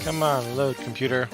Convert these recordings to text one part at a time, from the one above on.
Come on, load, computer.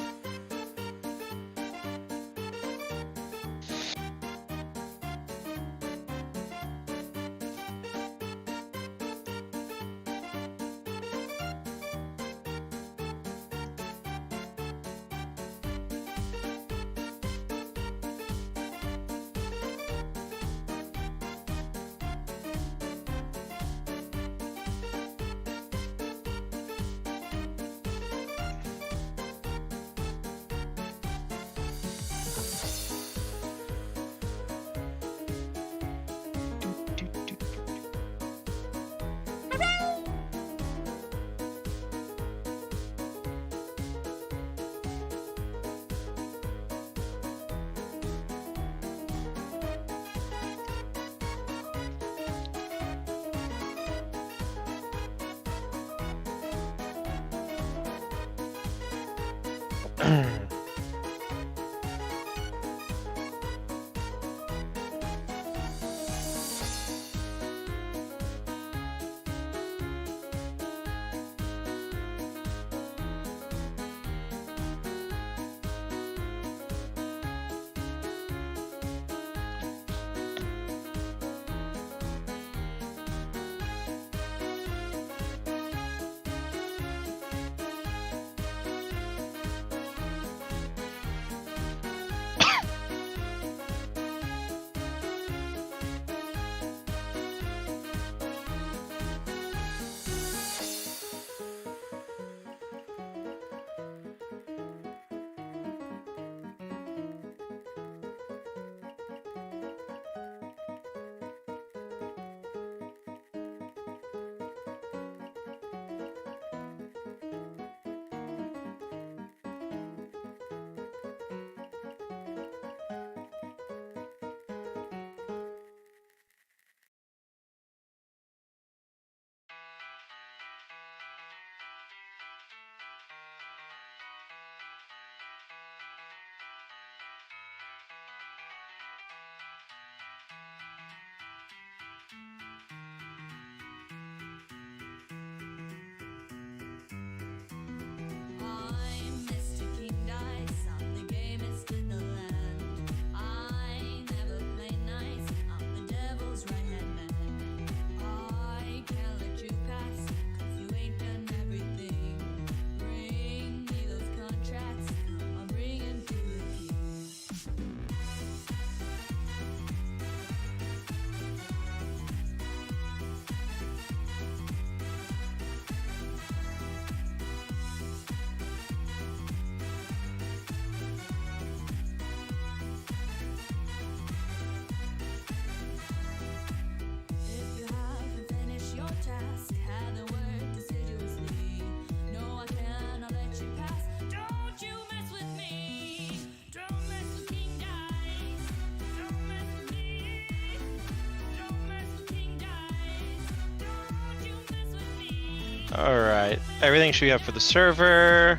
Alright, everything should be up for the server.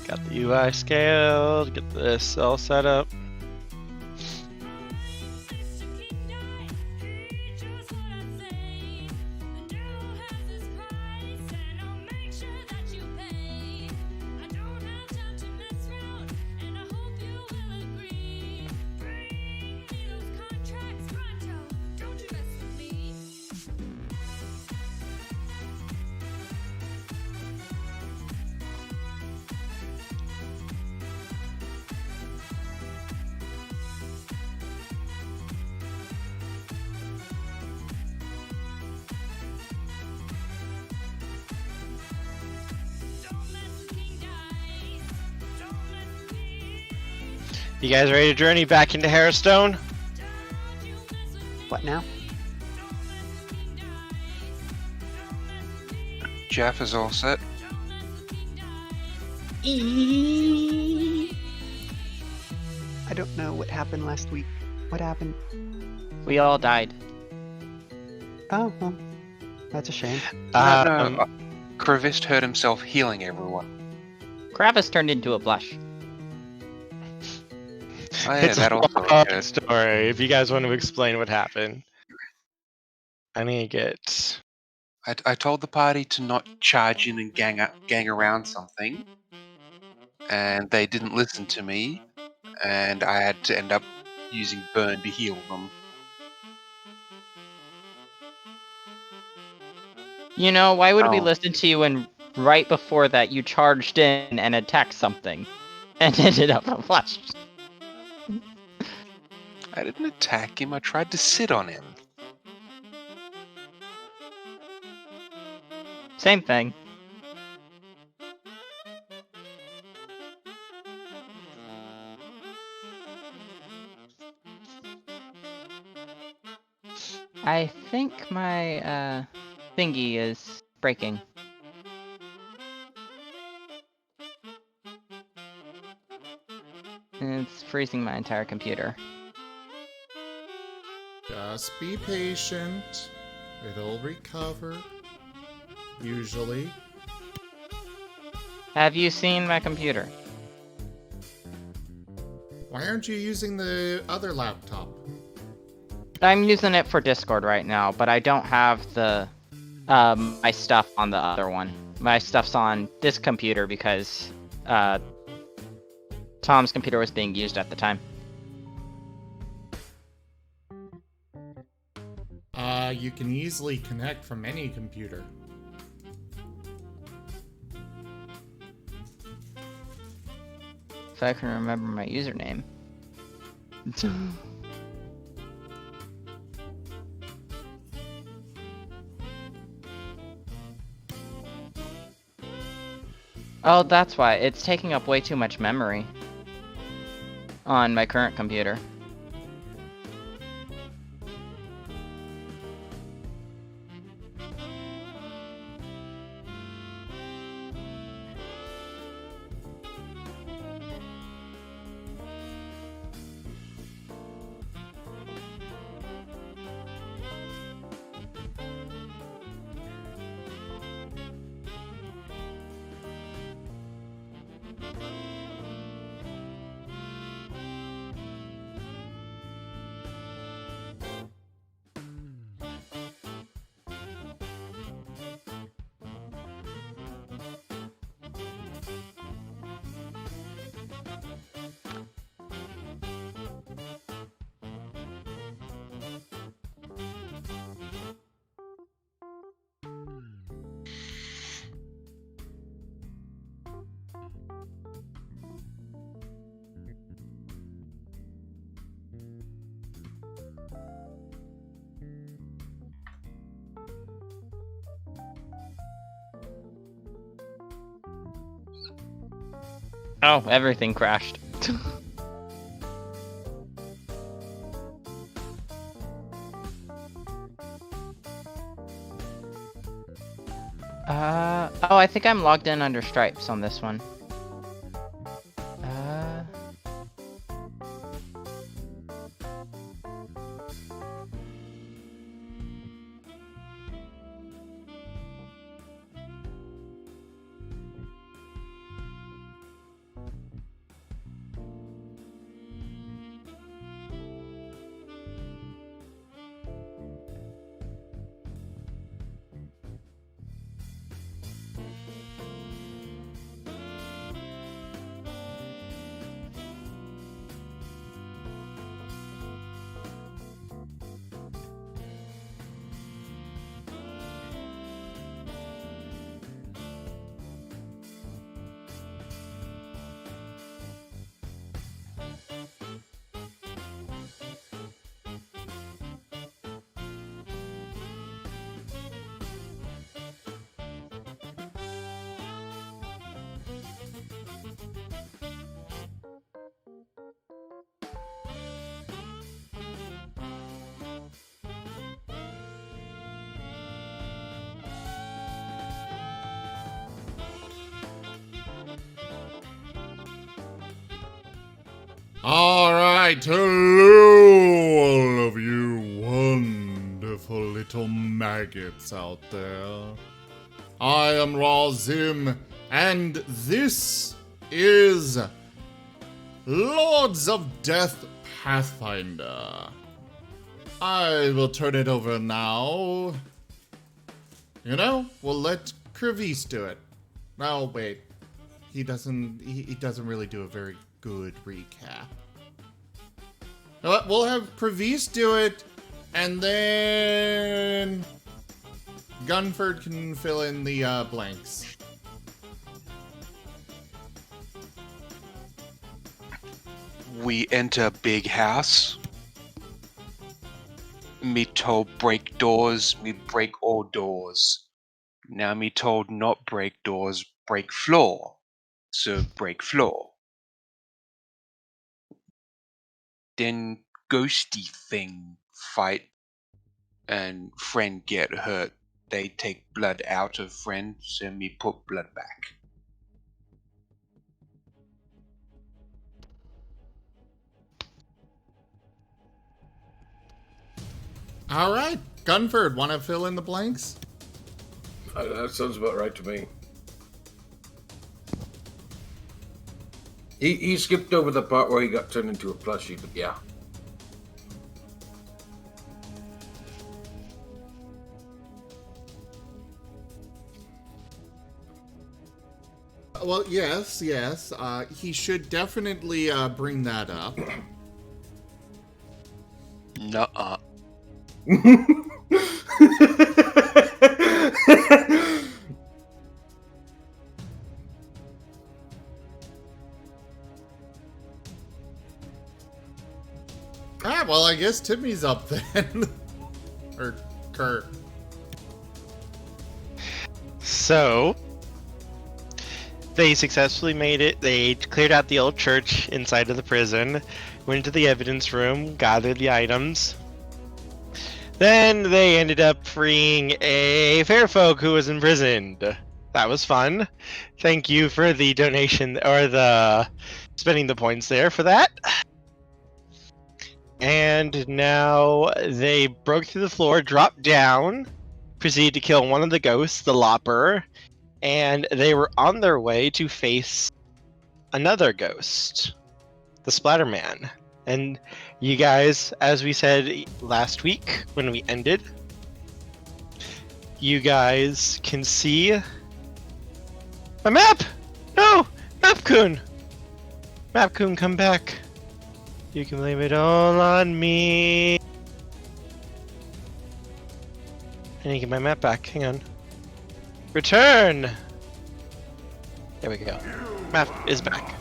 Got the UI scaled, get this all set up. You guys ready to journey back into Harrowstone? What now? Jeff is all set. I don't know what happened last week. What happened? We all died. Oh, well, that's a shame. Kravist hurt himself healing everyone. Kravis turned into a blush. Oh, yeah, It's that a also long occurred. story. If you guys want to explain what happened. I need to get. I told the party to not charge in and gang around something, and they didn't listen to me, and I had to end up using burn to heal them. You know, why would we Oh. listen to you when right before that you charged in and attacked something and ended up flushed? I didn't attack him, I tried to sit on him. Same thing. I think my thingy is breaking. And it's freezing my entire computer. Just be patient. It'll recover. Usually. Have you seen my computer? Why aren't you using the other laptop? I'm using it for Discord right now, but I don't have the my stuff on the other one. My stuff's on this computer because Tom's computer was being used at the time. You can easily connect from any computer. If I can remember my username. Oh, that's why. It's taking up way too much memory on my current computer. Oh, everything crashed. Oh, I think I'm logged in under Stripes on this one. Alright, hello all of you wonderful little maggots out there. I am Razim, and this is Lords of Death Pathfinder. I will turn it over now. You know, we'll let Crevice do it. No, wait. He doesn't really do a very good recap. You know what? We'll have Crevice do it, and then Gunford can fill in the blanks. We enter big house. Me told break doors, me break all doors. Now me told not break doors, break floor. So break floor. Then ghosty thing fight and friend get hurt. They take blood out of friend, so me put blood back. All right, Gunford, want to fill in the blanks? That sounds about right to me. He skipped over the part where he got turned into a plushie, but yeah. Well, yes. He should definitely bring that up. Nuh-uh. Ah, well, I guess Timmy's up then. Or Kurt. So, they successfully made it. They cleared out the old church inside of the prison, went to the evidence room, gathered the items. Then they ended up freeing a fair folk who was imprisoned. That was fun. Thank you for the donation, or the spending the points there for that. And now they broke through the floor, dropped down, proceeded to kill one of the ghosts, the Lopper, and they were on their way to face another ghost, the Splatterman. And you guys, as we said last week when we ended, you guys can see my map! No! Map-kun! Map-kun, come back. You can blame it all on me. I need to get my map back. Hang on. Return! There we go. Map is back.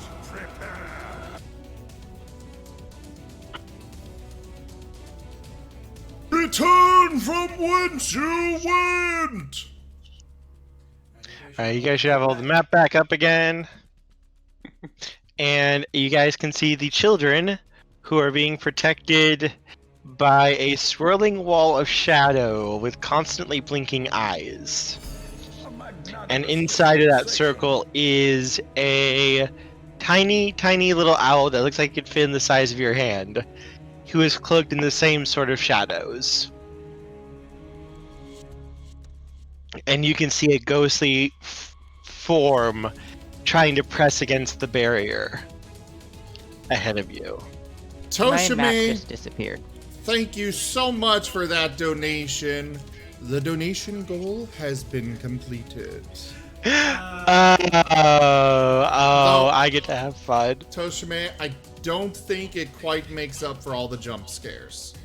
Return from whence you went! Alright, you guys should have all the map back up again. And you guys can see the children who are being protected by a swirling wall of shadow with constantly blinking eyes. And inside of that circle is a tiny, tiny little owl that looks like it could fit in the size of your hand, who is cloaked in the same sort of shadows. And you can see a ghostly form trying to press against the barrier ahead of you. My map Toshime, just disappeared. thank you so much for that donation. The donation goal has been completed. I get to have fun. Toshime, I don't think it quite makes up for all the jump scares.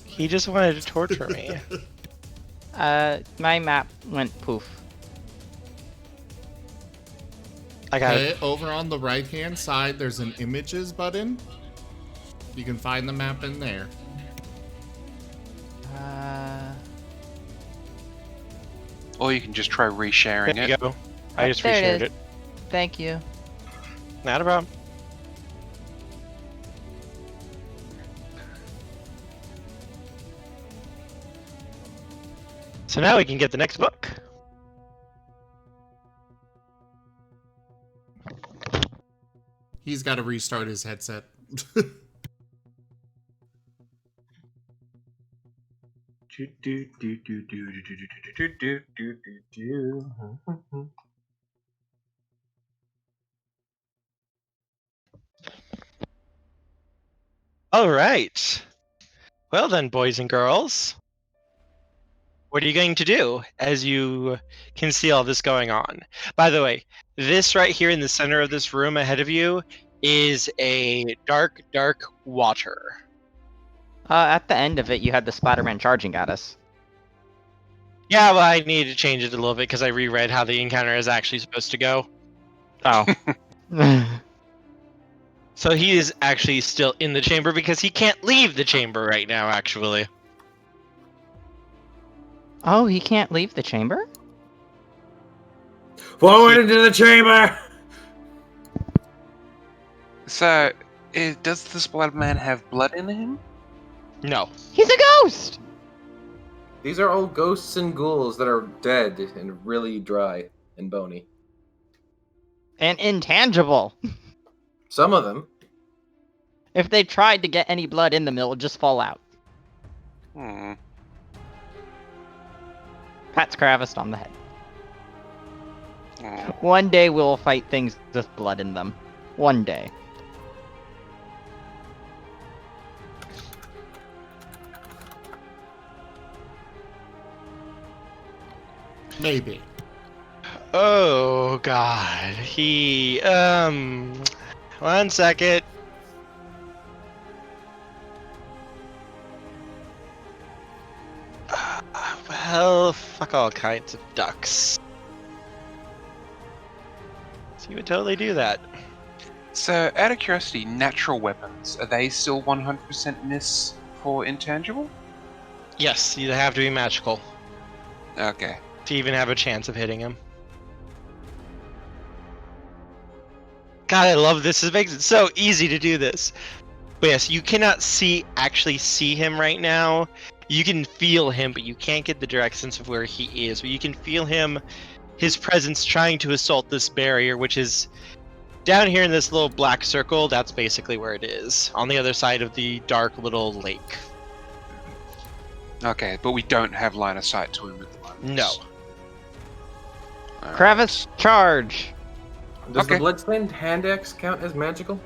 He just wanted to torture me. My map went poof. I got Okay, it. over on the right-hand side, there's an images button. You can find the map in there. Or you can just try resharing There you it. go. I just There it reshared is. it. Thank you. Not a problem. So now we can get the next book. He's got to restart his headset. All right. Well then, boys and girls, what are you going to do as you can see all this going on? By the way, this right here in the center of this room ahead of you is a dark, dark water. At the end of it, you had the Splatterman charging at us. Yeah, well, I need to change it a little bit because I reread how the encounter is actually supposed to go. Oh. So he is actually still in the chamber because he can't leave the chamber right now, actually. Oh, he can't leave the chamber? Forward into the chamber! So, does the Splatterman have blood in him? No. He's a ghost! These are all ghosts and ghouls that are dead and really dry and bony. And intangible. Some of them. If they tried to get any blood in them, it would just fall out. Hmm. Pat's Kravist on the head. Oh. One day we'll fight things with blood in them. One day. Maybe. Oh, God. One second. Well, fuck all kinds of ducks. So you would totally do that. So, out of curiosity, natural weapons, are they still 100% miss for intangible? Yes, you have to be magical Okay. to even have a chance of hitting him. God, I love this. It makes it so easy to do this. But yes, you cannot actually see him right now. You can feel him, but you can't get the direct sense of where he is. But you can feel him, his presence trying to assault this barrier, which is down here in this little black circle. That's basically where it is, on the other side of the dark little lake. Okay, but we don't have line of sight to him at the moment. No. Alright. Kravist, charge! Does Okay. the bloodstained hand axe count as magical?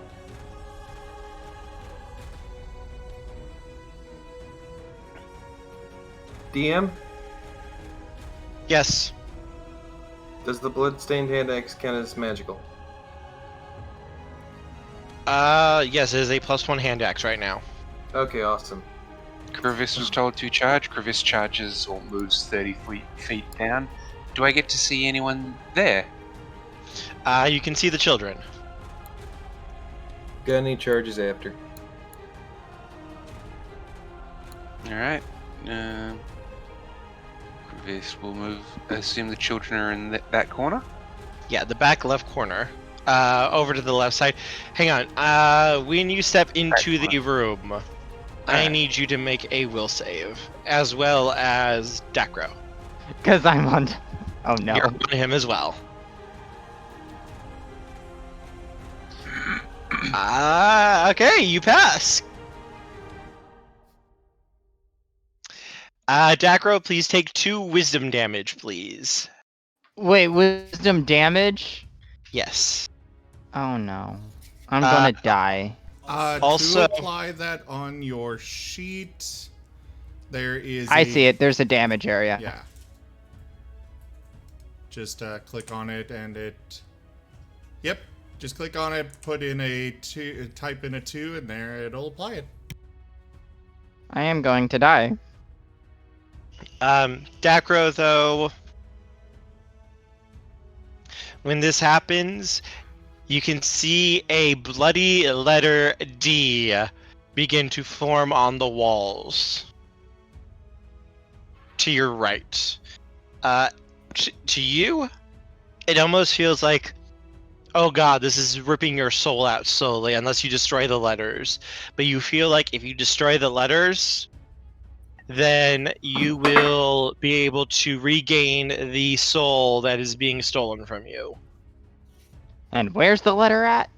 DM, Yes. does the bloodstained hand axe count as magical? Yes, it is a +1 hand axe right now. Okay, awesome. Kravis was told to charge. Kravis charges or moves 30 feet down. Do I get to see anyone there? You can see the children. Gunny charges after. Alright. Kravis will move. I assume the children are in that corner? Yeah, the back left corner. Over to the left side. Hang on. When you step into the room, I Alright. need you to make a will save, as well as Dacro. Because I'm on. Oh no. You're on him as well. Okay, you pass. Dacro, please take 2 wisdom damage, please. Wait, wisdom damage? Yes. Oh no. I'm gonna die. Also- To apply that on your sheet, there is. I see it. There's a damage area. Yeah. Just click on it and it. Yep. Just click on it, put in a 2, type in a 2, and there it'll apply it. I am going to die. Dacro, though, when this happens, you can see a bloody letter D begin to form on the walls to your right. To you, it almost feels like, oh god, this is ripping your soul out slowly unless you destroy the letters. But you feel like if you destroy the letters, then you will be able to regain the soul that is being stolen from you. And where's the letter at?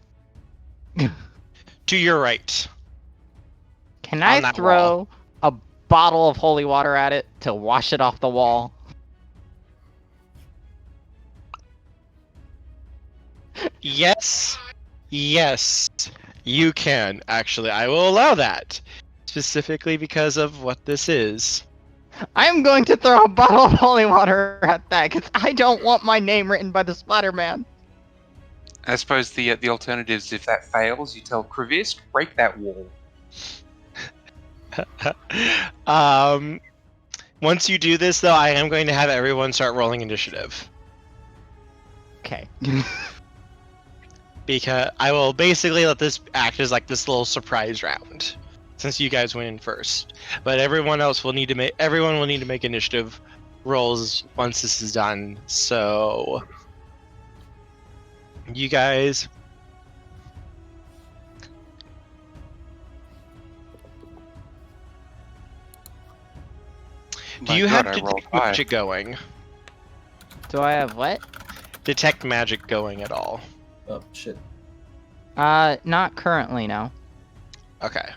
To your right. Can On I that throw a bottle of holy water at it to wash it off the wall? Yes. Yes. You can, actually. I will allow that. specifically because of what this is. I'm going to throw a bottle of holy water at that because I don't want my name written by the Splatterman. I suppose the alternatives, if that fails, you tell Kravisk, break that wall. Once you do this, though, I am going to have everyone start rolling initiative. Okay. Because I will basically let this act as like this little surprise round, since you guys went in first. But everyone else will need to make initiative rolls once this is done. So you guys. Do you have detect magic going? Do I have what? Detect magic going at all? Oh, shit. Not currently, no. Okay.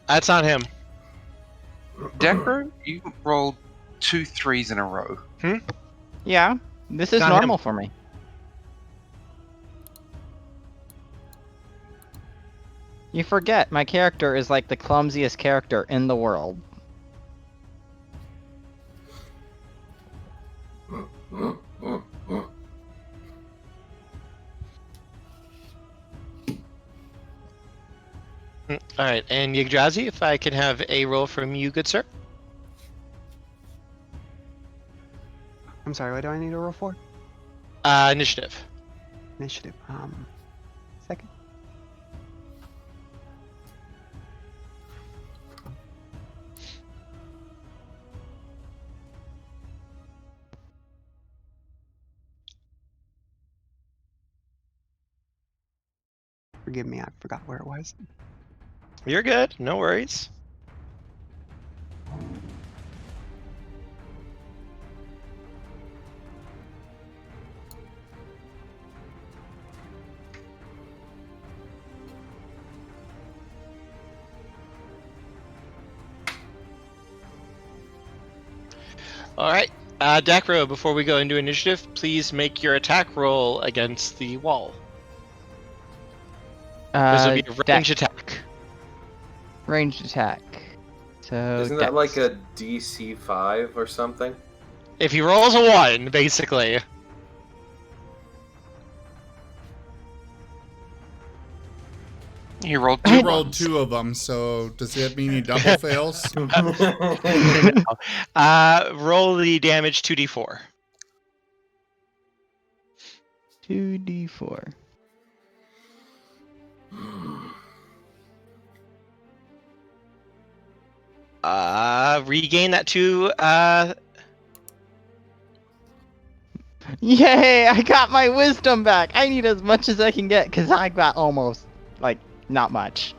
That's on him. Decker, you rolled 2 3s in a row. Yeah, this is Got normal him. for me. You forget, my character is like the clumsiest character in the world. Alright, and Yggdrasi, if I can have a roll from you, good sir. I'm sorry, what do I need to roll for? Initiative. Initiative. Second. Forgive me, I forgot where it was. You're good, no worries. Alright, Dakro, before we go into initiative, please make your attack roll against the wall. This will be a range attack. Ranged attack. So Isn't that like dex. a DC 5 or something? If he rolls a 1, basically. You rolled You 2 rolled ones. 2 of them, so does that mean he double fails? Roll the damage 2d4. 2d4. Regain that 2, Yay! I got my wisdom back! I need as much as I can get, because I got almost, like, not much.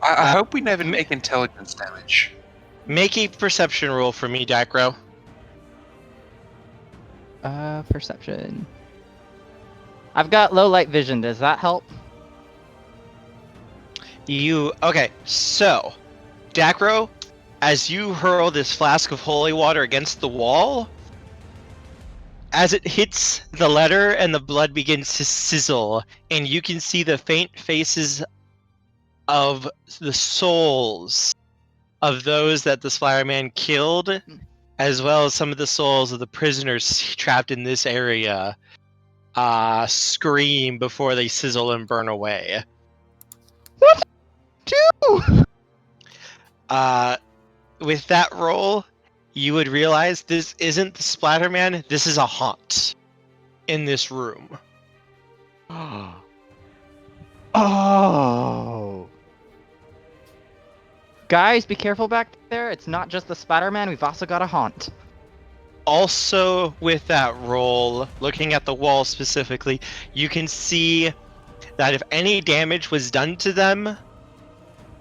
I hope we never make intelligence damage. make a perception roll for me, Dakro. Perception. I've got low light vision, does that help? Okay, so, Dakro, as you hurl this flask of holy water against the wall, as it hits the letter and the blood begins to sizzle, and you can see the faint faces of the souls of those that the Splatterman killed, as well as some of the souls of the prisoners trapped in this area, scream before they sizzle and burn away. What? Two! With that roll, you would realize this isn't the Splatterman, this is a haunt in this room. Oh! Guys, be careful back there. It's not just the Splatterman, we've also got a haunt. Also, with that roll, looking at the wall specifically, you can see that if any damage was done to them,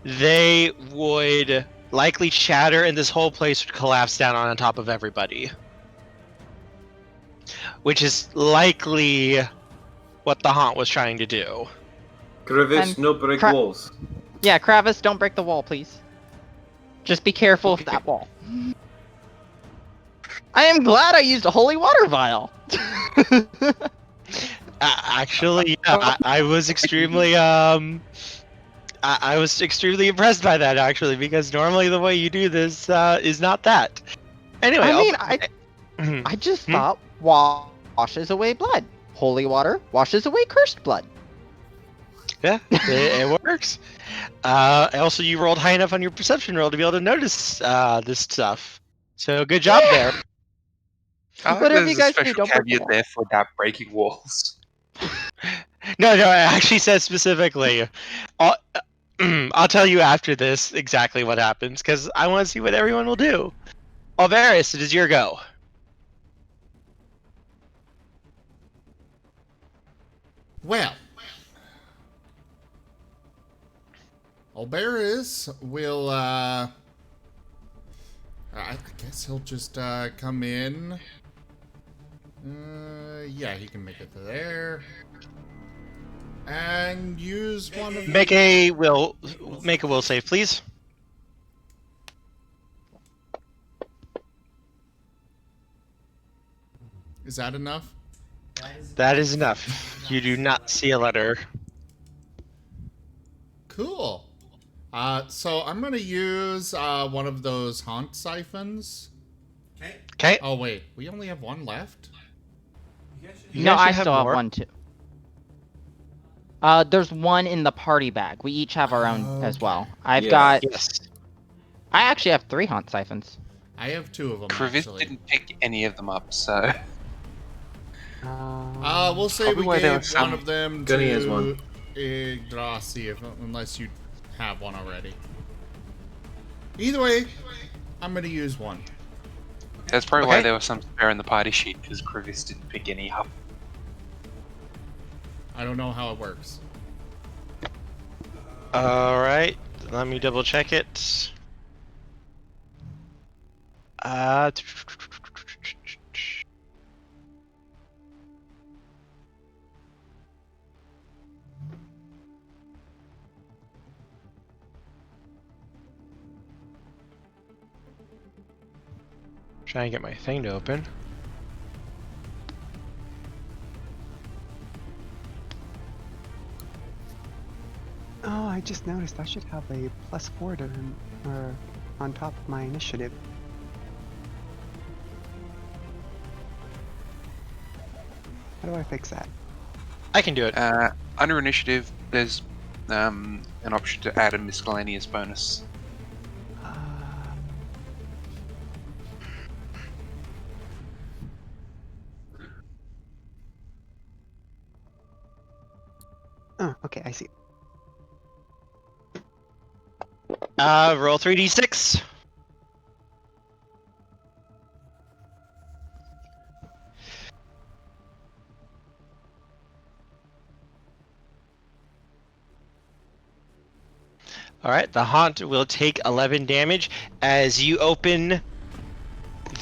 they would likely shatter and this whole place would collapse down on top of everybody. Which is likely what the haunt was trying to do. Kravis, And no break Kra- walls. Yeah, Kravis, don't break the wall, please. Just be careful of that wall. I am glad I used a holy water vial. Actually, yeah, I was extremely I was extremely impressed by that actually, because normally the way you do this is not that. Anyway, I I'll mean, put- I just Hmm? thought washes away blood. Holy water washes away cursed blood. Yeah, it works. Also, you rolled high enough on your perception roll to be able to notice this stuff. So good job there. I like Whatever there's you a guys do, special don't break the caveat wall. there for about breaking walls. No, it actually says specifically. I'll, I'll tell you after this exactly what happens, because I want to see what everyone will do. Alvarez, it is your go. Well, Alberis will, I guess he'll just, come in. Yeah, he can make it to there. And use one of Make a will save, please. Is that enough? That is enough. You do not see a letter. Cool. So I'm gonna use, one of those haunt siphons. Okay. Oh, wait. We only have one left? You No, guys should I still more. have one too. There's one in the party bag. We each have our own as Okay. well. I've Yeah. got. Yes. I actually have 3 haunt siphons. I have 2 of them, Kravis actually. didn't pick any of them up, so We'll say Probably we why there gave was some- one of them Gunny to has one. Yggdrasil, unless you have one already. Either way, I'm gonna use one. that's probably why Okay. there was some spare in the party sheet, because Kravis didn't pick any up. I don't know how it works. Alright, let me double check it. Trying to get my thing to open. Oh, I just noticed I should have a +4 to or on top of my initiative. How do I fix that? I can do it. Under initiative, there's an option to add a miscellaneous bonus. Uh, oh, okay, I see. Roll 3d6. Alright, the haunt will take 11 damage as you open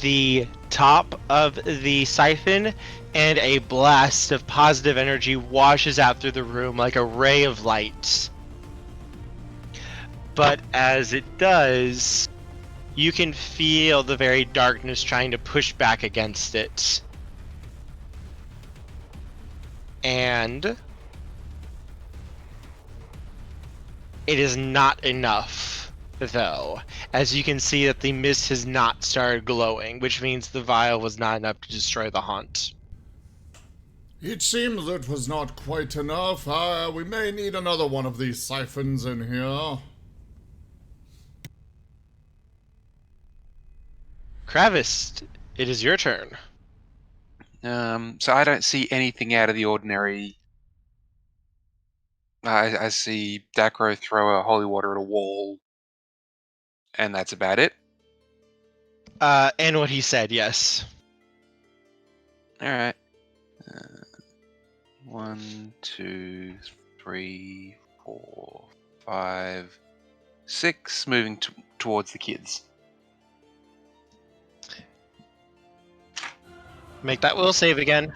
the top of the siphon and a blast of positive energy washes out through the room like a ray of light. But as it does, you can feel the very darkness trying to push back against it. And it is not enough, though, as you can see that the mist has not started glowing, which means the vial was not enough to destroy the haunt. It seems it was not quite enough. We may need another one of these siphons in here. Kravis, it is your turn. So I don't see anything out of the ordinary. I see Dacro throw a holy water at a wall, and that's about it. And what he said, yes. All right. 1, 2, 3, 4, 5, 6. Moving towards the kids. Make that will save again.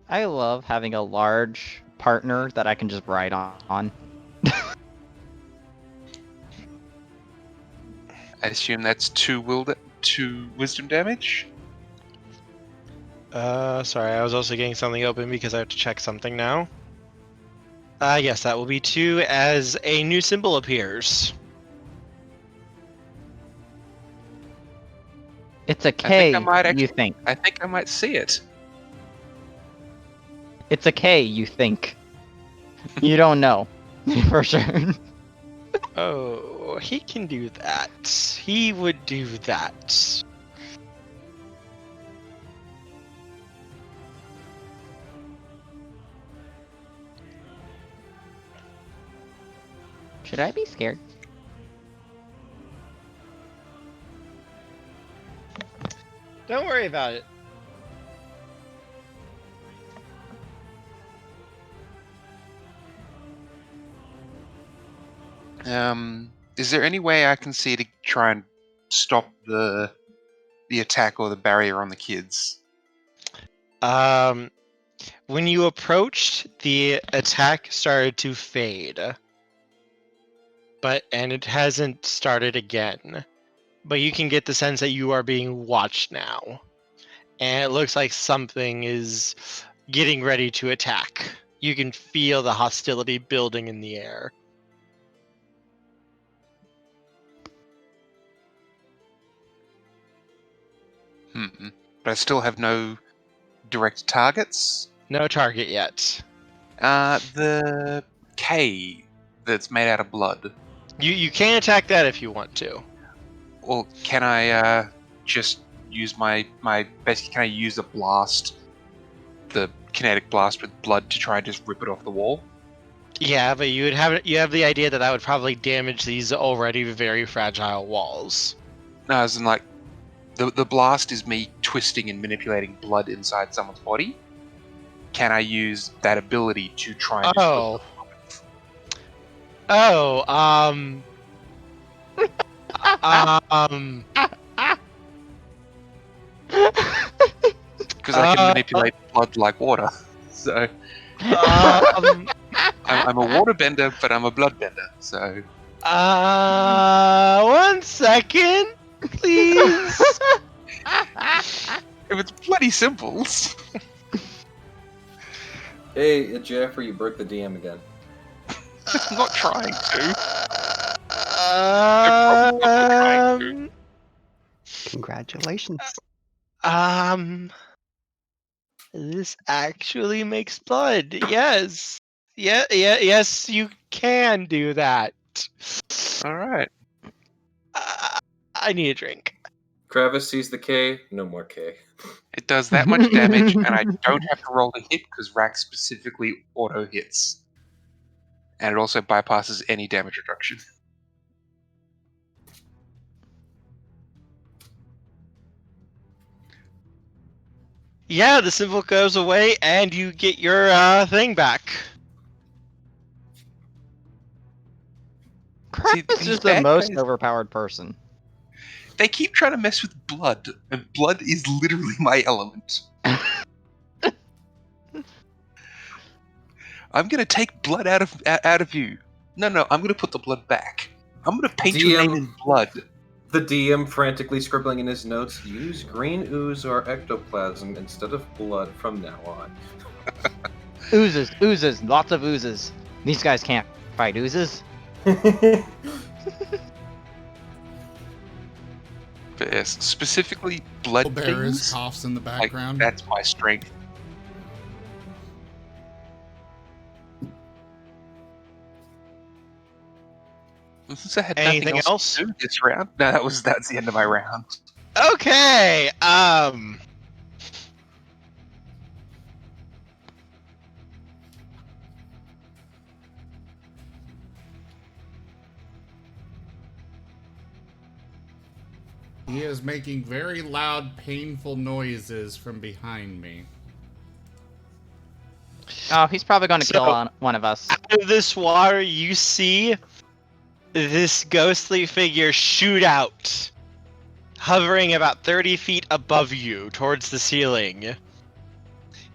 I love having a large partner that I can just ride on. I assume that's two wisdom damage. Sorry, I was also getting something open because I have to check something now. Yes, that will be 2 as a new symbol appears. It's a I K, think I might you think. I think I might see it. It's a K, you think. You don't know. For sure. Oh, he can do that. He would do that. Should I be scared? Don't worry about it. Is there any way I can see to try and stop the attack or the barrier on the kids? When you approached, the attack started to fade. And it hasn't started again. But you can get the sense that you are being watched now. And it looks like something is getting ready to attack. You can feel the hostility building in the air. But I still have no direct targets. No target yet. The K that's made out of blood. You can attack that if you want to. Or can I just use my basically can I use the blast, the kinetic blast with blood to try and just rip it off the wall? Yeah, but you have the idea that would probably damage these already very fragile walls. No, as in like the blast is me twisting and manipulating blood inside someone's body. Can I use that ability to try and because I can manipulate blood like water. So I'm a waterbender, but I'm a bloodbender. So 1 second, please. if it's bloody simple. Hey, Jeffrey, you broke the DM again. I'm not trying to. Congratulations. This actually makes blood. Yes. Yes, you can do that. All right. I need a drink. Kravis sees the K, no more K. It does that much damage, and I don't have to roll a hit because Rack specifically auto hits, and it also bypasses any damage reduction. Yeah, the symbol goes away, and you get your thing back. See, This these is the bad most guys- overpowered person. They keep trying to mess with blood, and blood is literally my element. I'm gonna take blood out of you. No, I'm gonna put the blood back. I'm gonna paint your name in blood. The DM frantically scribbling in his notes, use green ooze or ectoplasm instead of blood from now on. Oozes, lots of oozes. These guys can't fight oozes. But yes, specifically blood Bear is things. coughs in the Like, background. that's my strength. Since I had Anything nothing else to do this round. No, that's the end of my round. Okay. He is making very loud, painful noises from behind me. Oh, he's probably going to So- kill one of us. Out of this water, you see this ghostly figure shoot out, hovering about 30 feet above you towards the ceiling.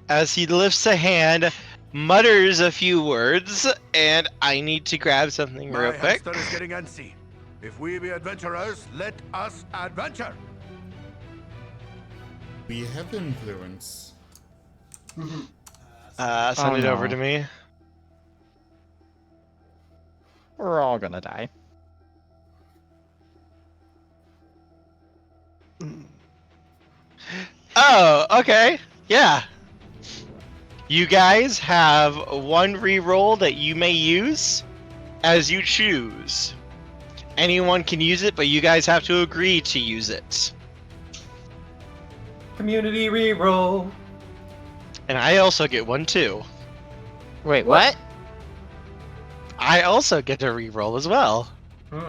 As he lifts a hand, mutters a few words, and I need to grab something real quick. is getting antsy. If we be adventurers, let us adventure. We have influence. Send it over no. to me. We're all gonna die. Oh, okay. Yeah. You guys have one reroll that you may use as you choose. Anyone can use it, but you guys have to agree to use it. Community reroll. And I also get one too. Wait, What? what? I also get a reroll as well.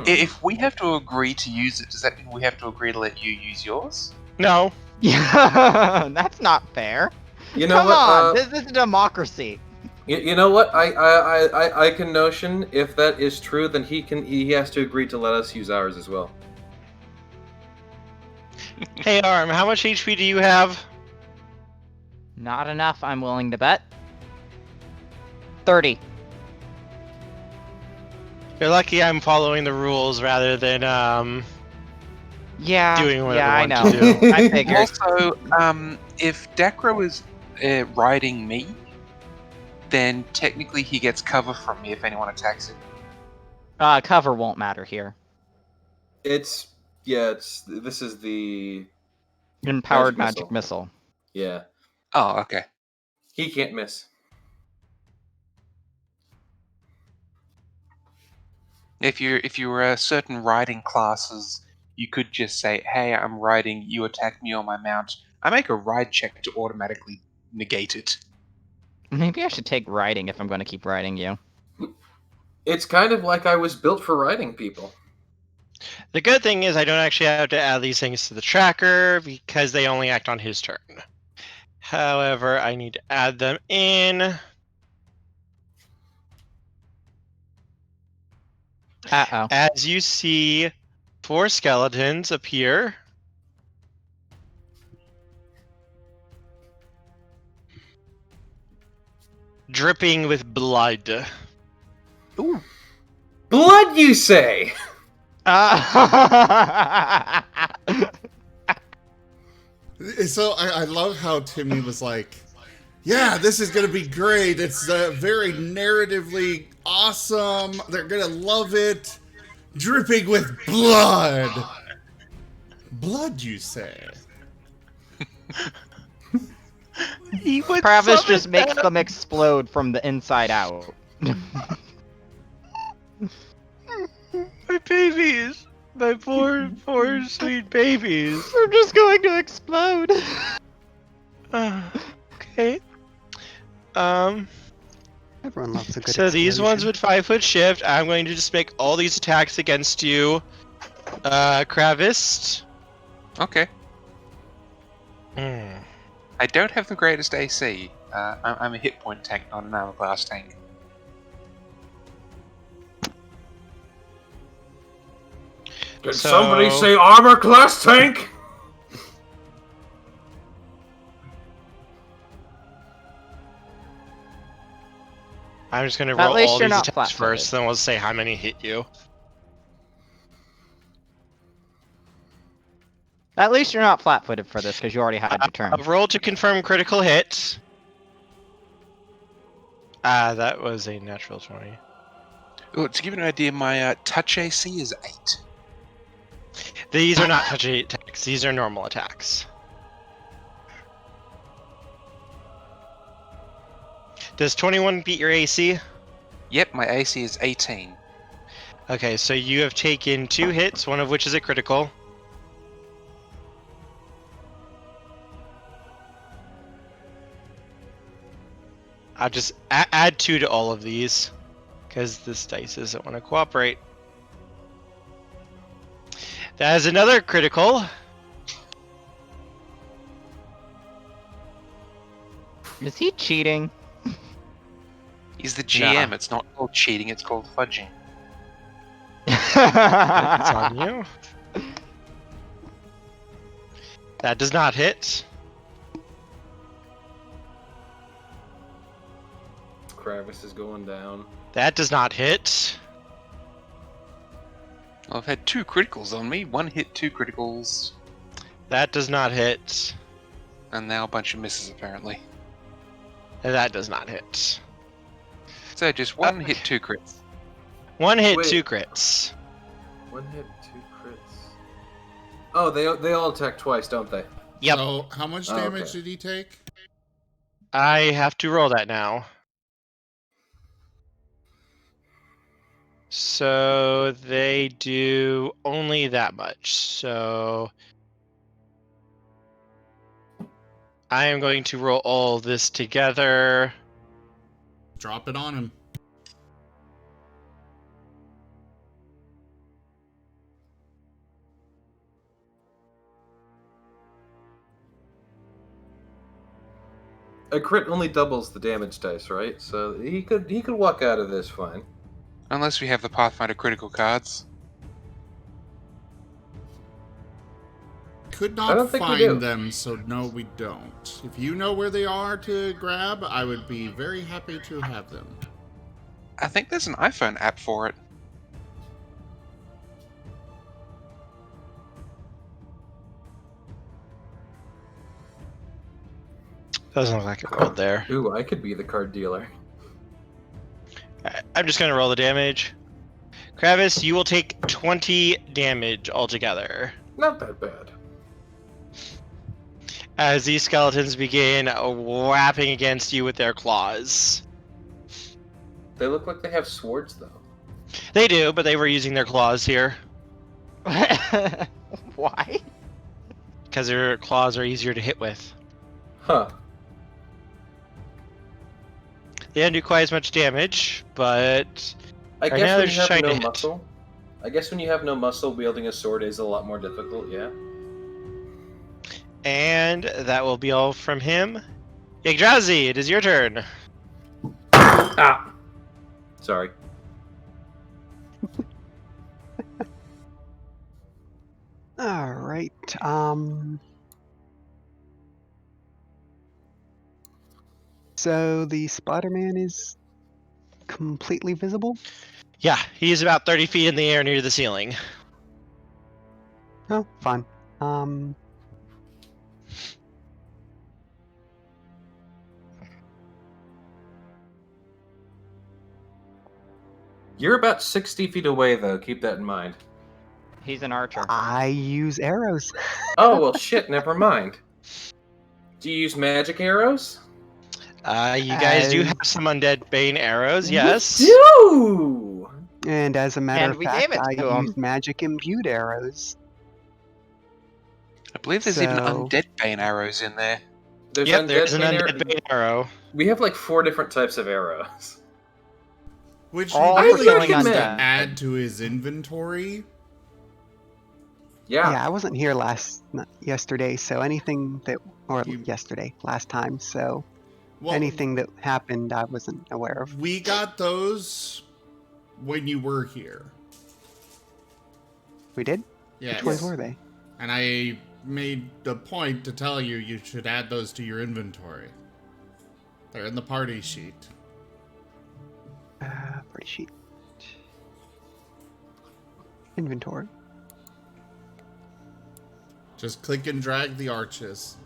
If we have to agree to use it, does that mean we have to agree to let you use yours? No. Yeah, that's not fair. You know Come what? on, this is a democracy. You know what? I can notion if that is true, then he has to agree to let us use ours as well. Hey, Arm, how much HP do you have? Not enough, I'm willing to bet. 30. You're lucky I'm following the rules rather than Yeah, doing what yeah, I I want know. to do. I figured. Also, if Dakro is riding me, then technically he gets cover from me if anyone attacks him. Cover won't matter here. This is the Empowered Magic magic missile. yeah. Oh, okay. He can't miss. If you were certain riding classes, you could just say, "Hey, I'm riding. You attack me on my mount." I make a ride check to automatically negate it. Maybe I should take riding if I'm going to keep riding you. It's kind of like I was built for riding people. The good thing is I don't actually have to add these things to the tracker because they only act on his turn. However, I need to add them in. Uh-oh. As you see 4 skeletons appear. Dripping with blood. Ooh. Blood, you say? So I love how Timmy was like, yeah, this is going to be great. It's very narratively awesome. They're going to love it. Dripping with blood. Blood, you say? Travis just makes them explode from the inside out. My babies! My poor sweet babies. They're just going to explode. Okay. Everyone loves a good So these ones explosion. with 5-foot shift. I'm going to just make all these attacks against you, Kravis. Okay. Hmm. I don't have the greatest AC. I'm a hit point tank, not an armor class tank. Did So- somebody say armor class tank? I'm just going to At roll least all you're these not attacks flat-footed. first, then we'll say how many hit you. At least you're not flat-footed for this, because you already had your turn. Roll to confirm critical hit. That was a natural 20. Oh, to give you an idea, my touch AC is 8. These are not touch attacks, these are normal attacks. Does 21 beat your AC? Yep, my AC is 18. Okay, so you have taken 2 hits, one of which is a critical. I'll just add 2 to all of these, because this dice doesn't want to cooperate. That is another critical. Is he cheating? He's the GM. Nah. It's not called cheating, it's called fudging. It's on you. That does not hit. Kravis is going down. That does not hit. I've had 2 criticals on me. 1 hit, 2 criticals, That does not hit. and now a bunch of misses apparently. And that does not hit. So just 1 hit, 2 crits. 1 hit, Wait. 2 crits. 1 hit, 2 crits. Oh, they all attack twice, don't they? Yep. So, how much Oh, damage okay. did he take? I have to roll that now. So they do only that much. So I am going to roll all this together. Drop it on him. A crit only doubles the damage dice, right? So he could walk out of this fine. Unless we have the Pathfinder critical cards. Could I don't not think we do. find them, so no, we don't. If you know where they are to grab, I would be very happy to have them. I think there's an iPhone app for it. Doesn't look like it rolled there. Ooh, I could be the card dealer. I'm just going to roll the damage. Kravis, you will take 20 damage altogether Not that bad. as these skeletons begin whapping against you with their claws. They look like they have swords, though. They do, but they were using their claws here Why? because their claws are easier to hit with. Huh. They didn't do quite as much damage, but I Right now guess they're when just you have trying to no hit. muscle. I guess when you have no muscle, wielding a sword is a lot more difficult. Yeah. and that will be all from him. Yggdrazi, it is your turn. Ah. Sorry. All right. So the Splatterman is completely visible? Yeah, he's about 30 feet in the air near the ceiling. Oh, fine. You're about 60 feet away, though. Keep that in mind. He's an archer. I use arrows. Oh, well, shit, never mind. Do you use magic arrows? You guys do have some undead bane arrows, yes. You do! And as a matter And of we fact, gave it I to him. use magic imbued arrows. I believe there's even So- undead bane arrows in there. There's Yep, there's an bane undead bane arrow. We have like 4 different types of arrows. Which All he really killing needs to undead. add to his inventory. Yeah. Yeah, I wasn't here yesterday, so anything that, or You- yesterday, last time, so Well, anything that happened, I wasn't aware of. we got those when you were here. We did? Yes. Which ones were they? And I made the point to tell you you should add those to your inventory. They're in the party sheet. Party sheet. Inventory. Just click and drag the arches.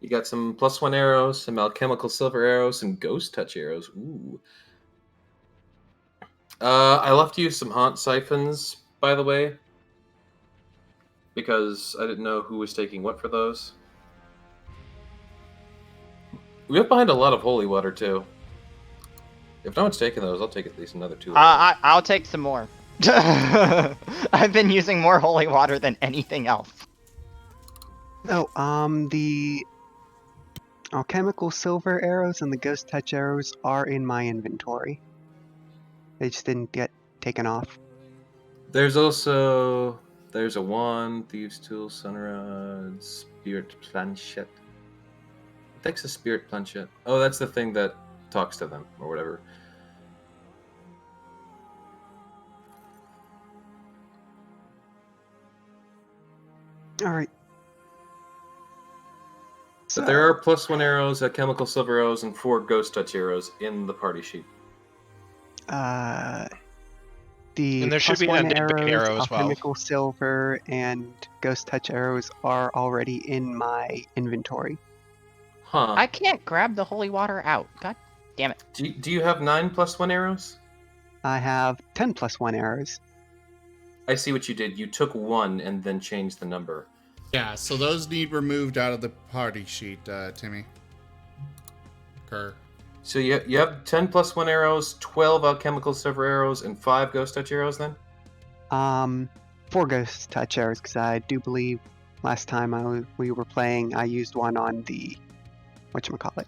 You got some +1 arrows, some alchemical silver arrows, and ghost touch arrows. Ooh. I left you some haunt siphons, by the way, because I didn't know who was taking what for those. We have behind a lot of holy water too. If no one's taking those, I'll take at least another 2. I'll take some more. I've been using more holy water than anything else. Oh, the alchemical silver arrows and the ghost touch arrows are in my inventory. They just didn't get taken off. There's a wand, thieves' tool, sunrod, spirit planchet. It takes a spirit planchet. Oh, that's the thing that talks to them or whatever. Alright. But there are +1 arrows, chemical silver arrows, and 4 ghost touch arrows in the party sheet. The And there should plus be one an undead bait arrows, arrow as well. alchemical silver, and ghost touch arrows are already in my inventory. Huh. I can't grab the holy water out. God damn it. Do you have 9 plus 1 arrows? I have 10 plus one arrows. I see what you did. You took 1 and then changed the number. Yeah, so those need removed out of the party sheet, Timmy. Kerr. So you have 10 plus 1 arrows, 12 alchemical silver arrows, and 5 ghost touch arrows then? 4 ghost touch arrows, because I do believe last time we were playing, I used one on the whatchamacallit.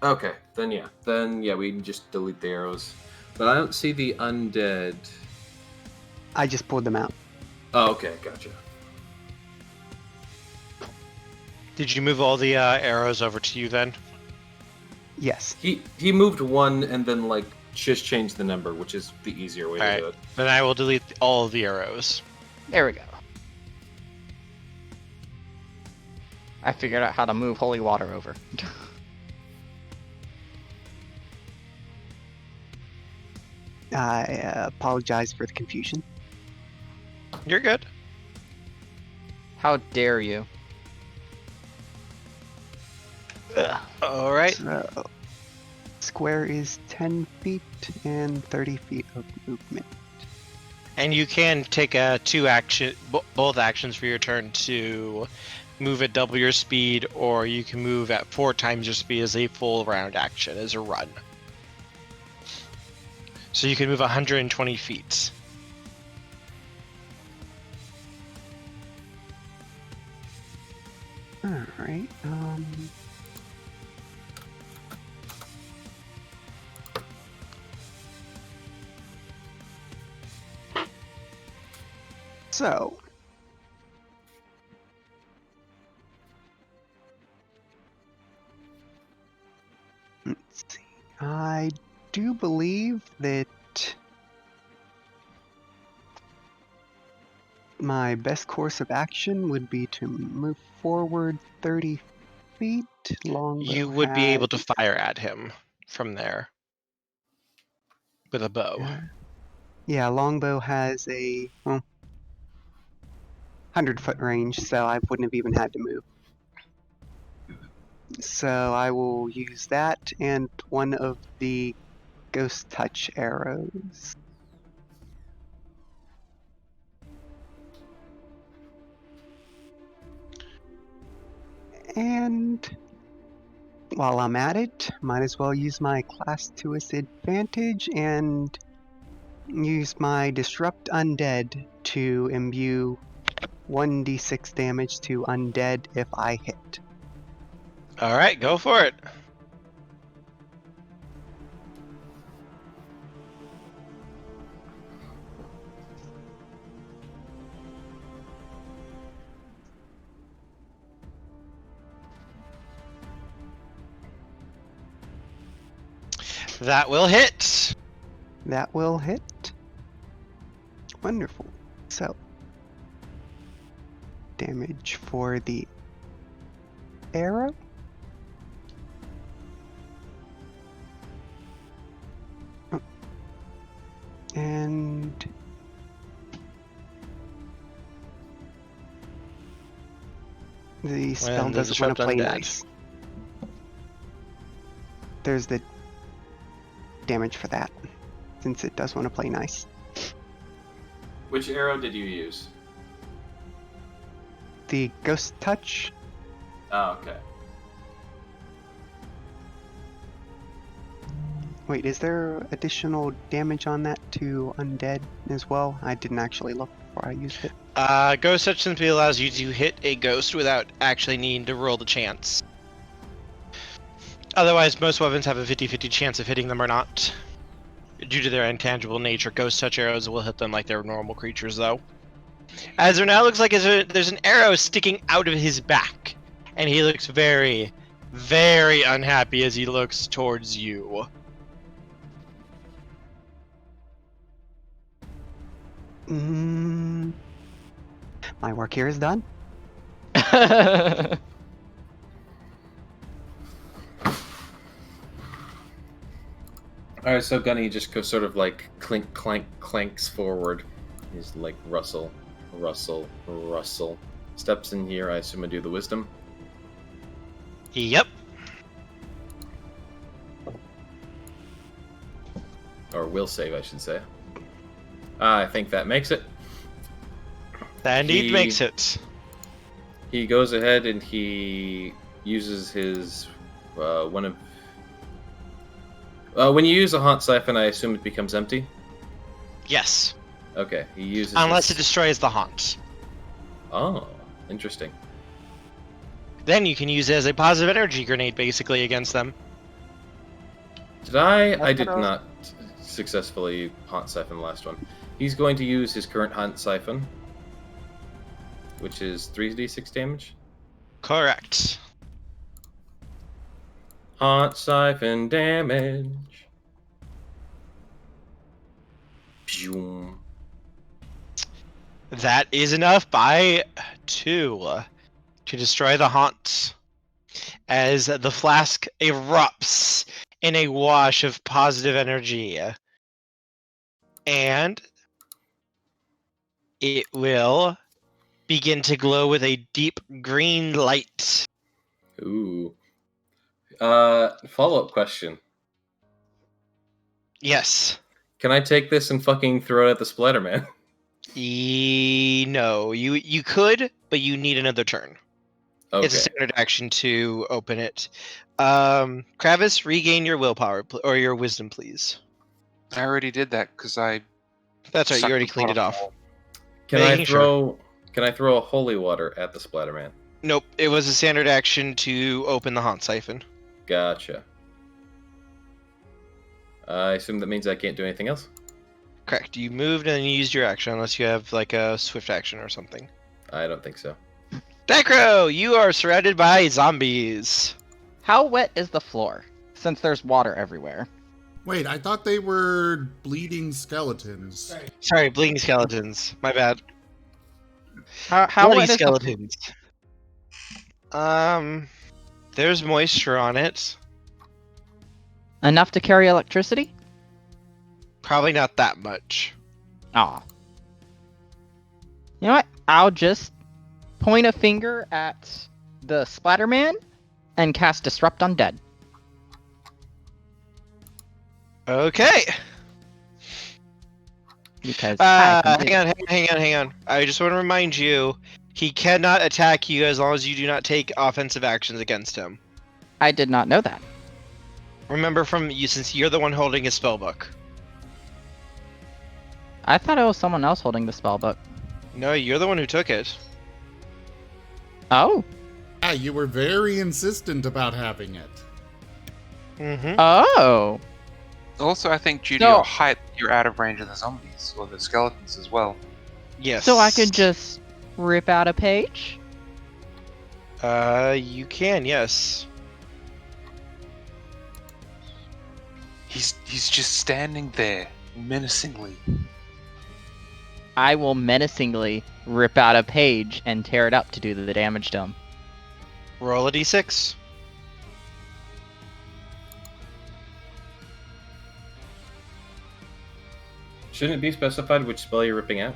Okay, then yeah, we can just delete the arrows. But I don't see the undead. I just pulled them out. Oh, okay, gotcha. Did you move all the arrows over to you then? Yes. He moved 1 and then like just changed the number, which is the easier way to Alright. do it. Then I will delete all of the arrows. There we go. I figured out how to move holy water over. I apologize for the confusion. You're good. How dare you? All right. So, square is 10 feet and 30 feet of movement. And you can take both actions for your turn to move at double your speed, or you can move at 4 times your speed as a full round action, as a run. So you can move 120 feet. Alright, So, let's see. I do believe that my best course of action would be to move forward 30 feet. Longbow You would be able to has- fire at him from there with a bow. Yeah, longbow has a 100-foot range, so I wouldn't have even had to move. So I will use that and one of the ghost touch arrows. And while I'm at it, might as well use my class 2's advantage and use my disrupt undead to imbue 1d6 damage to undead if I hit. All right, go for it. That will hit. That will hit. Wonderful. So, damage for the arrow. And the spell When the doesn't want to disrupt play undead. nice. There's the damage for that, since it does want to play nice. Which arrow did you use? The ghost touch. Oh, okay. Wait, is there additional damage on that to undead as well? I didn't actually look before I used it. Ghost touch simply allows you to hit a ghost without actually needing to roll the chance. Otherwise, most weapons have a 50-50 chance of hitting them or not. Due to their intangible nature, ghost touch arrows will hit them like they're normal creatures, though. As there now looks like there's an arrow sticking out of his back, and he looks very, very unhappy as he looks towards you. My work here is done. All right, so Gunny just goes sort of like clink, clank, clanks forward. He's like rustle, rustle, rustle. Steps in here. I assume I do the wisdom. Yep. Or will save, I should say. I think that makes it. That indeed makes it. He goes ahead and he uses his one of. When you use a haunt siphon, I assume it becomes empty. Yes. Okay, he uses. Unless it destroys the haunt. Oh, interesting. Then you can use it as a positive energy grenade, basically, against them. Did I? I did not successfully haunt siphon the last one. He's going to use his current haunt siphon, which is 3d6 damage. Correct. Haunt siphon damage. Boom. That is enough by 2 to destroy the haunt. As the flask erupts in a wash of positive energy. And it will begin to glow with a deep green light. Ooh. Follow-up question. Yes. Can I take this and fucking throw it at the Splatterman? No, you could, but you need another turn. Okay. It's a standard action to open it. Kravis, regain your willpower or your wisdom, please. I already did that because I. That's right. You sucked already the cleaned it bottom off. hole. Can I Making sure. throw a holy water at the Splatterman? Nope. It was a standard action to open the haunt siphon. Gotcha. I assume that means I can't do anything else? Correct. You moved and then you used your action, unless you have like a swift action or something. I don't think so. Dacro, you are surrounded by zombies. How wet is the floor? Since there's water everywhere. Wait, I thought they were bleeding skeletons. Sorry, bleeding skeletons. My bad. How Bloody wet is the skeletons. There's moisture on it. Enough to carry electricity? Probably not that much. Aw. You know what? I'll just point a finger at the Splatterman and cast Disrupt Undead. Okay. Because I can do hang on. I just want to remind you, he cannot attack you as long as you do not take offensive actions against him. I did not know that. Remember from you, since you're the one holding his spellbook. I thought it was someone else holding the spellbook. No, you're the one who took it. Oh. Yeah, you were very insistent about having it. Mm-hmm. Oh. Also, I think due to No. your height, you're out of range of the zombies or the skeletons as well. Yes. So I could just rip out a page? You can, yes. He's just standing there, menacingly. I will menacingly rip out a page and tear it up to do the damage to him. Roll a d6. Shouldn't it be specified which spell you're ripping out?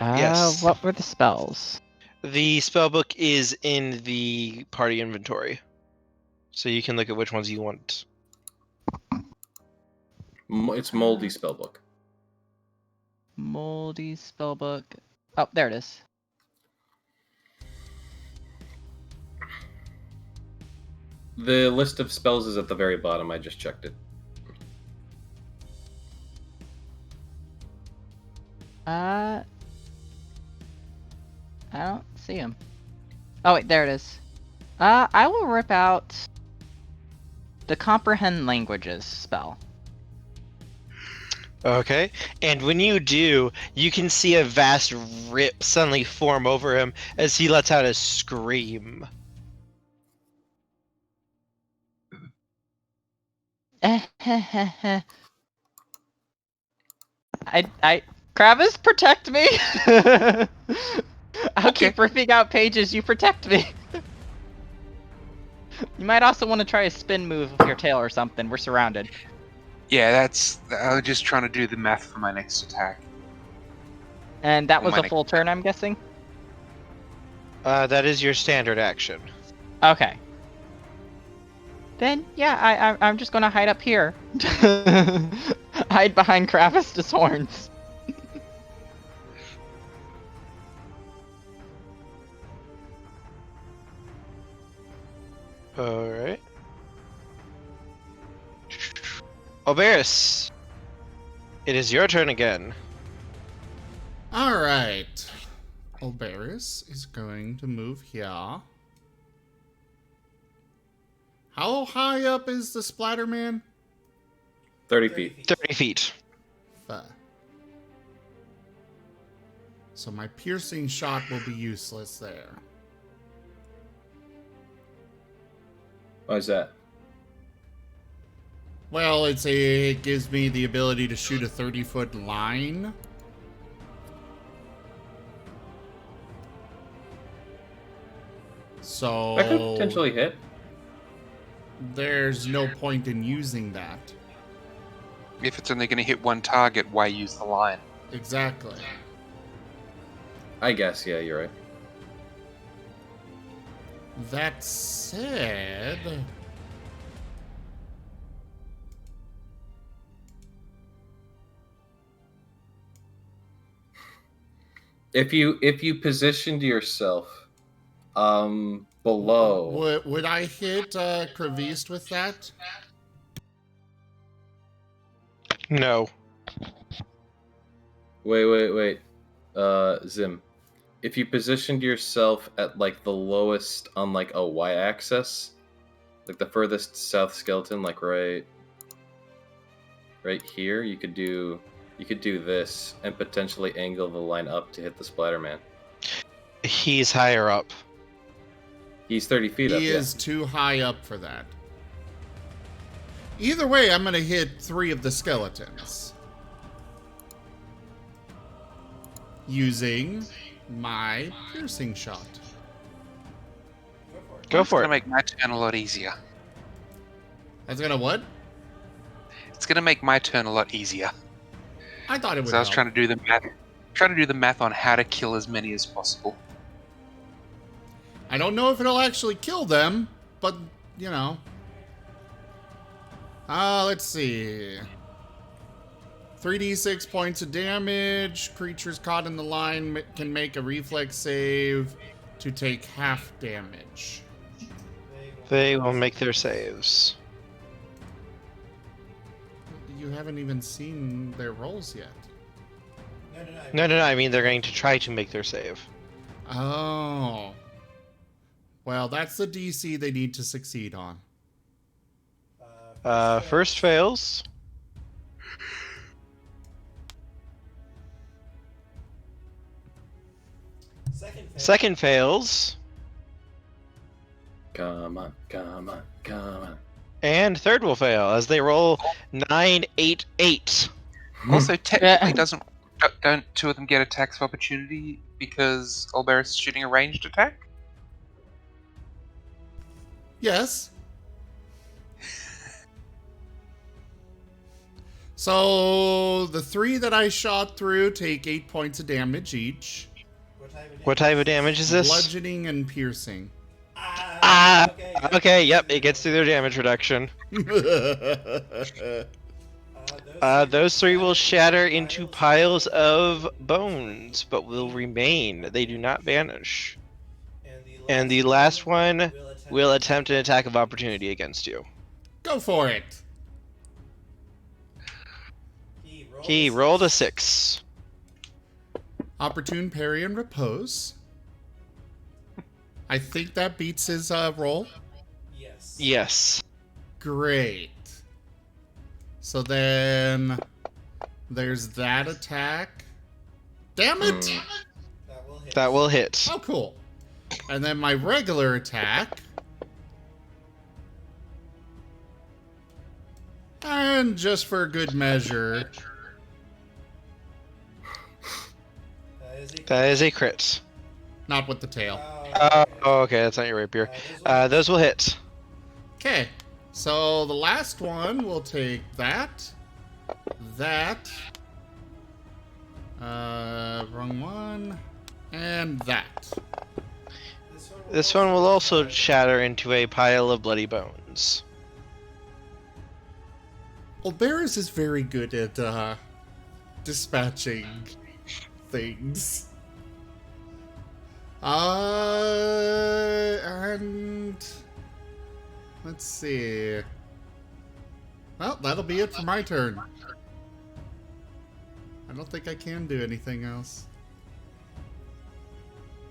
Yes. What were the spells? The spellbook is in the party inventory. So you can look at which ones you want. It's Moldy Spellbook. Moldy spellbook. Oh, there it is. The list of spells is at the very bottom. I just checked it. I don't see him. Oh wait, there it is. I will rip out the Comprehend Languages spell. Okay. And when you do, you can see a vast rip suddenly form over him as he lets out a scream. Kravis, protect me! I'll Okay. keep ripping out pages, you protect me. You might also want to try a spin move with your tail or something. We're surrounded. Yeah, that's. I was just trying to do the math for my next attack. And that was My a next full turn, I'm guessing? That is your standard action. Okay. Then, yeah, I'm just gonna hide up here. Hide behind Kravis's horns. Alright. Oberus, it is your turn again. Alright. Oberus is going to move here. How high up is the Splatterman? 30 feet. 30 feet. So my piercing shot will be useless there. Why is that? Well, it gives me the ability to shoot a 30-foot line. So That could potentially hit. there's no point in using that. If it's only going to hit one target, why use the line? Exactly. I guess, yeah, you're right. That said, If you positioned yourself below. would I hit Kravist with that? No. Wait. Zim. If you positioned yourself at like the lowest on like a y-axis, like the furthest south skeleton, like right here, you could do this and potentially angle the line up to hit the Splatterman. He's higher up. He's 30 feet up. He is too high up for that. Either way, I'm gonna hit 3 of the skeletons. Using my piercing shot. Go It's for going to it. make my turn a lot easier. That's gonna what? It's going to make my turn a lot easier. I thought it would So I was help. trying to do the math. Trying to do the math on how to kill as many as possible. I don't know if it'll actually kill them, but, you know. Let's see. 3d6 points of damage. Creatures caught in the line can make a reflex save to take half damage. They will make their saves. You haven't even seen their rolls yet. No, I mean they're going to try to make their save. Oh. Well, that's the DC they need to succeed on. First fails. Second fails. Come on. And third will fail as they roll 9, 8, 8. Also, technically, don't 2 of them get attacks of opportunity because Olberis is shooting a ranged attack? Yes. So the 3 that I shot through take 8 points of damage each. What type of damage is this? Bludgeoning and piercing. Okay, yep, it gets through their damage reduction. Those 3 will shatter into piles of bones, but will remain. They do not vanish. And the last one will attempt an attack of opportunity against you. Go for it. He rolled a 6. Opportune parry and repose. I think that beats his roll. Yes. Great. So then there's that attack. Damn it! That will hit. Oh, cool. And then my regular attack. And just for good measure, That is a crit. not with the tail. Oh, okay, that's not your rapier. Those will hit. Okay, so the last one will take that, wrong one, and that. This one will also shatter into a pile of bloody bones. Well, Barris is very good at dispatching things. And let's see. Well, that'll be it for my turn. I don't think I can do anything else.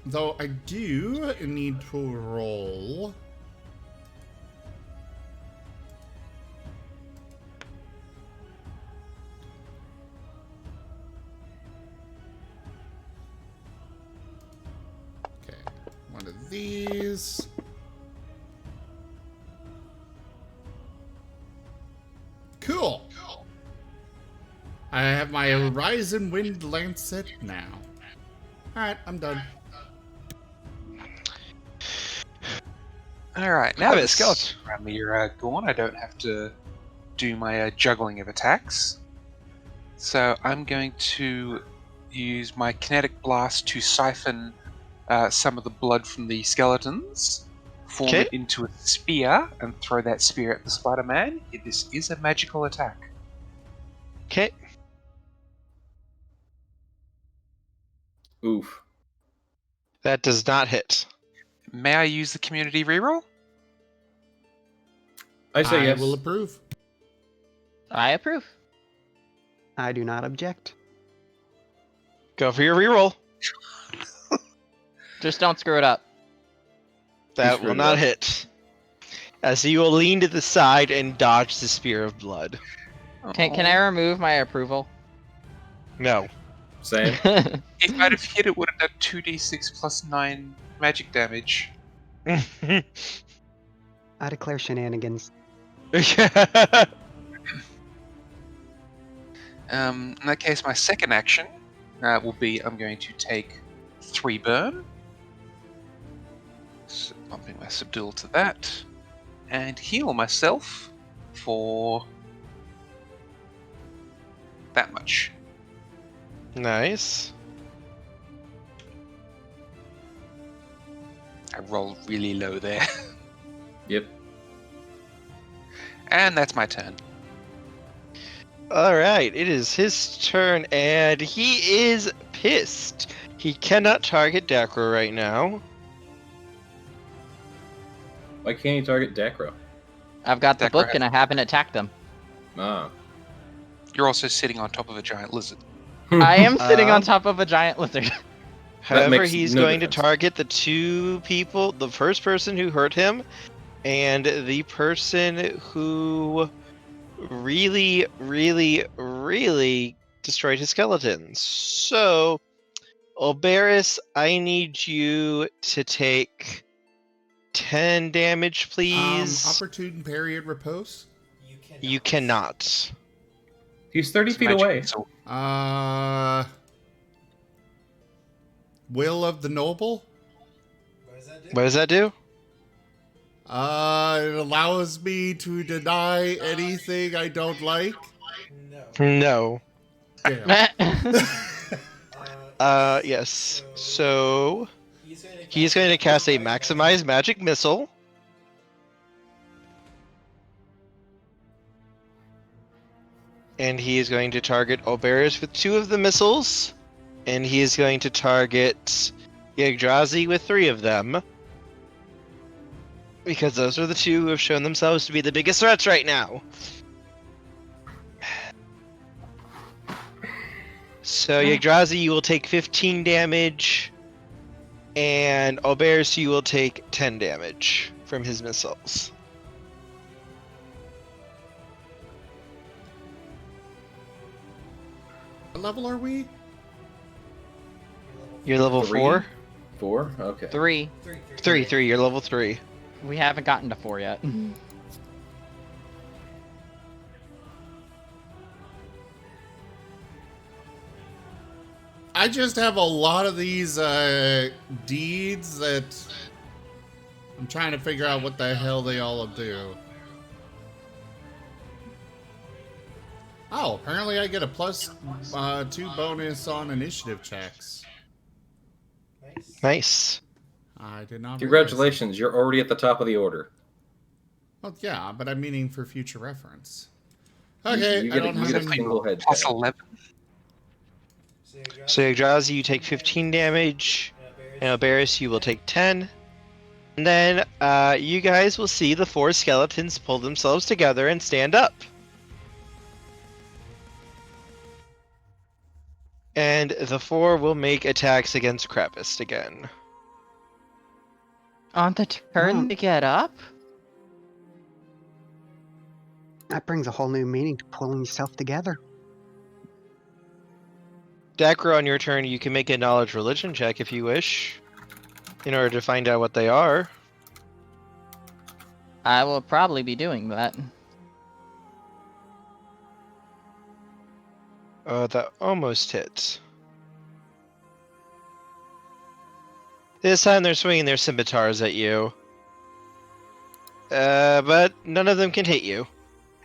Though I do need to roll. Okay, one of these. Cool. I have my Horizon Wind Lancet now. Alright, I'm done. Alright, now that the Travis. skeletons around me are gone, I don't have to do my juggling of attacks. So I'm going to use my kinetic blast to siphon some of the blood from the skeletons, form Okay. it into a spear, and throw that spear at the Splatterman. This is a magical attack. Okay. Oof. That does not hit. May I use the community reroll? I say yes. will approve. I approve. I do not object. Go for your reroll. Just don't screw it up. That screwed will it not up. hit. As you will lean to the side and dodge the spear of blood. Can I remove my approval? No. Same. If I'd have hit, it would have done 2d6 plus 9 magic damage. I declare shenanigans. In that case, my second action will be I'm going to take 3 burn. So bumping my subdual to that. And heal myself for that much. Nice. I rolled really low there. Yep. And that's my turn. Alright, it is his turn, and he is pissed. He cannot target Dacro right now. Why can't you target Decro? I've got the That book crap. and I haven't attacked them. Ah. You're also sitting on top of a giant lizard. I am sitting on Um, top of a giant lizard. However, makes he's no going difference. to target the two people, the first person who hurt him, and the person who really destroyed his skeletons. So, Oberys, I need you to take 10 damage, please. Opportune parry and repose. You cannot. He's 30 It's feet magic away. missile. Will of the Noble. What does that do? It allows me to deny anything I don't like. No. Damn. Yes. So, he's going to cast a Maximize Magic Missile. And he is going to target Oberys with 2 of the missiles. And he is going to target Yggdrasil with 3 of them. Because those are the 2 who have shown themselves to be the biggest threats right now. So Yggdrasil, you will take 15 damage. And Oberys, you will take 10 damage from his missiles. What level are we? You're level 3? 4? 4? Okay. 3. 3, you're level 3. We haven't gotten to 4 yet. I just have a lot of these deeds that I'm trying to figure out what the hell they all do. Oh, apparently I get a +2 bonus on initiative checks. Nice. I did not realize. Congratulations, you're already at the top of the order. Well, yeah, but I'm meaning for future reference. You- Okay, you I get, don't you have get a any. single head Plus tab. 11. So Yggdrasil, you take 15 damage, and Oberys, you will take 10. And then you guys will see the 4 skeletons pull themselves together and stand up. And the 4 will make attacks against Crepist again. On the turn Oh. to get up? That brings a whole new meaning to pulling yourself together. Dacro, on your turn, you can make a knowledge religion check if you wish, in order to find out what they are. I will probably be doing that. That almost hits. This time they're swinging their scimitars at you. But none of them can hit you,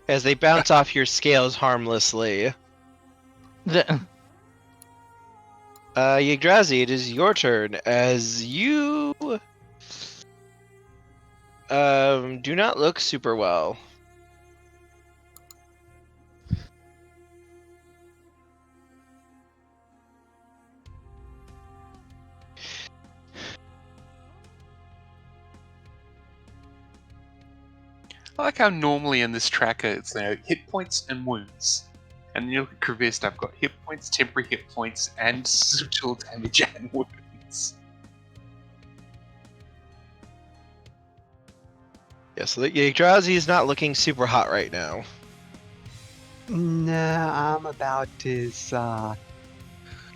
as they bounce off your scales harmlessly. Yggdrasil, it is your turn, as you do not look super well. I like how normally in this tracker it's hit points and wounds. And then you look at Kravist, I've got hit points, temporary hit points, and subtle damage and wounds. Yeah, so Yggdrasil is not looking super hot right now. Nah, I'm about as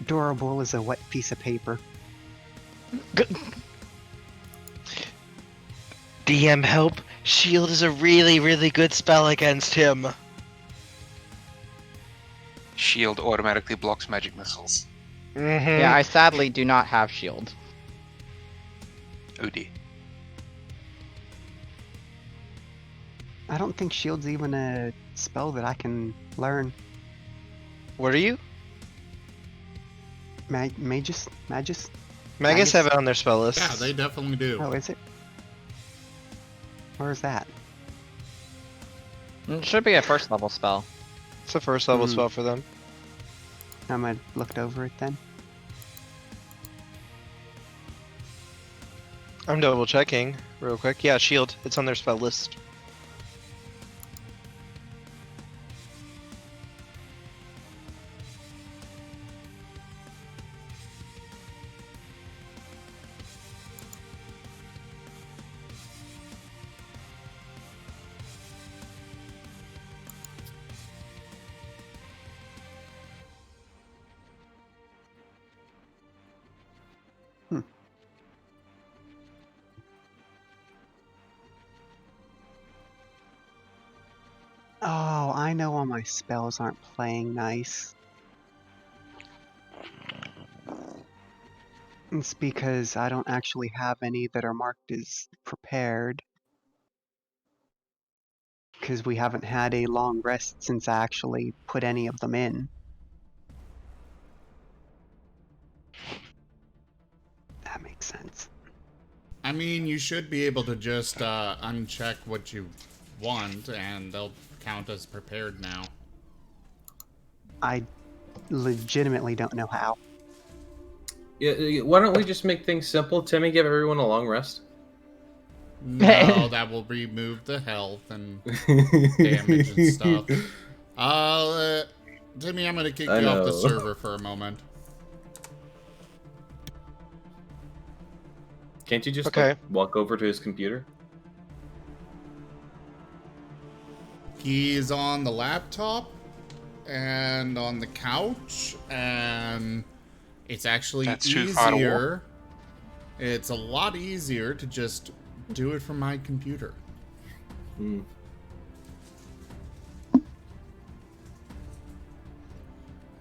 durable as a wet piece of paper. DM help! Shield is a really, really good spell against him. Shield automatically blocks magic missiles. Mm-hmm. Yeah, I sadly do not have shield. Oh dear. I don't think shield's even a spell that I can learn. What are you? Magus? Magus have it on their spell list. Yeah, they definitely do. Oh, is it? Where is that? It should be a first level spell. It's a first level spell for them. I'm gonna look over it then. I'm double checking real quick. Yeah, shield. It's on their spell list. Oh, I know why my spells aren't playing nice. It's because I don't actually have any that are marked as prepared. Because we haven't had a long rest since I actually put any of them in. That makes sense. I mean, you should be able to just uncheck what you want, and they'll count as prepared now. I legitimately don't know how. Yeah, why don't we just make things simple? Timmy, give everyone a long rest. No, that will remove the health and damage and stuff. Timmy, I'm gonna kick you off the server for a moment. Can't you just Okay. like, walk over to his computer? He's on the laptop and on the couch, and it's actually That's too far to easier. It's a lot easier to just do it from my computer. Hmm.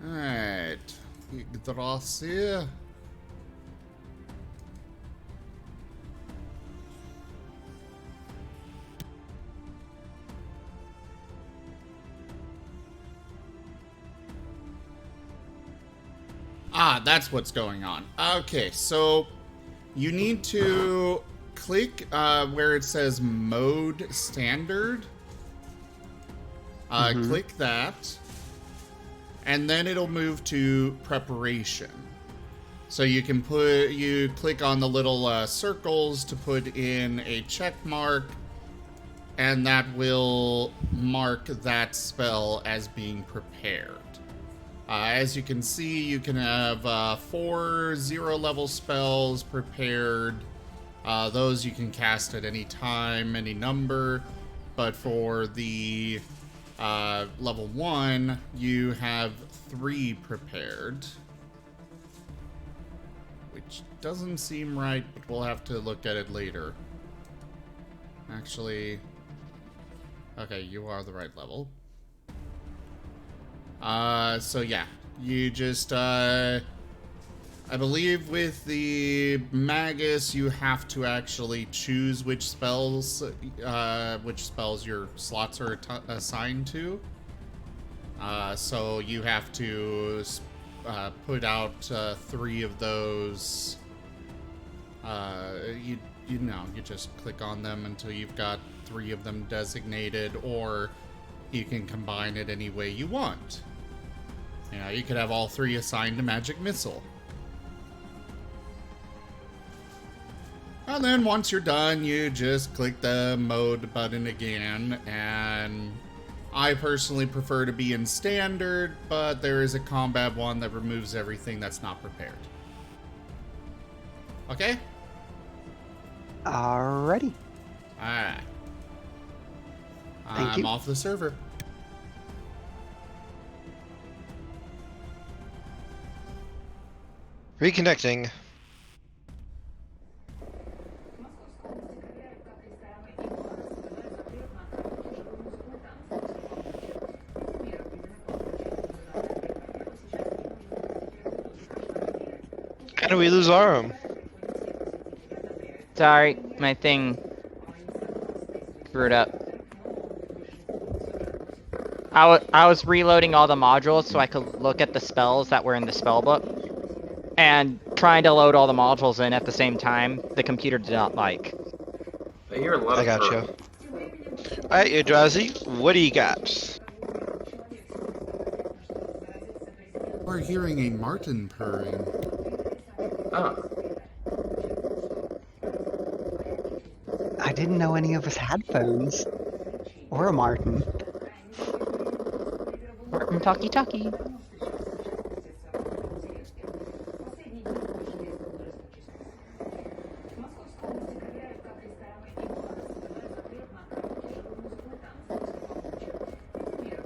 Alright. Yggdrasil. That's what's going on. Okay, so you need to click where it says Mode Standard. Click that. And then it'll move to Preparation. So you can click on the little circles to put in a check mark, and that will mark that spell as being prepared. As you can see, you can have 4 0-level spells prepared. Those you can cast at any time, any number. But for the level 1, you have 3 prepared. Which doesn't seem right, but we'll have to look at it later. Actually... Okay, you are the right level. So yeah, you just, I believe with the Magus, you have to actually choose which spells your slots are assigned to. So you have to put out 3 of those. You just click on them until you've got 3 of them designated, or you can combine it any way you want. You could have all 3 assigned to Magic Missile. And then once you're done, you just click the mode button again, and I personally prefer to be in standard, but there is a combat one that removes everything that's not prepared. Okay? Alrighty. Alright. Thank I'm you. off the server. Reconnecting. How do we lose Arum? Sorry, my thing screwed up. I was reloading all the modules so I could look at the spells that were in the spell book, and trying to load all the modules in at the same time, the computer did not like. I hear a lot I of got purr. you. Alright, Yggdrasil, what do you got? We're hearing a Marten purring. Ah, I didn't know any of us had phones. Or a Marten. Marten talkie talkie.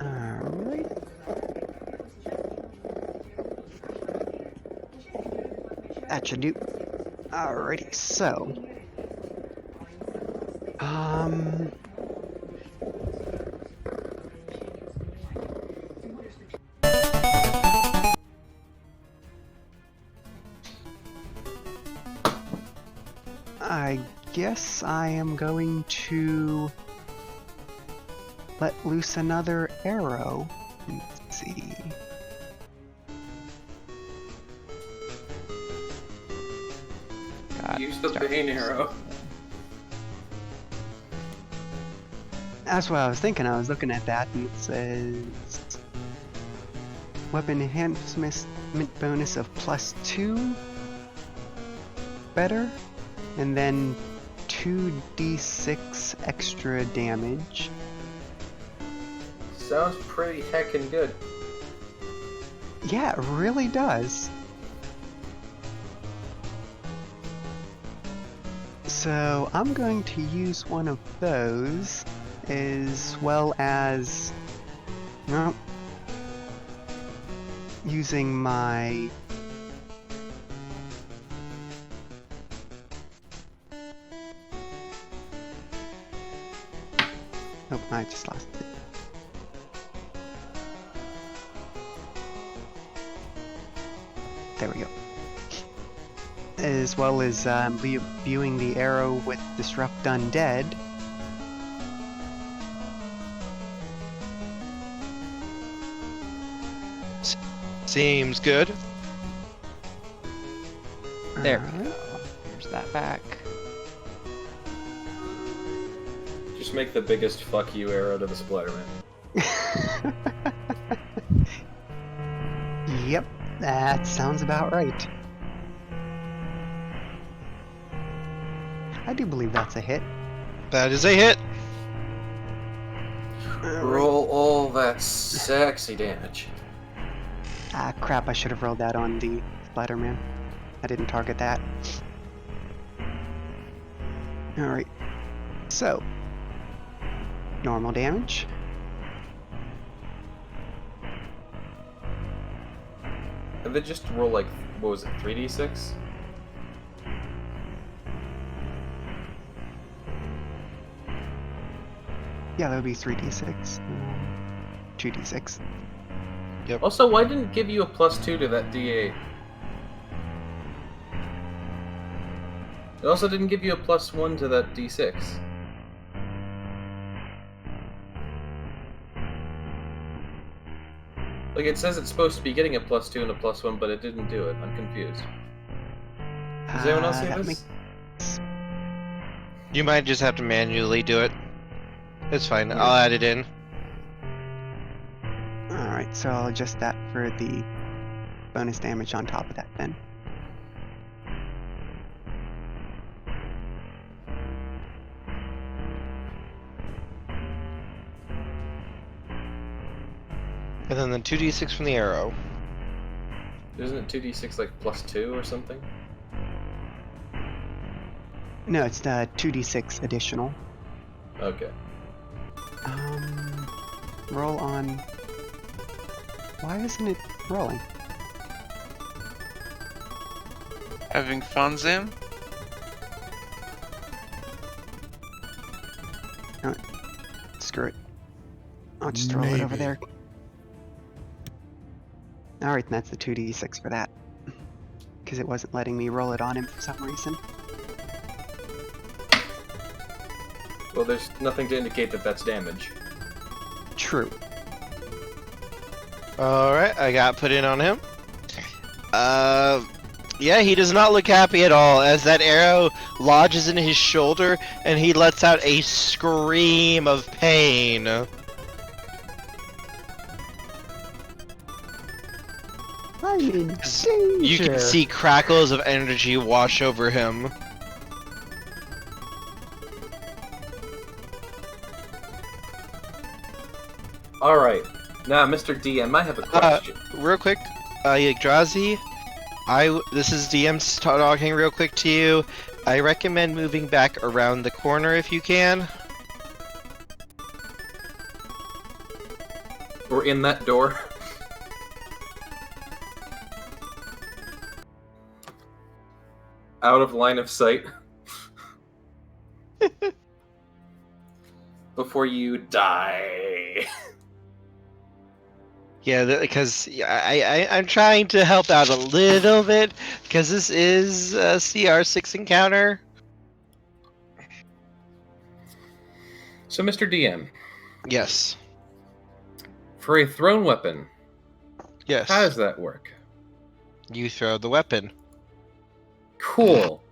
Alright. That should do. Alrighty, so. I guess I am going to let loose another arrow. Let's see. God, use the start- Bane arrow. That's what I was thinking. I was looking at that and it says weapon enhancement bonus of +2 better, and then 2d6 extra damage. Sounds pretty heckin' good. Yeah, it really does. So I'm going to use one of those, as well as using my oh, I just lost it. There we go. As well as viewing the arrow with Disrupt Undead. Seems good. There we go. There's that back. Just make the biggest fuck you arrow to the Splatterman. Yep, that sounds about right. I do believe that's a hit. That is a hit. Roll all that sexy damage. Ah, crap, I should have rolled that on the Splatterman. I didn't target that. Alright. So, normal damage. And then just roll like, what was it, 3d6? Yeah, that would be 3d6. 2d6. Also, why didn't it give you a +2 to that d8? It also didn't give you a +1 to that d6. Like, it says it's supposed to be getting a +2 and a +1, but it didn't do it. I'm confused. Does anyone else see that this? You might just have to manually do it. It's fine. Yeah. I'll add it in. Alright, so I'll adjust that for the bonus damage on top of that then. And then the 2d6 from the arrow. Isn't it 2d6 like +2 or something? No, it's the 2d6 additional. Okay. Roll on... Why isn't it rolling? Having fun, Zim? Screw it. I'll just roll it over Maybe. there. Alright, and that's the 2d6 for that. Because it wasn't letting me roll it on him for some reason. Well, there's nothing to indicate that that's damage. True. Alright, I got put in on him. Yeah, he does not look happy at all as that arrow lodges in his shoulder and he lets out a scream of pain. I'm in danger! You can see crackles of energy wash over him. Alright. Now, Mr. DM, I have a question. Real quick, Yggdrazi, this is DM's talking real quick to you. I recommend moving back around the corner if you can. We're in that door. Out of line of sight. Before you die. Yeah, because I'm trying to help out a little bit because this is a CR6 encounter. So, Mr. DM, Yes. for a thrown weapon, Yes. how does that work? You throw the weapon. Cool.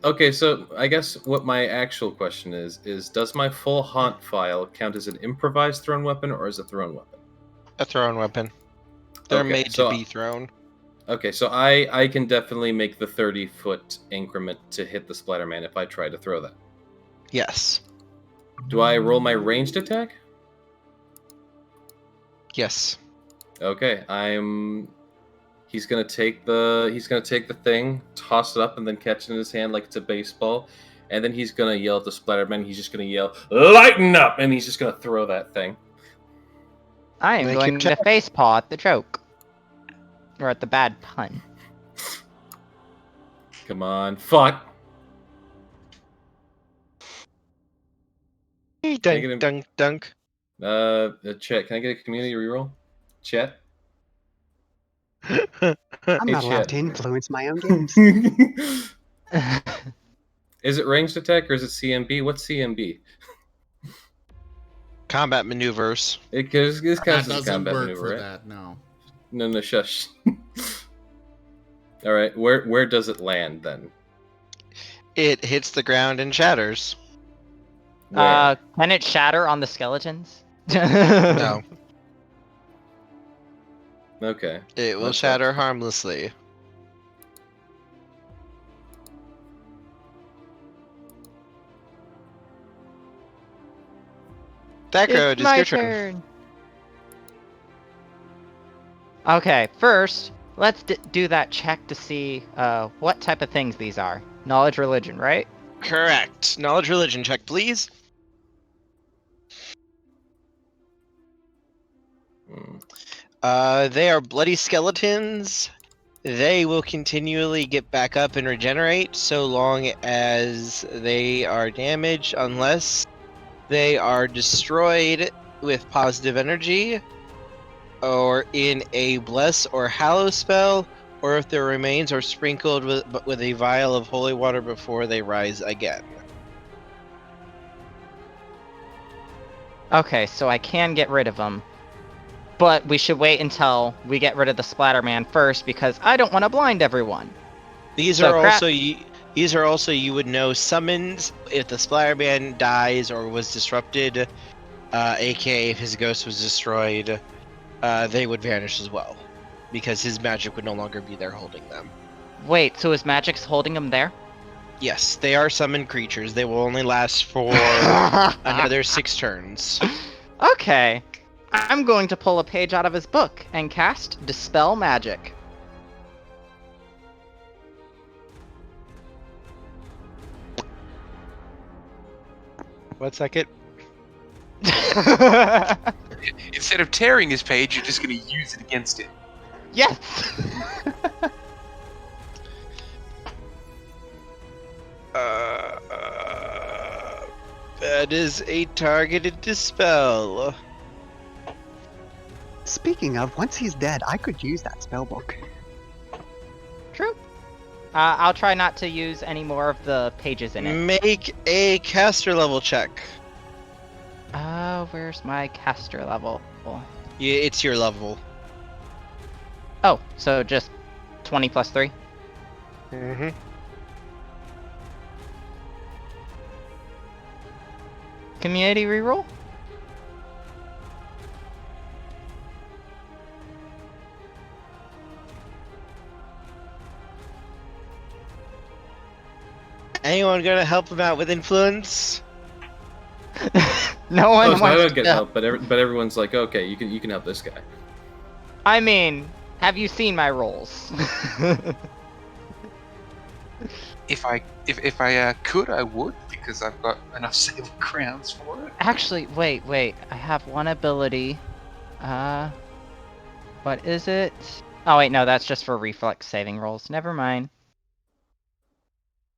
Okay, so I guess what my actual question is does my full haunt file count as an improvised thrown weapon or as a thrown weapon? A thrown weapon. They're Okay, made so- to be thrown. Okay, so I can definitely make the 30-foot increment to hit the Splatterman if I try to throw that. Yes. Do I roll my ranged attack? Yes. Okay, he's gonna take the thing, toss it up, and then catch it in his hand like it's a baseball, and then he's gonna yell at the Splatterman. He's just gonna yell, "Lighten up!" and he's just gonna throw that thing. I am Make going your to check. face paw at the joke. Or at the bad pun. Come on, fuck! Dunk, Negative- dunk, dunk. Chet, can I get a community reroll? Chet. I'm Hey, not allowed shit. to influence my own games. Is it ranged attack or is it CMB? What's CMB? Combat maneuvers. This counts That as a doesn't combat work maneuver, for right? that, no. No, shush. All right, where does it land then? It hits the ground and shatters. Where? Can it shatter on the skeletons? No, Okay. it will That shatter sucks. harmlessly. Dacro, it is your turn. Okay, first, let's do that check to see what type of things these are. Knowledge, religion, right? Correct. Knowledge religion check, please. Hmm. They are bloody skeletons. They will continually get back up and regenerate so long as they are damaged, unless they are destroyed with positive energy, or in a bless or hallow spell, or if their remains are sprinkled with a vial of holy water before they rise again. Okay, so I can get rid of them. But we should wait until we get rid of the Splatterman first, because I don't want to blind everyone. These So are crap- also you would know summons if the Splatterman dies or was disrupted, aka if his ghost was destroyed, they would vanish as well, because his magic would no longer be there holding them. Wait, so his magic's holding him there? Yes, they are summoned creatures. They will only last for another 6 turns. Okay. I'm going to pull a page out of his book and cast Dispel Magic. One second. Instead of tearing his page, you're just going to use it against it. Yes! That is a targeted dispel. Speaking of, once he's dead, I could use that spellbook. True. I'll try not to use any more of the pages in it. Make a caster level check. Where's my caster level? Yeah, it's your level. Oh, so just 20 plus 3? Mm-hmm. Community reroll? Anyone gonna help him out with influence? No one Oh, so I wants don't get to. help, but everyone's like, okay, you can help this guy. I mean, have you seen my rolls? If I could, I would, because I've got enough saving crowns for it. Actually, wait. I have one ability. What is it? Oh wait, no, that's just for reflex saving rolls. Never mind.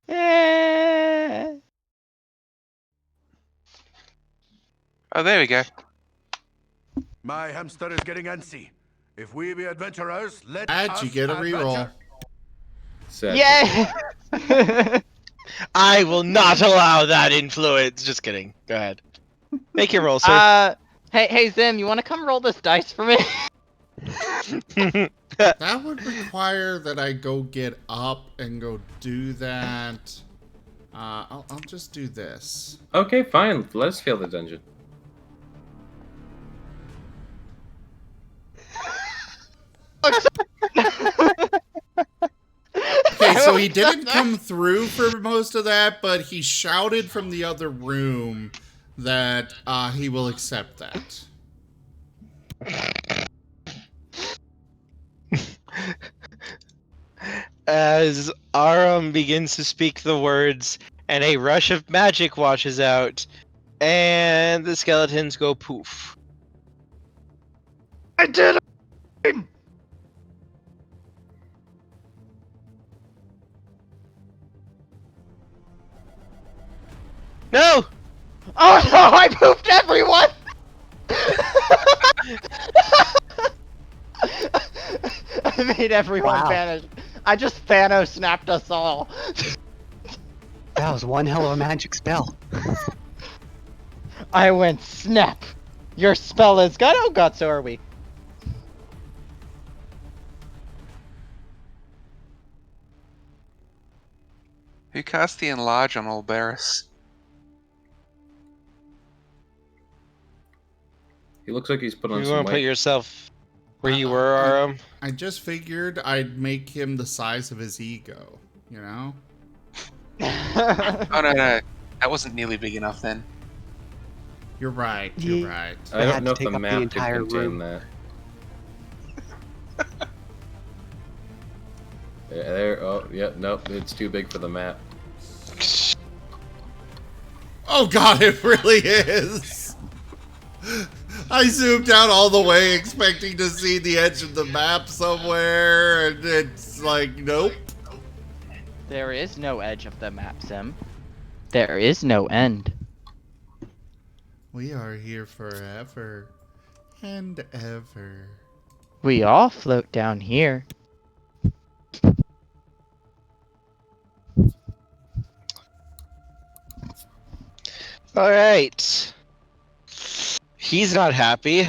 Eh. Oh, there we go. My hamster is getting antsy. If we be adventurers, let us You get a reroll. adventure. Sad. Yay! I will not allow that influence. Just kidding. Go ahead. Make your roll, sir. Hey Zim, you want to come roll this dice for me? That would require that I go get up and go do that. I'll just do this. Okay, fine. Let us scale the dungeon. Okay, so he didn't come through for most of that, but he shouted from the other room that he will accept that. As Aram begins to speak the words, and a rush of magic washes out, and the skeletons go poof. I did it! No! Oh no! I pooped everyone! I made everyone Wow. vanish. I just Thanos snapped us all. That was one hell of a magic spell. I went snap. Your spell is good. Oh god, so are we. Who cast the enlarge on Olberus? He looks like he's put on You some want to put weight. yourself where you were, Aram? I just figured I'd make him the size of his ego, you know? Oh, no. That wasn't nearly big enough then. You're right, Yeah. you're right. I They don't had know to if the take up the map could entire contain room. that. Yeah, there. Oh, yeah. Nope. It's too big for the map. Oh god, it really is! I zoomed out all the way expecting to see the edge of the map somewhere, and it's like, nope. There is no edge of the map, Sim. There is no end. We are here forever and ever. We all float down here. Alright. He's not happy.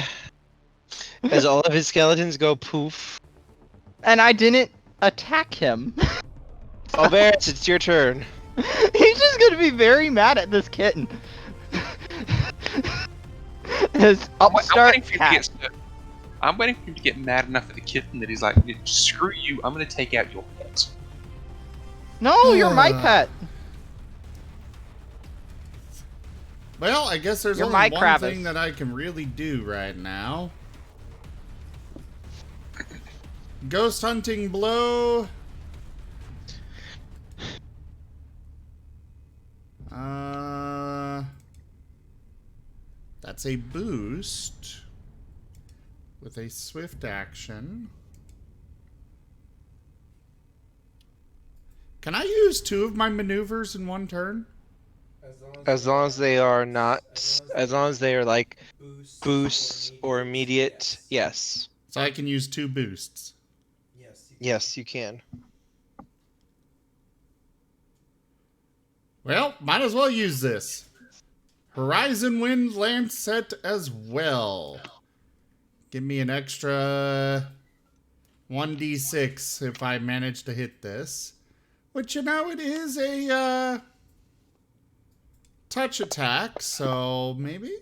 As all of his skeletons go poof. And I didn't attack him. Olberus, it's your turn. He's just gonna be very mad at this kitten. His upstart cat. I'm waiting for him to get mad enough at the kitten that he's like, screw you, I'm gonna take out your pet. No, you're my pet. Well, I guess there's You're only my one Kravis. thing that I can really do right now. Ghost hunting blow. That's a boost with a swift action. Can I use 2 of my maneuvers in one turn? As long as they are not, as long as they are like boosts or immediate, yes. So I can use 2 boosts. Yes, you can. Well, might as well use this. Horizon Wind Lancet as well. Give me an extra 1d6 if I manage to hit this. Which, you know, it is a touch attack, so maybe?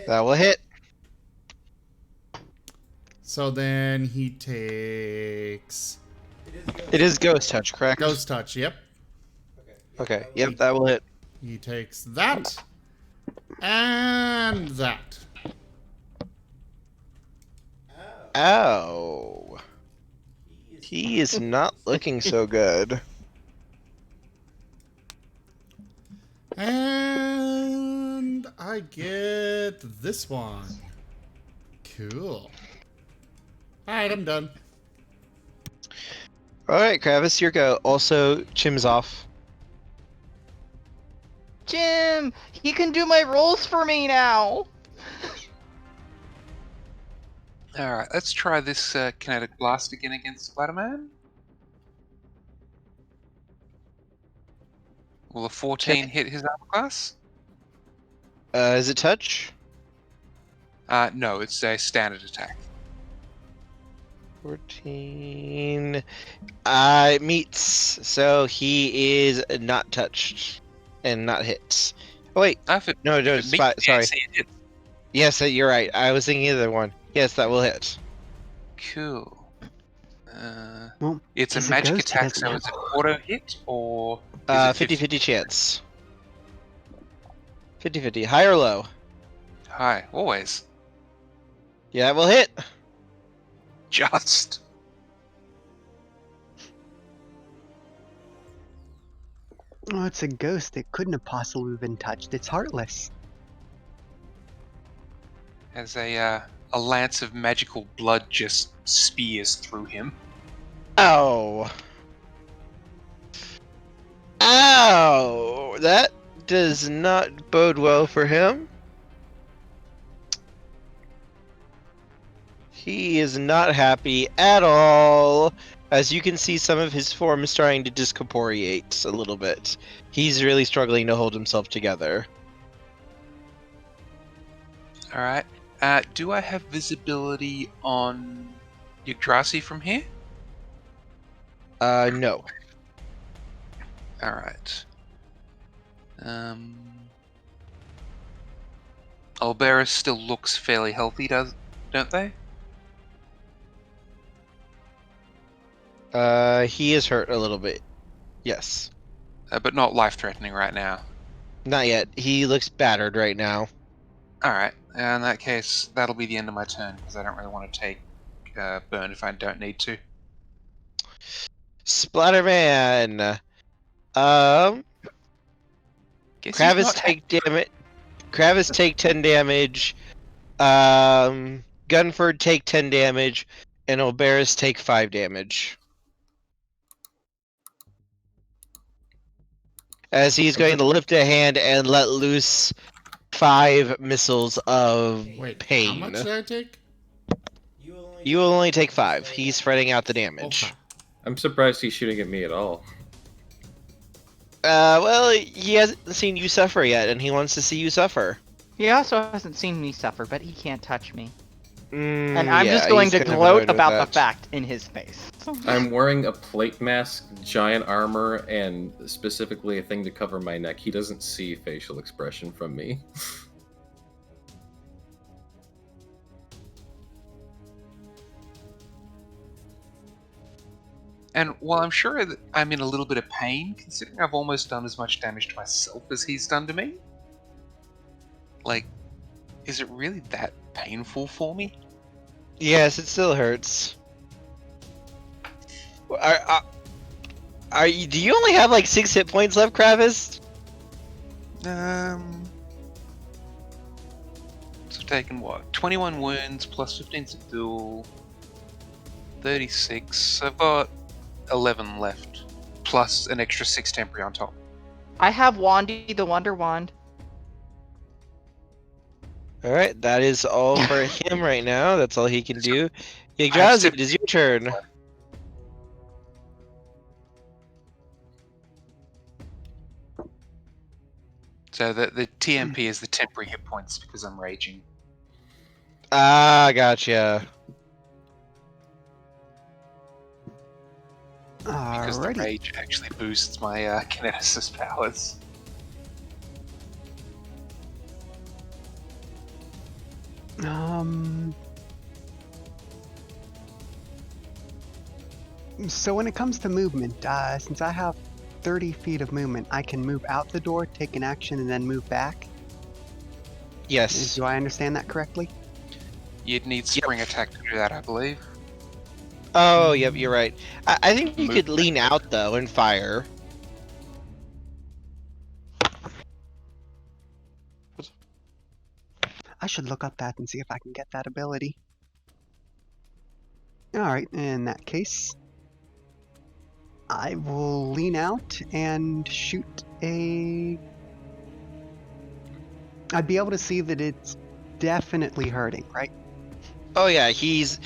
That will hit. So then he takes It is ghost touch, correct? Ghost Touch, yep. Okay, yep, that will hit. He takes that and that. Ow. He is not looking so good. And I get this one. Cool. Alright, I'm done. Alright, Kravis, your go. Also, Chim's off. Jim, he can do my rolls for me now. Alright, let's try this kinetic blast again against Splatterman. Will a 14 hit his armor class? Is it touch? No, it's a standard attack. 14. Meets. So he is not touched and not hit. Oh, wait. No, sorry. Yes, you're right. I was thinking of the other one. Yes, that will hit. Cool. Well, It's a he's a magic ghost, he attack, doesn't so have- is it auto hit or is it 50-50 chance. 50-50. High or low? High, always. Yeah, that will hit. Just. Oh, it's a ghost. It couldn't have possibly been touched. It's heartless. As a lance of magical blood just spears through him. Ow. Ow! That does not bode well for him. He is not happy at all. As you can see, some of his form is starting to discorporeate a little bit. He's really struggling to hold himself together. Alright. Do I have visibility on Yggdrasi from here? No. Alright. Alberis still looks fairly healthy, don't they? He is hurt a little bit. Yes. But not life-threatening right now. Not yet. He looks battered right now. Alright, in that case, that'll be the end of my turn, because I don't really want to take burn if I don't need to. Splatterman. Guess he's Kravis not take damage. Kravis take 10 damage. Gunford take 10 damage, and Olberis take 5 damage. As he's going to lift a hand and let loose 5 missiles of Wait, pain. how much did I take? You will only take 5. He's spreading out the damage. Okay. I'm surprised he's shooting at me at all. Well, he hasn't seen you suffer yet, and he wants to see you suffer. He also hasn't seen me suffer, but he can't touch me. And And I'm just going to gloat about the fact in his face. I'm wearing a plate mask, giant armor, and specifically a thing to cover my neck. He doesn't see facial expression from me. And while I'm sure that I'm in a little bit of pain, considering I've almost done as much damage to myself as he's done to me, like, is it really that painful for me? Yes, it still hurts. Are you? Do you only have like 6 hit points left, Kravis? So I've taken what? 21 wounds plus 15 subdual, 36. I've got 11 left, plus an extra 6 temporary on top. I have Wandy the Wonder Wand. All right, that is all for him right now. That's all he can do. I have Yggdrasil, sip- it is your turn. So the TMP is the temporary hit points because I'm raging. Ah, gotcha. Because the Alrighty. rage actually boosts my kineticist powers. So when it comes to movement, since I have 30 feet of movement, I can move out the door, take an action, and then move back. Yes. Do I understand that correctly? You'd need spring attack to do that, I believe. Oh, yep, you're right. I think you Move could lean out though and fire. I should look up that and see if I can get that ability. Alright, in that case, I will lean out and shoot a... I'd be able to see that it's definitely hurting, right? Oh yeah, his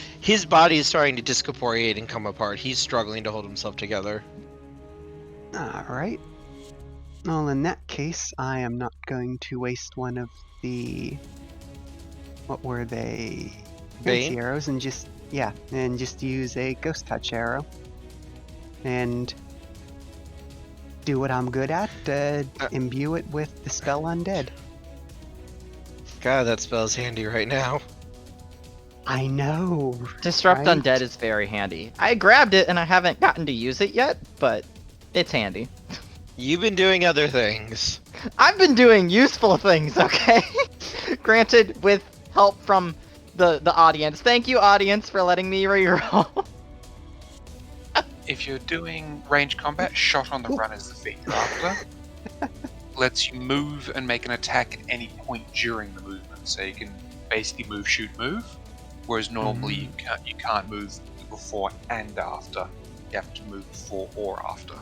body is starting to discorporate and come apart. He's struggling to hold himself together. Alright. Well, in that case, I am not going to waste one of the... What were they? Bane? Fancy arrows and just... Yeah, and just use a Ghost Touch arrow. And do what I'm good at, imbue it with the spell Undead. God, that spell's handy right now. I know. Disrupt right? Undead is very handy. I grabbed it and I haven't gotten to use it yet, but it's handy. You've been doing other things. I've been doing useful things, okay? Granted, with help from the audience. Thank you, audience, for letting me reroll. If you're doing range combat, shot on the run is the feat you're after. Lets you move and make an attack at any point during the movement, so you can basically move, shoot, move. Whereas normally you can't move before and after. You have to move before or after.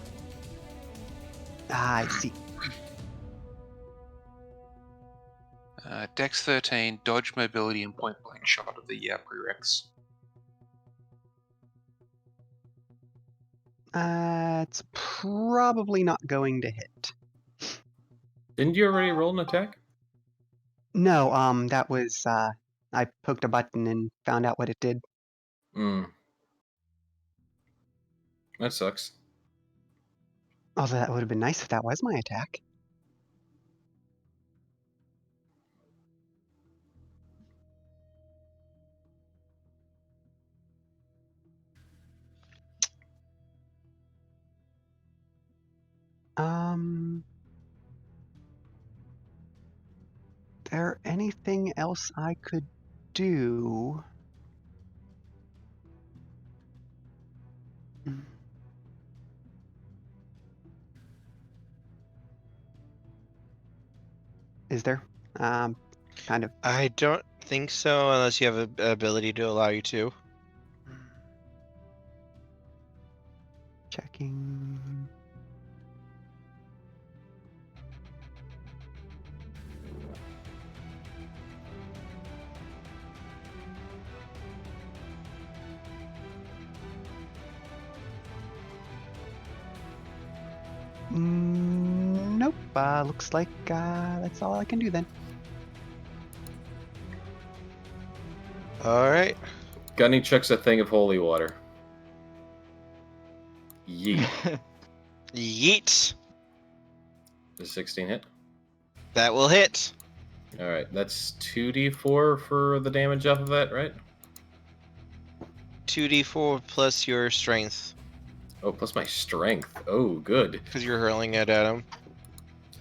I see. Dex 13, dodge, mobility, and point blank shot of the prereqs. It's probably not going to hit. Didn't you already roll an attack? No, that was I poked a button and found out what it did. Hmm. That sucks. Although that would have been nice if that was my attack. There anything else I could do? Is there? Kind of I don't think so, unless you have an ability to allow you to. checking. Nope. Looks like that's all I can do then. All right. Gunny chucks a thing of holy water. Yeet. Yeet. Does 16 hit? That will hit. Alright, that's 2d4 for the damage off of that, right? 2d4 plus your strength, Oh, plus my strength. Oh, good. because you're hurling it at him.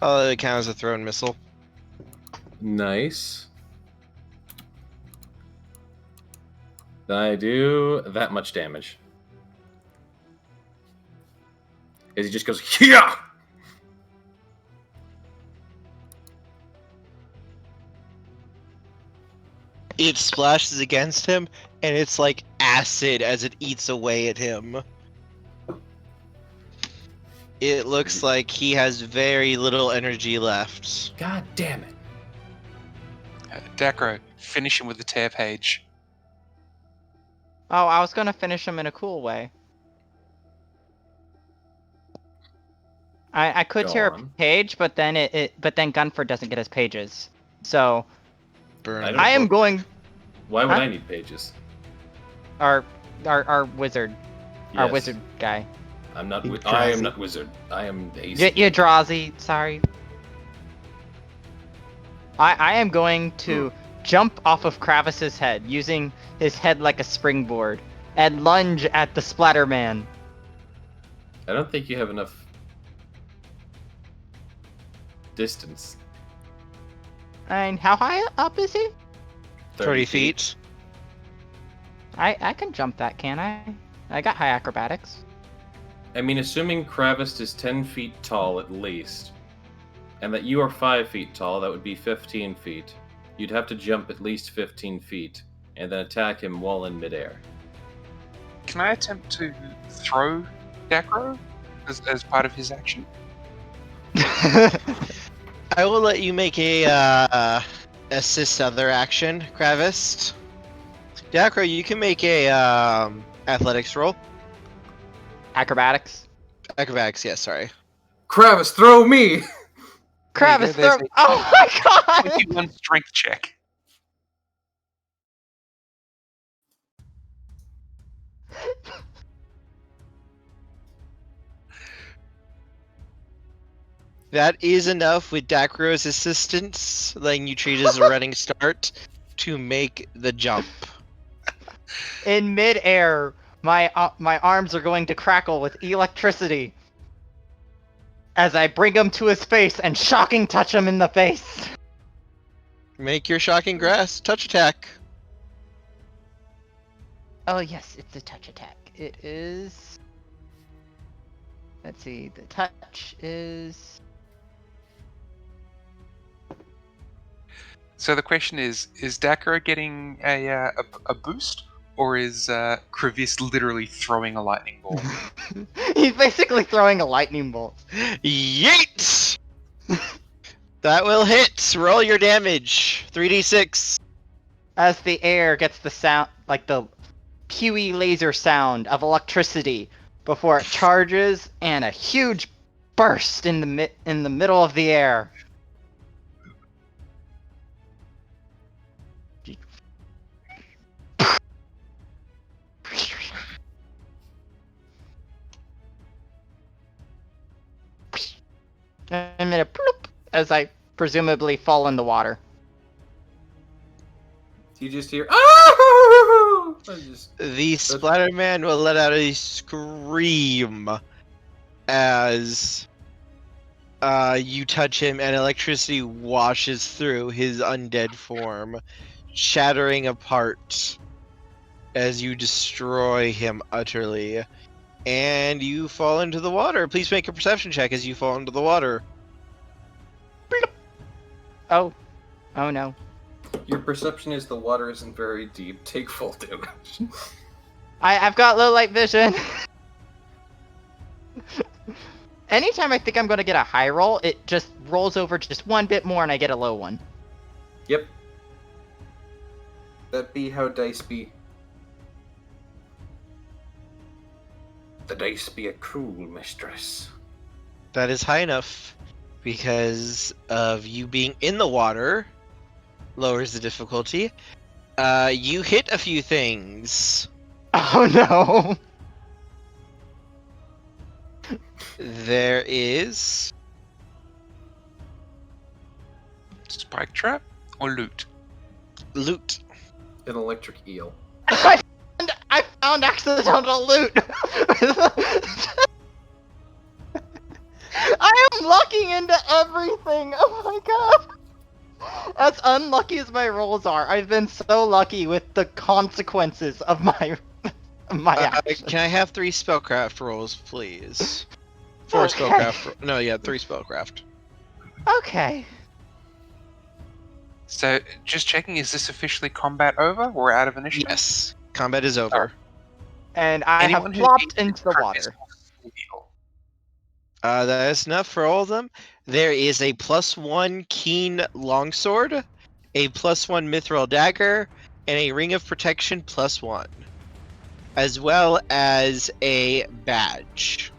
Oh, it counts as a thrown missile. Nice. Then I do that much damage. As he just goes, yeah! It splashes against him, and it's like acid as it eats away at him. It looks like he has very little energy left. God damn it. Dacro, finish him with the tear page. Oh, I was gonna finish him in a cool way. I could Go tear a on. page, but then but then Gunford doesn't get his pages. So Burn. I don't- I am going Why would Huh? I need pages? our wizard, our Yes. wizard guy. I'm not. You I am Drazi. not wizard. I am AC. Yadrazi, sorry. I am going to jump off of Kravis's head, using his head like a springboard, and lunge at the Splatterman. I don't think you have enough distance. And how high up is he? 30 feet. I can jump that, can I? I got high acrobatics. I mean, assuming Kravis is 10 feet tall at least, and that you are 5 feet tall, that would be 15 feet. You'd have to jump at least 15 feet, and then attack him while in midair. Can I attempt to throw Dacro as part of his action? I will let you make a assist other action, Kravis. Dacro, you can make a athletics roll. Acrobatics. Acrobatics, yes, sorry. Kravis, throw me! Kravis, there's throw. Oh my god! 21 strength check. That is enough with Dacro's assistance, letting you treat it as a running start, to make the jump. In midair, my arms are going to crackle with electricity as I bring him to his face and shocking touch him in the face. Make your shocking grass touch attack. Oh yes, it's a touch attack. It is. Let's see. The touch is. So the question is Dacro getting a boost, or is Kravis literally throwing a lightning ball? He's basically throwing a lightning bolt. Yeet! That will hit. Roll your damage. 3d6. As the air gets the sound, like the pewy laser sound of electricity, before it charges, and a huge burst in the middle of the air. And I'm gonna ploop as I presumably fall in the water. You just hear, oh! The Splatterman will let out a scream as you touch him, and electricity washes through his undead form, shattering apart as you destroy him utterly. And you fall into the water. Please make a perception check as you fall into the water. Oh. Oh no. Your perception is the water isn't very deep. Take full damage. I've got low light vision. Anytime I think I'm gonna get a high roll, it just rolls over just one bit more and I get a low one. Yep. That be how dice be. The dice be a cruel mistress. That is high enough because of you being in the water. Lowers the difficulty. You hit a few things. Oh no! There is Spike trap or loot? loot. An electric eel. I found accidental loot! I am lucking into everything! Oh my god! As unlucky as my rolls are, I've been so lucky with the consequences of my actions. Can I have 3 spellcraft rolls, please? 4 Okay. spellcraft. No, yeah, 3 spellcraft. Okay. So, just checking, is this officially combat over? We're out of initiative? Yes, combat is over. And I Anyone have who plopped needs into the progress water. will heal. That is enough for all of them. There is a +1 keen longsword, a +1 mithril dagger, and a ring of protection +1, as well as a badge.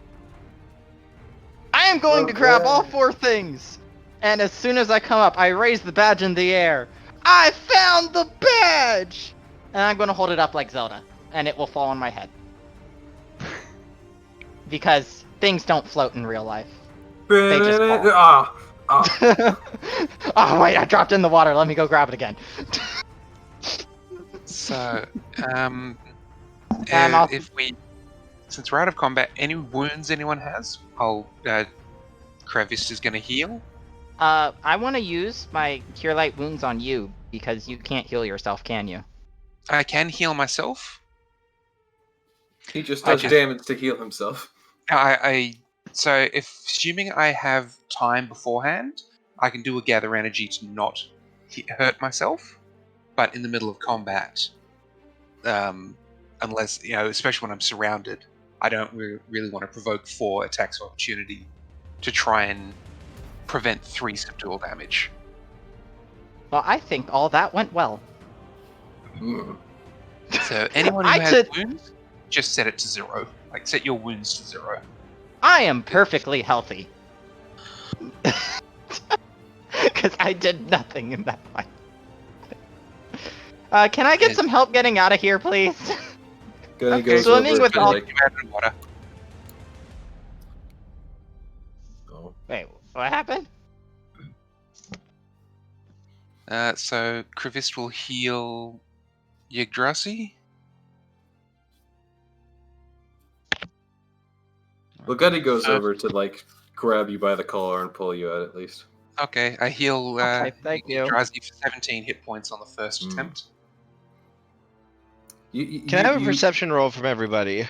I am going to grab all Okay. 4 things! And as soon as I come up, I raise the badge in the air. I found the badge! And I'm going to hold it up like Zelda, and it will fall on my head. Because things don't float in real life. They just fall. Oh wait, I dropped in the water. Let me go grab it again. So, I'll- since we're out of combat, any wounds anyone has, Crevice is going to heal. I want to use my Cure Light Wounds on you, because you can't heal yourself, can you? I can heal myself. He just does damage to heal himself. So, assuming I have time beforehand, I can do a gather energy to not hurt myself. But in the middle of combat, unless, especially when I'm surrounded, I don't really want to provoke 4 attacks of opportunity to try and prevent 3 subdual damage. Well, I think all that went well. So anyone who has wounds, just set it to 0. Like, set your wounds to 0. I am perfectly healthy. Because I did nothing in that fight. Can I get some help getting out of here, please? Gunny goes Swimming over with to, all- like, Water. oh. Wait, what happened? So Krivist will heal Yggdrasi. Well, Gunny goes over to, like, grab you by the collar and pull you out at least. Okay, I heal Okay, thank you. Yggdrasi for 17 hit points on the first attempt. Can I have a perception roll from everybody?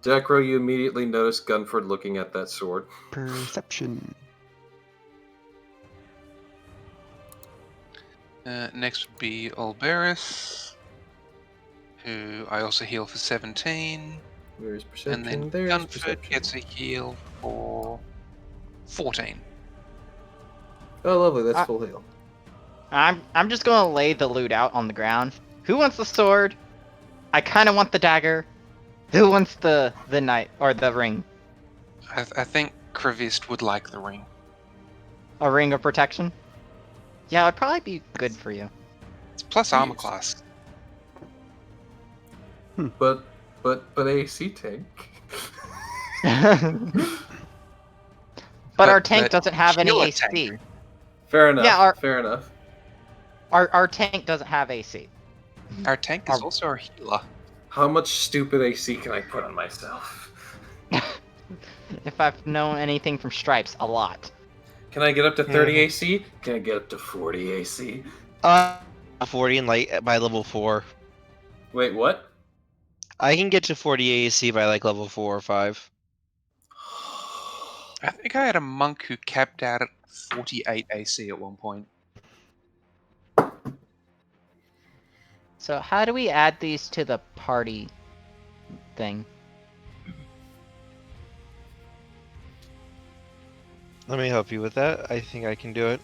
Jacro, you immediately notice Gunford looking at that sword. Perception. Next would be Olberus, who I also heal for 17. Where's perception? And then There's Gunford perception. gets a heal for 14. Oh, lovely. That's full heal. I'm just gonna lay the loot out on the ground. Who wants the sword? I kind of want the dagger. Who wants the knight or the ring? I think Krivist would like the ring. A ring of protection? Yeah, it'd probably be good for you. It's plus armor class. But AC tank. But our But tank the doesn't have any healer AC. tank- Fair enough. Yeah, fair enough. Our tank doesn't have AC. Our tank is also our healer. How much stupid AC can I put on myself? If I've known anything from Stripes, a lot. Can I get up to 30 Mhm. AC? Can I get up to 40 AC? 40 and light by level 4. Wait, what? I can get to 40 AC by like level 4 or 5. I think I had a monk who capped out at 48 AC at one point. So how do we add these to the party thing? Let me help you with that. I think I can do it.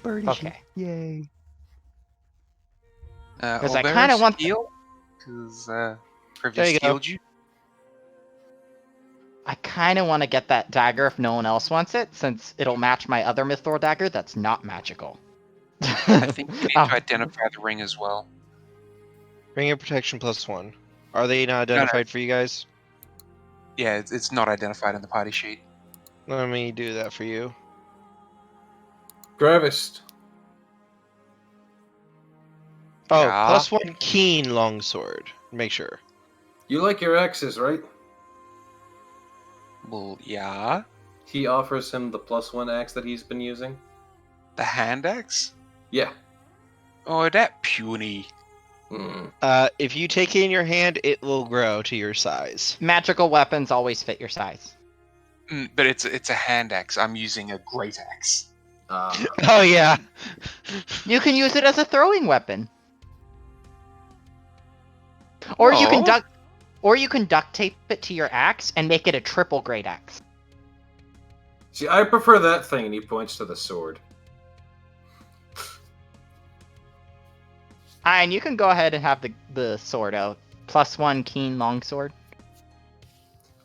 Birdie. Okay. Yay. 'Cause I kinda want the- heal because There Previous you go. healed you. I kind of want to get that dagger if no one else wants it, since it'll match my other mithril dagger that's not magical. I think you need Oh, to identify the ring as well. Ring of protection +1. Are they not identified for you guys? Yeah, it's not identified in the party sheet. Let me do that for you. Gravist. Oh, Yeah. +1 keen longsword. Make sure. You like your axes, right? Well, yeah. He offers him the +1 axe that he's been using. The hand axe? Yeah. Oh, that puny. If you take it in your hand, it will grow to your size. magical weapons always fit your size. But it's a hand axe. I'm using a great axe. Oh yeah. You can use it as a throwing weapon, or you can No. duct tape it to your axe and make it a triple great axe. See, I prefer that thing, and he points to the sword. And you can go ahead and have the sword out. +1 keen longsword.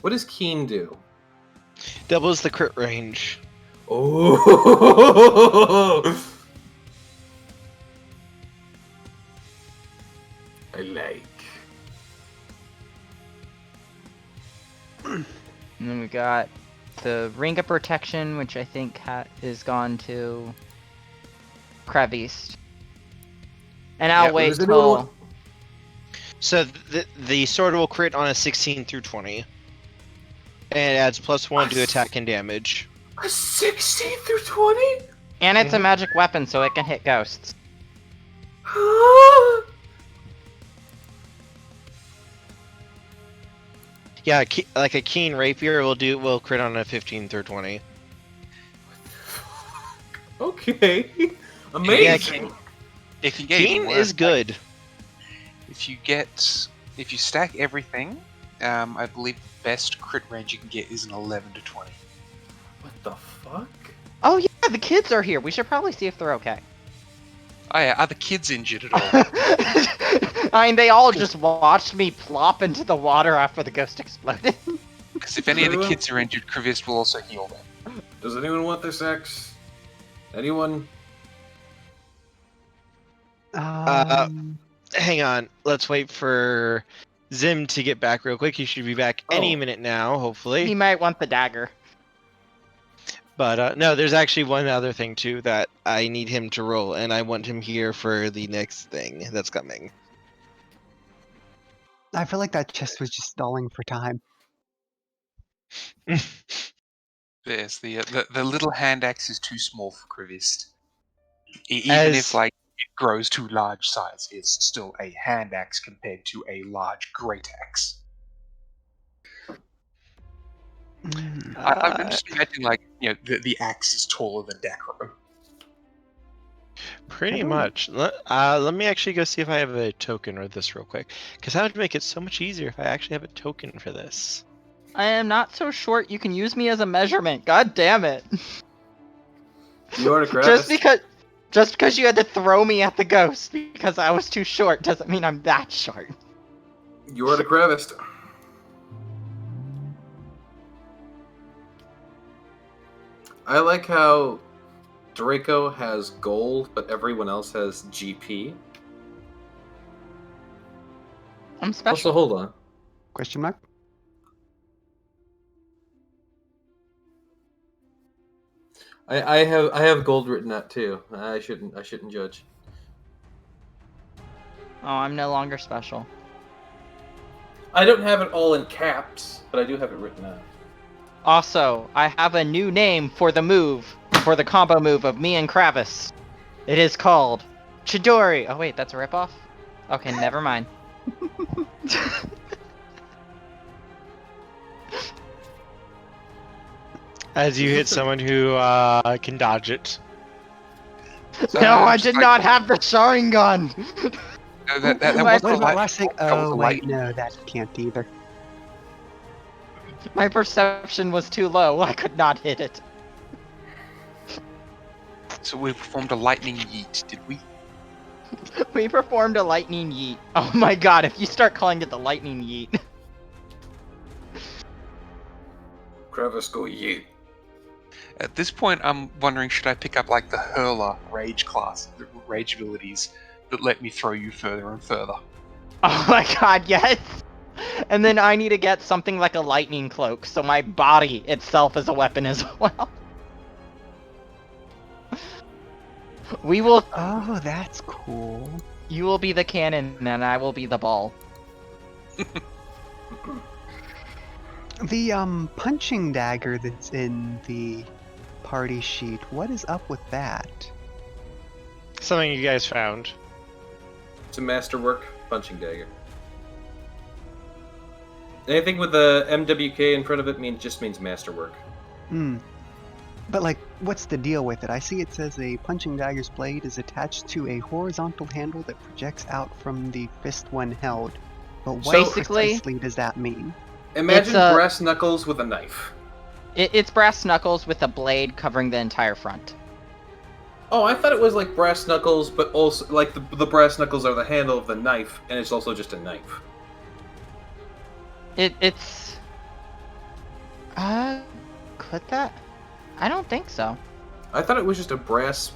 What does Keen do? Doubles the crit range. Oh! I like. And then we got the ring of protection, which I think is gone to Krevist. And I'll Yeah, wait does anyone till. want- So the sword will crit on a 16 through 20. And it adds +1 to attack and damage. A 16 through 20? And it's a magic weapon, so it can hit ghosts. Yeah, like a keen rapier will crit on a 15 through 20. Okay. Amazing. Yeah, It can get even keen worse. is good. If you stack everything, I believe the best crit range you can get is an 11 to 20. What the fuck? Oh yeah, the kids are here. We should probably see if they're okay. Oh yeah, are the kids injured at all? I mean, they all just watched me plop into the water after the ghost exploded. Because if any of the kids are injured, Krivist will also heal them. Does anyone want this axe? Anyone? Hang on. Let's wait for Zim to get back real quick. He should be back any Oh. minute now, He hopefully. might want the dagger. But no, there's actually one other thing too that I need him to roll, and I want him here for the next thing that's coming. I feel like that chest was just stalling for time. Yes, the little hand axe is too small for Krivist. Even As- if like it grows to large size, it's still a hand axe compared to a large great axe. I'm just imagining like the axe is taller than Dacro. Pretty much. Let me actually go see if I have a token for this real quick, because that would make it so much easier if I actually have a token for this. I am not so short you can use me as a measurement. God damn it. You are the Just because you had to throw me at the ghost because I was too short doesn't mean I'm that short. You are the Gravist. I like how Draco has gold, but everyone else has GP. I'm special. Also, hold on. Question mark? I have gold written out too. I shouldn't judge. Oh, I'm no longer special. I don't have it all in caps, but I do have it written out. Also, I have a new name for the combo move of me and Kravis. It is called Chidori. Oh wait, that's a ripoff? Okay, never mind. As you hit someone who can dodge it. So, No, I just did like- not have the Sharingan! That My- wasn't What a about light- last thing? that was Oh a wait, light- no, that can't either. My perception was too low. I could not hit it. So we performed a lightning yeet, did we? We performed a lightning yeet. Oh my god, if you start calling it the lightning yeet. Kravis, go yeet. At this point, I'm wondering, should I pick up like the hurler rage class, the rage abilities that let me throw you further and further? Oh my god, yes! And then I need to get something like a lightning cloak, so my body itself is a weapon as well. We will. Oh, that's cool. You will be the cannon, and I will be the ball. The punching dagger that's in the party sheet. What is up with that? Something you guys found. It's a masterwork punching dagger. Anything with the MWK in front of it just means masterwork. Hmm. But like, what's the deal with it? I see it says a punching dagger's blade is attached to a horizontal handle that projects out from the fist when held. But what Basically- precisely does that mean? Imagine It's a- brass knuckles with a knife. It's brass knuckles with a blade covering the entire front. Oh, I thought it was like brass knuckles, but also like the brass knuckles are the handle of the knife, and it's also just a knife. It's. Could that? I don't think so. I thought it was just brass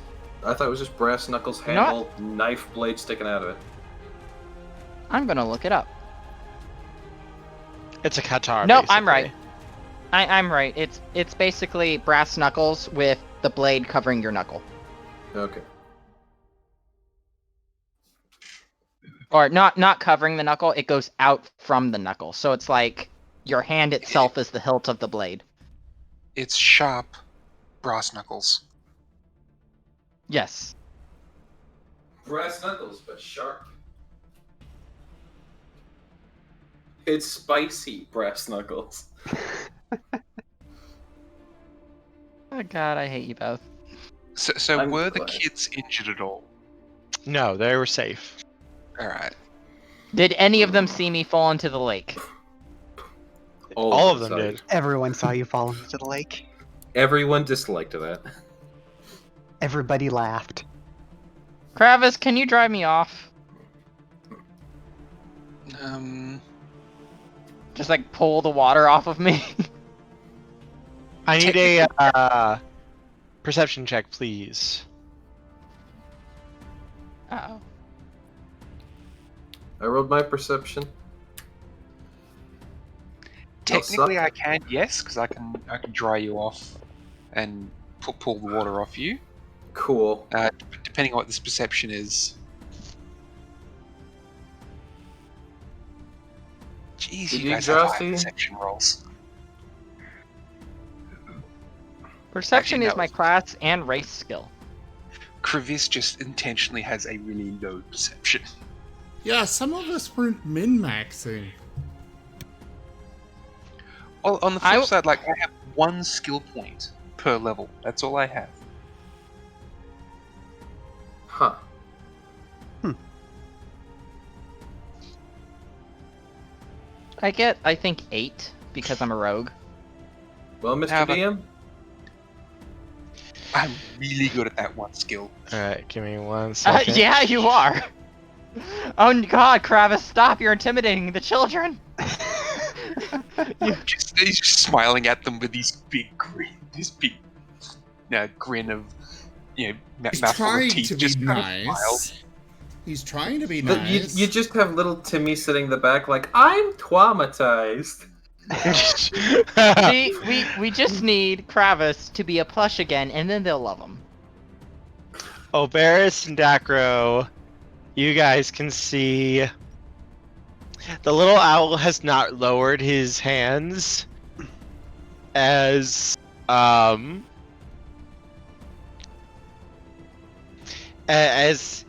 knuckles You know handle, knife blade sticking out of it. I'm gonna look it up. It's a Qatar. No, I'm basically. right. I'm right. It's basically brass knuckles with the blade covering your knuckle. Okay. Or not covering the knuckle, it goes out from the knuckle. So it's like your hand itself is the hilt of the blade. It's sharp brass knuckles. Yes. Brass knuckles, but sharp. It's spicy brass knuckles. Oh god, I hate you both. So I'm were the glad. kids injured at all? No, they were safe. Alright. Did any of them see me fall into the lake? All of them saw did. you. Everyone saw you fall into the lake. Everyone disliked that. Everybody laughed. Kravis, can you drive me off? Just like pull the water off of me? I need a perception check, please. Uh-oh. I rolled my perception. Technically, suck. I can, yes, because I can dry you off and pull the water off you. Cool. Depending on what this perception is. Jeez, Did you you guys have high exhaust perception rolls. Perception Actually, is no. my class and race skill. Kravis just intentionally has a really low perception. Yeah, some of us weren't min-maxing. Well, on the flip side, like, I have one skill point per level. That's all I have. Huh. I get, I think, 8 because I'm a rogue. Well, Mr. How about- DM, I'm really good at that one skill. Alright, give me 1 second. Yeah, you are! Oh god, Kravis, stop! You're intimidating the children! He's just smiling at them with these big grin, grin of, He's mouthful of trying teeth. to be just kind of nice. smiles. He's trying to be but nice. you just have little Timmy sitting in the back like, I'm traumatized. See, we just need Kravis to be a plush again, and then they'll love him. Oberys and Dacro, you guys can see the little owl has not lowered his hands as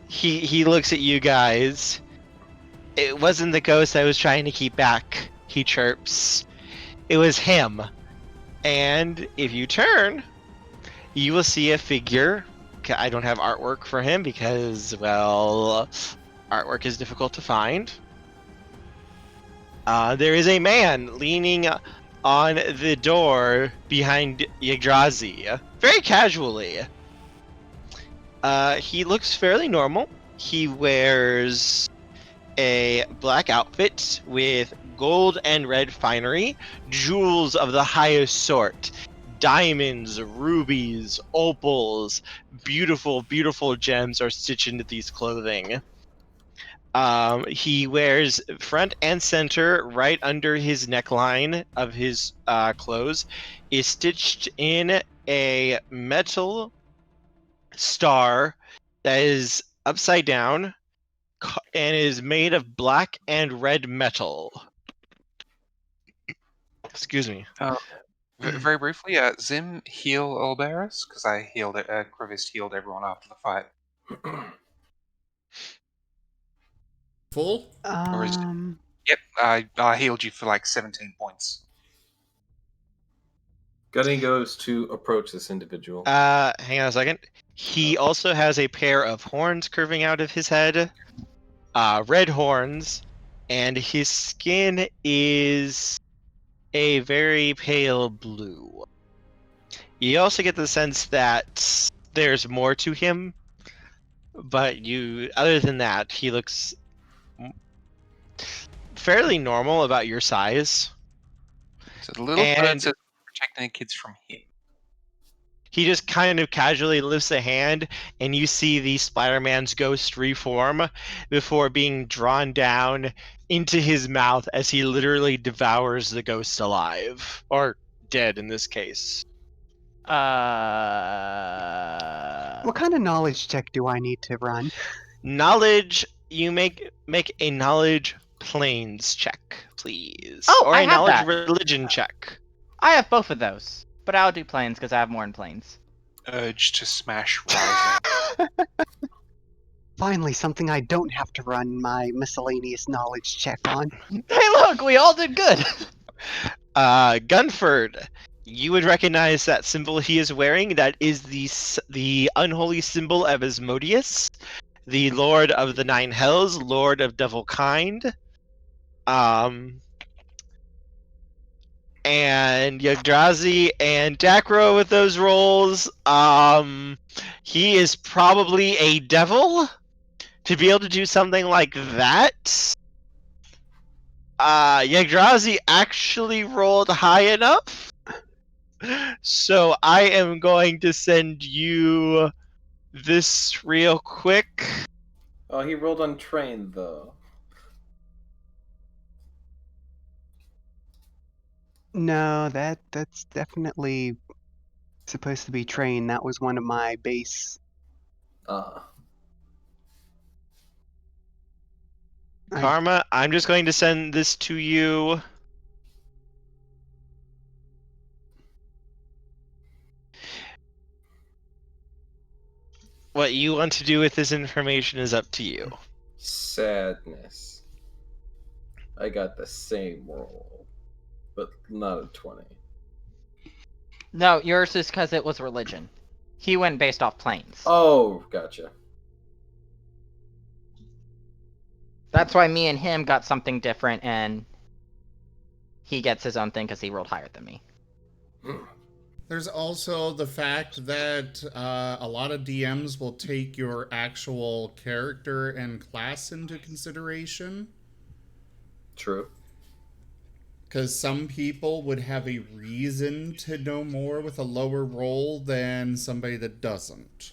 he looks at you guys. It wasn't the ghost I was trying to keep back, he chirps. It was him. And if you turn, you will see a figure. I don't have artwork for him because, well, artwork is difficult to find. There is a man leaning on the door behind Yggdrasi, very casually. He looks fairly normal. He wears a black outfit with gold and red finery, jewels of the highest sort, diamonds, rubies, opals, beautiful, beautiful gems are stitched into these clothing. He wears front and center, right under his neckline of his clothes, is stitched in a metal star that is upside down and is made of black and red metal. Excuse me. Very briefly, Zim, heal Olberus, because I healed it. Kravis healed everyone after the fight. Full? Or is it- Yep, I healed you for like 17 points. Gunny goes to approach this individual. Hang on a second. He also has a pair of horns curving out of his head, red horns, and his skin is a very pale blue. You also get the sense that there's more to him, but other than that, he looks fairly normal, about your size. So the little bird And says protecting the kids from him. he just kind of casually lifts a hand, and you see the Splatterman's ghost reform before being drawn down into his mouth as he literally devours the ghost alive. Or dead in this case. What kind of knowledge check do I need to run? Knowledge, you make a knowledge planes check, please. Oh, or I a have knowledge that. religion check. I have both of those, but I'll do planes because I have more in planes. Urge to smash rising. Finally, something I don't have to run my miscellaneous knowledge check on. Hey, look, we all did good. Gunford, you would recognize that symbol he is wearing. That is the unholy symbol of Asmodeus, the Lord of the Nine Hells, Lord of Devil Kind. And Yggdrasi and Dacro with those rolls. He is probably a devil to be able to do something like that. Yggdrasi actually rolled high enough. So I am going to send you this real quick. Oh, he rolled untrained though. No, that's definitely supposed to be trained. That was one of my base. Karma, I'm just going to send this to you. What you want to do with this information is up to you. Sadness. I got the same roll, but not a 20. No, yours is because it was religion. He went based off planes. Oh, gotcha. That's why me and him got something different, and he gets his own thing because he rolled higher than me. There's also the fact that a lot of DMs will take your actual character and class into consideration. True. Because some people would have a reason to know more with a lower roll than somebody that doesn't.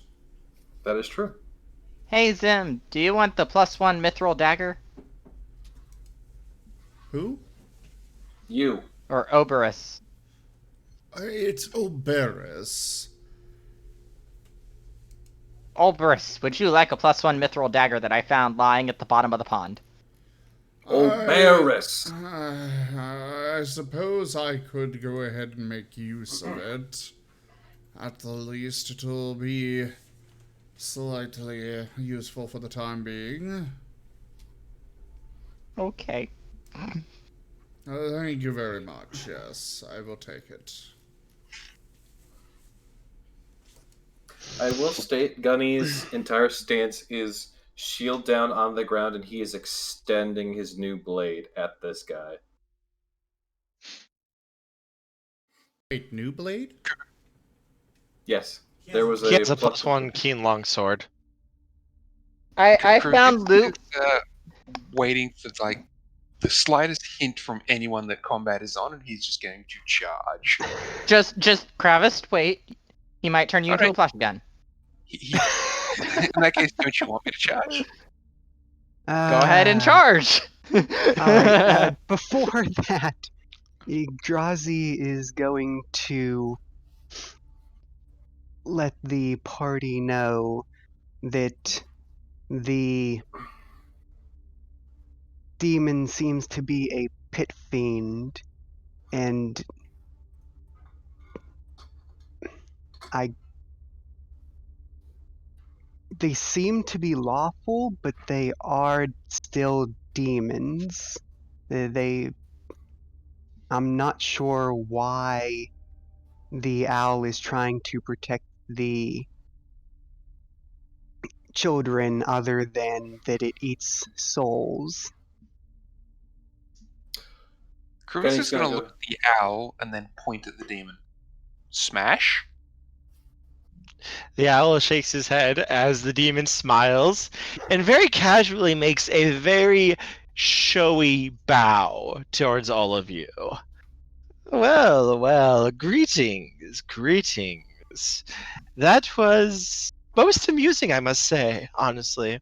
That is true. Hey Zim, do you want the +1 mithril dagger? Who? You. Or Oberus. It's Oberus. Oberus, would you like a +1 mithril dagger that I found lying at the bottom of the pond? Oberus. I suppose I could go ahead and make use of it. At the least, it'll be slightly useful for the time being. Okay. Thank you very much. Yes, I will take it. I will state Gunny's entire stance is shield down on the ground, and he is extending his new blade at this guy. Wait, new blade? Yes, there was He a has a +1 keen longsword. I Kravis found loot. is, waiting for like the slightest hint from anyone that combat is on, and he's just going to charge. Just Kravis, wait. He might turn you into a Alright. flash gun. In that case, don't you want me to charge? Go ahead and charge. Alright, before that, Yggdrazi is going to let the party know that the demon seems to be a pit fiend, and they seem to be lawful, but they are still demons. I'm not sure why the owl is trying to protect the children other than that it eats souls. Kravis Gunny's is going to gonna look go- at the owl and then point at the demon. Smash? The owl shakes his head as the demon smiles and very casually makes a very showy bow towards all of you. Well, greetings. That was most amusing, I must say, honestly.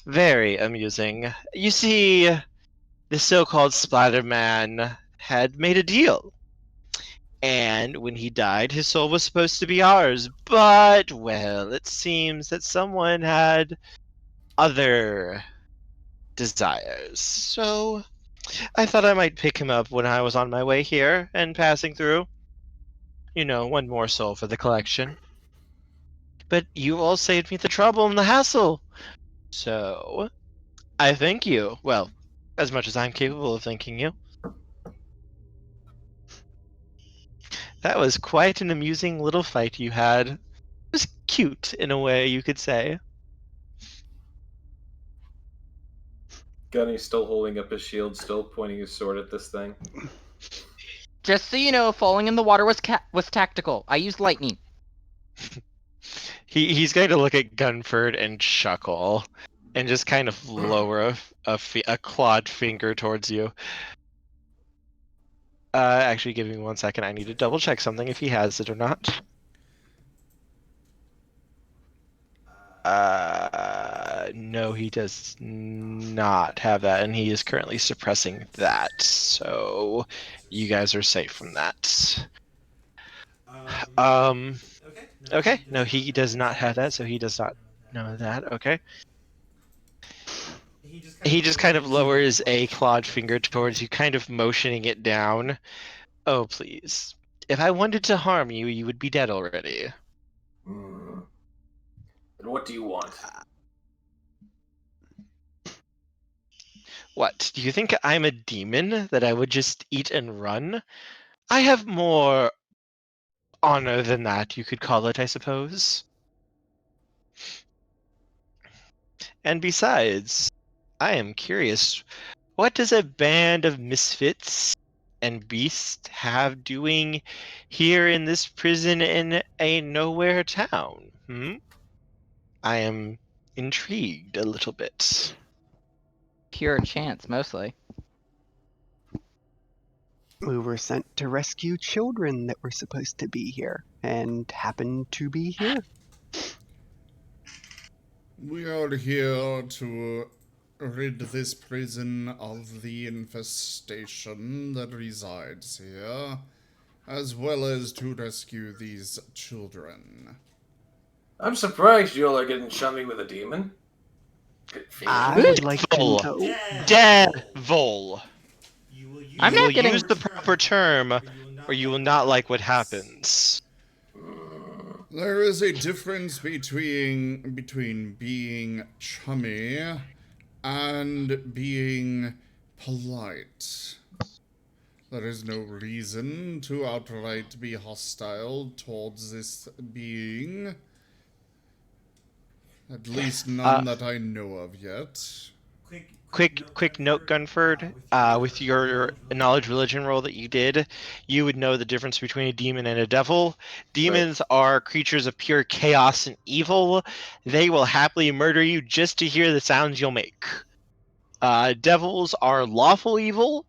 Very amusing. You see, the so-called Splatterman had made a deal. And when he died, his soul was supposed to be ours. But, well, it seems that someone had other desires. So, I thought I might pick him up when I was on my way here and passing through. You know, one more soul for the collection. But you all saved me the trouble and the hassle. So, I thank you. Well, as much as I'm capable of thanking you. That was quite an amusing little fight you had. It was cute, in a way, you could say. Gunny's still holding up his shield, still pointing his sword at this thing. Just so you know, falling in the water was tactical. I used lightning. He's going to look at Gunford and chuckle, and just kind of lower a clawed finger towards you. Actually, give me 1 second. I need to double check something if he has it or not. No, he does not have that, and he is currently suppressing that. So, you guys are safe from that. Okay. No, he does not have that, so he does not know that. Okay. He just kind of lowers a clawed finger towards you, kind of motioning it down. Oh, please. If I wanted to harm you, you would be dead already. And what do you want? What? Do you think I'm a demon that I would just eat and run? I have more honor than that, you could call it, I suppose. And besides, I am curious, what does a band of misfits and beasts have doing here in this prison in a nowhere town? I am intrigued a little bit. Pure chance, mostly. We were sent to rescue children that were supposed to be here, and happened to be here. We are here to rid this prison of the infestation that resides here, as well as to rescue these children. I'm surprised you all are getting chummy with a demon. Good I feeling. would like to Devil. know. Devil. I'm You will not getting. use the proper term, or you will not like what happens. There is a difference between being chummy and being polite. There is no reason to outright be hostile towards this being. At least none that I know of yet. Quick note, Gunford. With your knowledge religion roll that you did, you would know the difference between a demon and a devil. Demons are creatures of pure chaos and evil. They will happily murder you just to hear the sounds you'll make. Devils are lawful evil.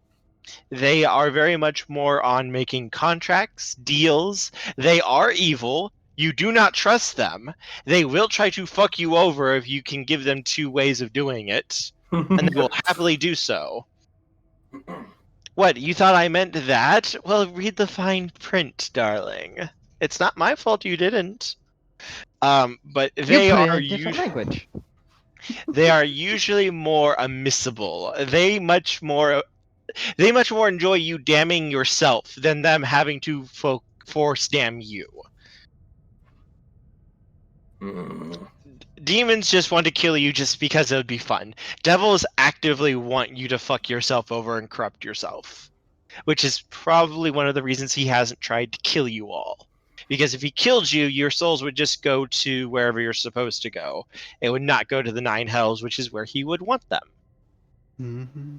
They are very much more on making contracts, deals. They are evil. You do not trust them. They will try to fuck you over if you can give them 2 ways of doing it. And they will happily do so. What, you thought I meant that? Well, read the fine print, darling. It's not my fault you didn't. But You they put it are in different language. they are usually more admissible. They much more enjoy you damning yourself than them having to force damn you. Demons just want to kill you just because it would be fun. Devils actively want you to fuck yourself over and corrupt yourself. Which is probably one of the reasons he hasn't tried to kill you all. Because if he killed you, your souls would just go to wherever you're supposed to go. It would not go to the 9 hells, which is where he would want them. Mm-hmm.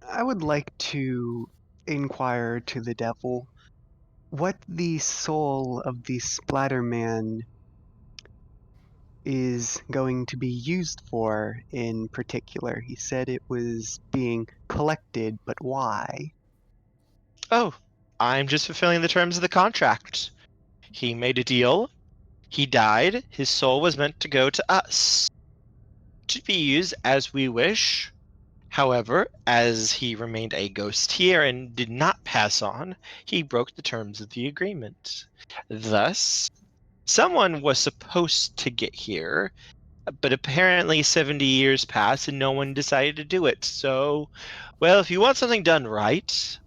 I would like to inquire to the devil what the soul of the Splatterman is going to be used for in particular. He said it was being collected, but why? Oh, I'm just fulfilling the terms of the contract. He made a deal. He died. His soul was meant to go to us. To be used as we wish. However, as he remained a ghost here and did not pass on, he broke the terms of the agreement. Thus, someone was supposed to get here, but apparently 70 years passed and no one decided to do it. So, well, if you want something done right,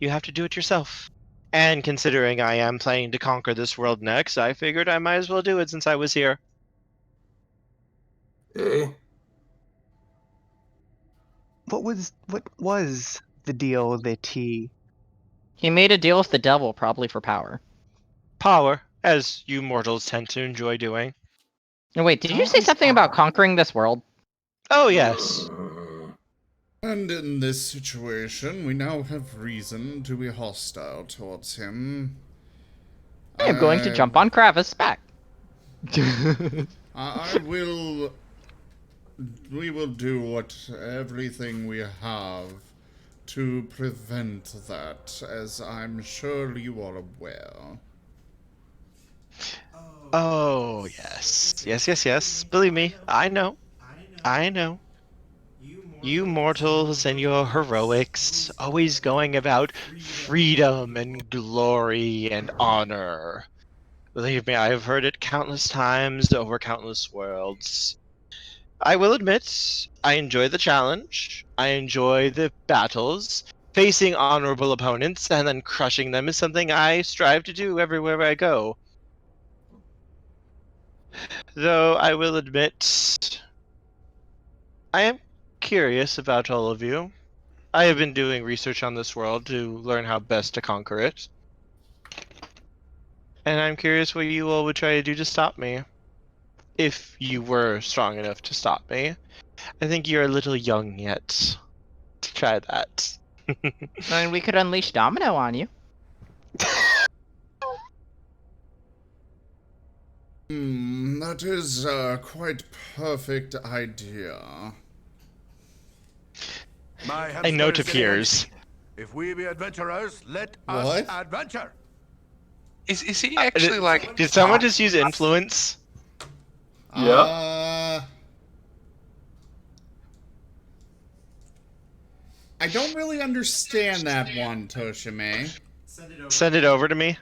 you have to do it yourself. And considering I am planning to conquer this world next, I figured I might as well do it since I was here. Hey. What was the deal that he... He made a deal with the devil, probably for power. Power, as you mortals tend to enjoy doing. No, wait, did you say Always something about power. conquering this world? Oh, yes. And in this situation, we now have reason to be hostile towards him. I am going to jump on Kravis' back. We will do everything we have to prevent that, as I'm sure you are aware. Oh, yes. Yes. Believe me, I know. You mortals and your heroics, always going about freedom and glory and honor. Believe me, I have heard it countless times over countless worlds. I will admit, I enjoy the challenge. I enjoy the battles. Facing honorable opponents and then crushing them is something I strive to do everywhere I go. Though I will admit, I am curious about all of you. I have been doing research on this world to learn how best to conquer it. And I'm curious what you all would try to do to stop me. If you were strong enough to stop me. I think you're a little young yet to try that. I mean, we could unleash Domino on you. That is a quite perfect idea. A note appears. If we be adventurers, let What? us adventure. Is he actually like? Did someone just use influence? Yeah. I don't really understand that one, Toshime. Send it over to me.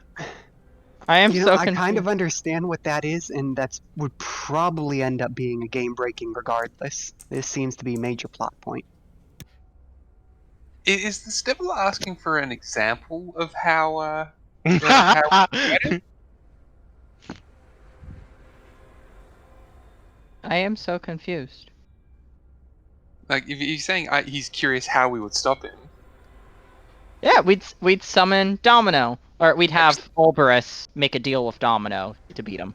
I am You know, so I confused. kind of understand what that is, and that's would probably end up being a game breaking regardless. This seems to be a major plot point. Is the devil asking for an example of how how I am so confused. like if you're saying he's curious how we would stop him? Yeah, we'd summon Domino, or we'd have Olberus make a deal with Domino to beat him.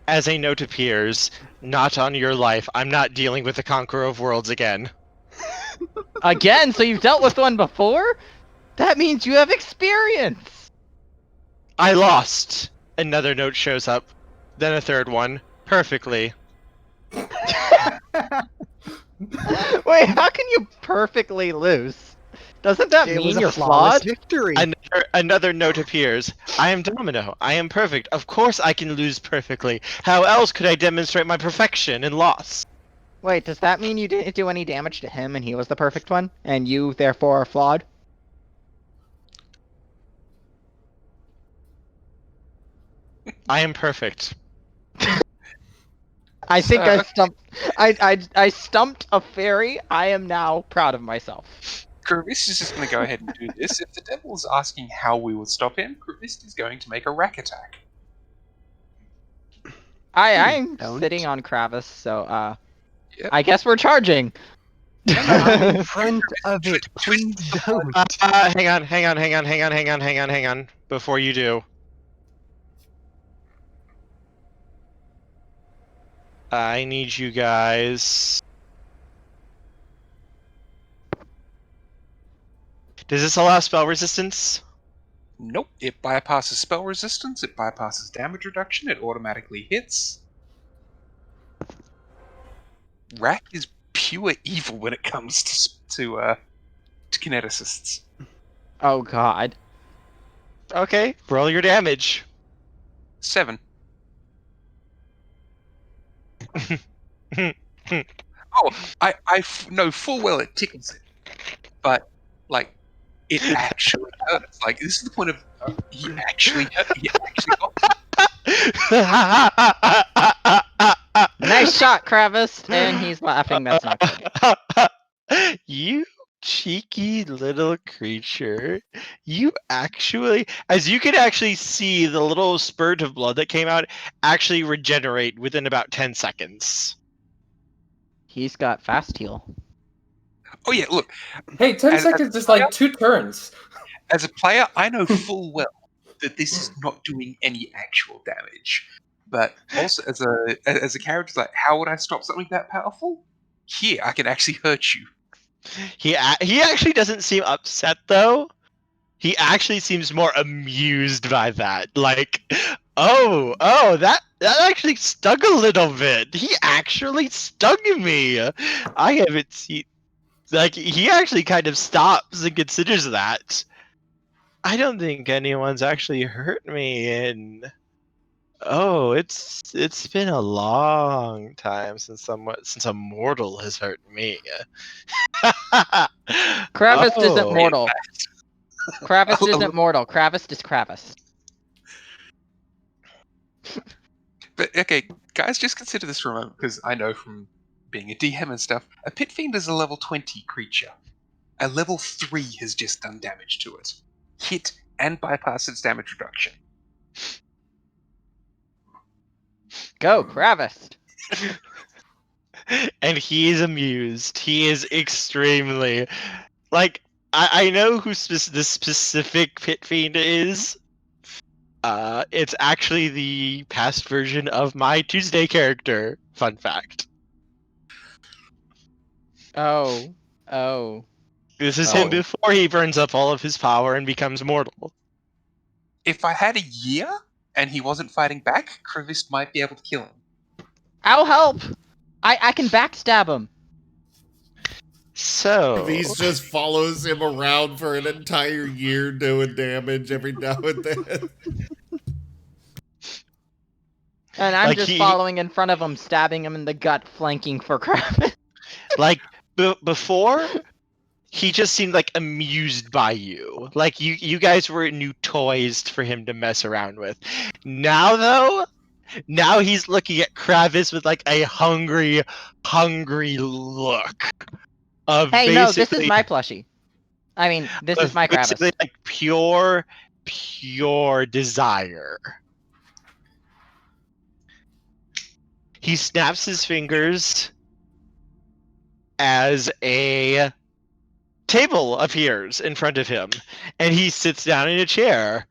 As a note appears, not on your life. I'm not dealing with the Conqueror of Worlds again. Again, so you've dealt with one before? That means you have experience! I lost. Another note shows up. Then a third one. Perfectly. Wait, how can you perfectly lose? Doesn't that It was mean a you're flawless flawed? victory. Another note appears. I am Domino. I am perfect. Of course I can lose perfectly. How else could I demonstrate my perfection in loss? Wait, does that mean you didn't do any damage to him and he was the perfect one? And you, therefore, are flawed? I am perfect. I think So, I stumped. I stumped a fairy. I am now proud of myself. Kravis is just going to go ahead and do this. If the devil is asking how we would stop him, Kravis is going to make a rack attack. I'm Don't. sitting on Kravis, so Yep. I guess we're charging. I'm in front of it. Please don't. Hang on. Before you do. I need you guys. Does this allow spell resistance? Nope, it bypasses spell resistance, it bypasses damage reduction, it automatically hits. Rack is pure evil when it comes to kineticists. Oh God. Okay, roll your damage. 7. Oh, I know full well it tickles it, but like it actually hurts. Like this is the point of he actually got Nice shot, Kravis. And he's laughing. That's not good. You cheeky little creature. You actually, as you can actually see, the little spurt of blood that came out actually regenerate within about 10 seconds. He's got fast heal. Oh yeah, look. Hey, 10 As- seconds is like 2 turns. As a player, I know full well that this is not doing any actual damage. But also, as a character, like, how would I stop something that powerful? Here, I can actually hurt you. He actually doesn't seem upset though. He actually seems more amused by that. Like, that actually stung a little bit. He actually stung me. I haven't seen. Like, he actually kind of stops and considers that. I don't think anyone's actually hurt me in. Oh, it's been a long time since a mortal has hurt me. Kravis isn't Oh. mortal. Kravis isn't mortal. Kravis is Kravis. But okay, guys, just consider this for a moment, because I know from being a DM and stuff, a Pit Fiend is a level 20 creature. A level 3 has just done damage to it. Hit and bypass its damage reduction. Go, Kravis. And he is amused. He is extremely like I know who this specific Pit Fiend is. It's actually the past version of my Tuesday character. Fun fact. Oh. This is Oh. him before he burns up all of his power and becomes mortal. If I had a year and he wasn't fighting back, Kravis might be able to kill him. I'll help. I can backstab him. So He just follows him around for an entire year doing damage every now and then. And I'm Like just following in front of him, stabbing him in the gut, flanking for Kravis. like before he just seemed like amused by you. Like you guys were new toys for him to mess around with. Now though, now he's looking at Kravis with like a hungry look of Hey, no, this is basically my plushie. I mean, this is of my basically Kravis. like pure desire. He snaps his fingers as a table appears in front of him, and he sits down in a chair.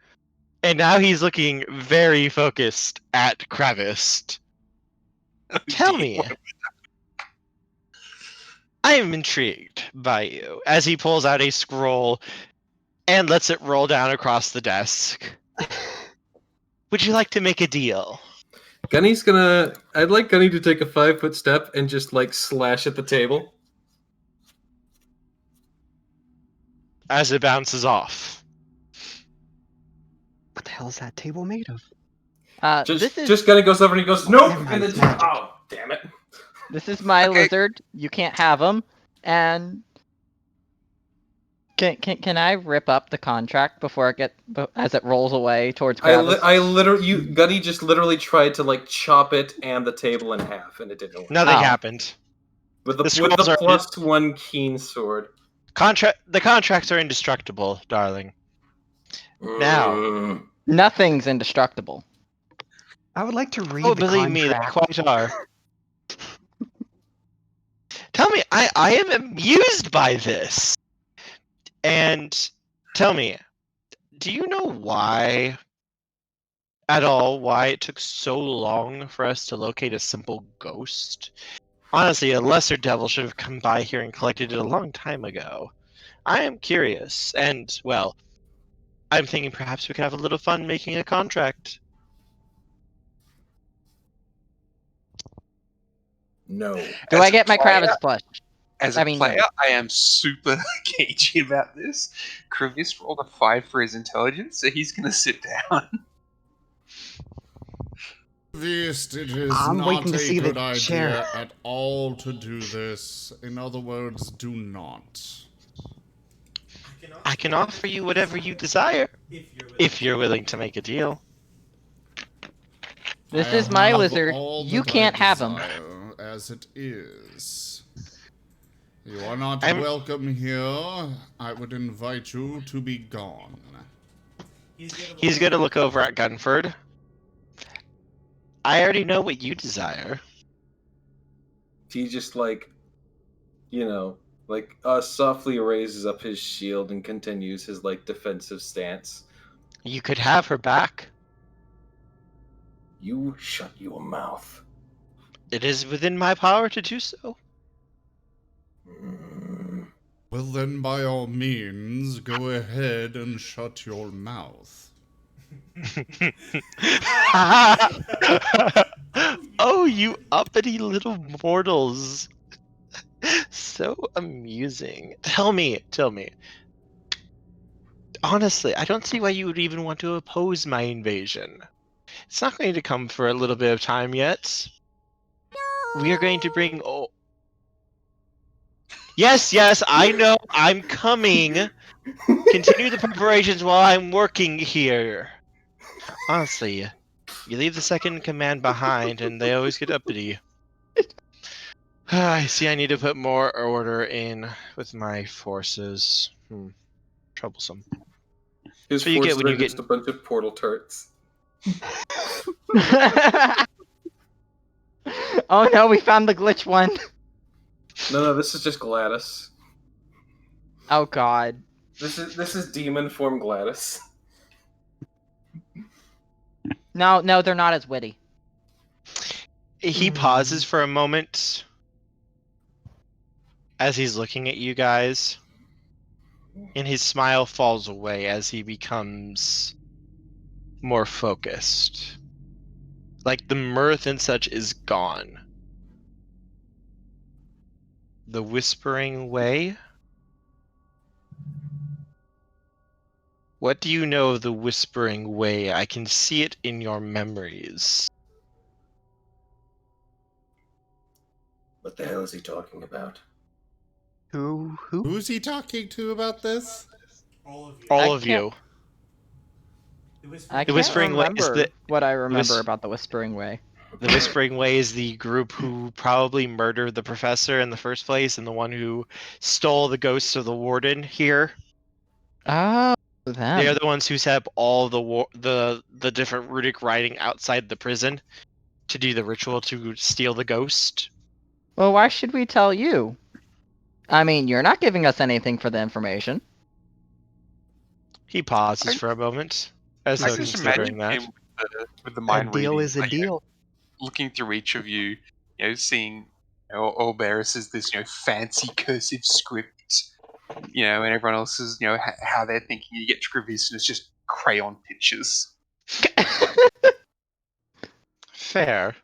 And now he's looking very focused at Kravis. Tell me, I am intrigued by you. As he pulls out a scroll and lets it roll down across the desk. Would you like to make a deal? Gunny's gonna. I'd like Gunny to take a 5-foot step and just like slash at the table. As it bounces off. What the hell is that table made of? Just Gunny goes over and he goes, nope! Never mind, And then it's magic. oh, damn it. This is my Okay. lizard. You can't have him. And can I rip up the contract before as it rolls away towards Kravis? I literally, Gunny just literally tried to like chop it and the table in half, and it didn't work. Nothing Oh. happened. With the The scrolls are- +1 keen sword. The contracts are indestructible, darling. Now. Mm. Nothing's indestructible. I would like to read Oh, the believe me, they contract. quite are. Tell me, I am amused by this. And tell me, do you know why it took so long for us to locate a simple ghost? Honestly, a lesser devil should have come by here and collected it a long time ago. I am curious, and, well, I'm thinking perhaps we could have a little fun making a contract. No. Do As I a get my player- Kravis plush? As a player, I am super cagey about this. Kravis rolled a 5 for his intelligence, so he's going to sit down. It is I'm not waiting to a see the good idea chair. at all to do this. In other words, do not. I can offer you whatever you desire, if you're willing to make a deal. This I is my have lizard. all You that I can't have him. desire as it is. You are not I'm- welcome here. I would invite you to be gone. He's gonna look over at Gunford. I already know what you desire. He just like, softly raises up his shield and continues his like defensive stance. You could have her back. You shut your mouth. It is within my power to do so. Mm. Well then, by all means, go ahead and shut your mouth. Oh, you uppity little mortals. So amusing. Tell me. Honestly, I don't see why you would even want to oppose my invasion. It's not going to come for a little bit of time yet. We are going to bring... Oh. Yes, I know. I'm coming. Continue the preparations while I'm working here. Honestly, you leave the second in command behind and they always get uppity. I see I need to put more order in with my forces. Troublesome. His So you get forces when are you get- just a bunch of portal turrets. Oh no, we found the glitch one. No, this is just Gladys. Oh god. This is demon form Gladys. No, they're not as witty. He pauses for a moment as he's looking at you guys, and his smile falls away as he becomes more focused. Like the mirth and such is gone. The Whispering Way? What do you know of the Whispering Way? I can see it in your memories. What the hell is he talking about? Who? Who's he talking to about this? All I of you. I The can't Whispering Way is remember what I Whis- remember about the Whispering Way. The Whispering Way is the group who probably murdered the professor in the first place, and the one who stole the ghosts of the warden here. Oh, They are them. the ones who set up all the different runic writing outside the prison to do the ritual to steal the ghost. Well, why should we tell you? I mean, you're not giving us anything for the information. He pauses I- for a moment, as I though can just considering imagine that. him with the A mind deal reading, is a like, you know, deal. looking through each of you, seeing Olberis as this, fancy cursive script, and everyone else is, how they're thinking. You get Travis and it's just crayon pictures. Fair.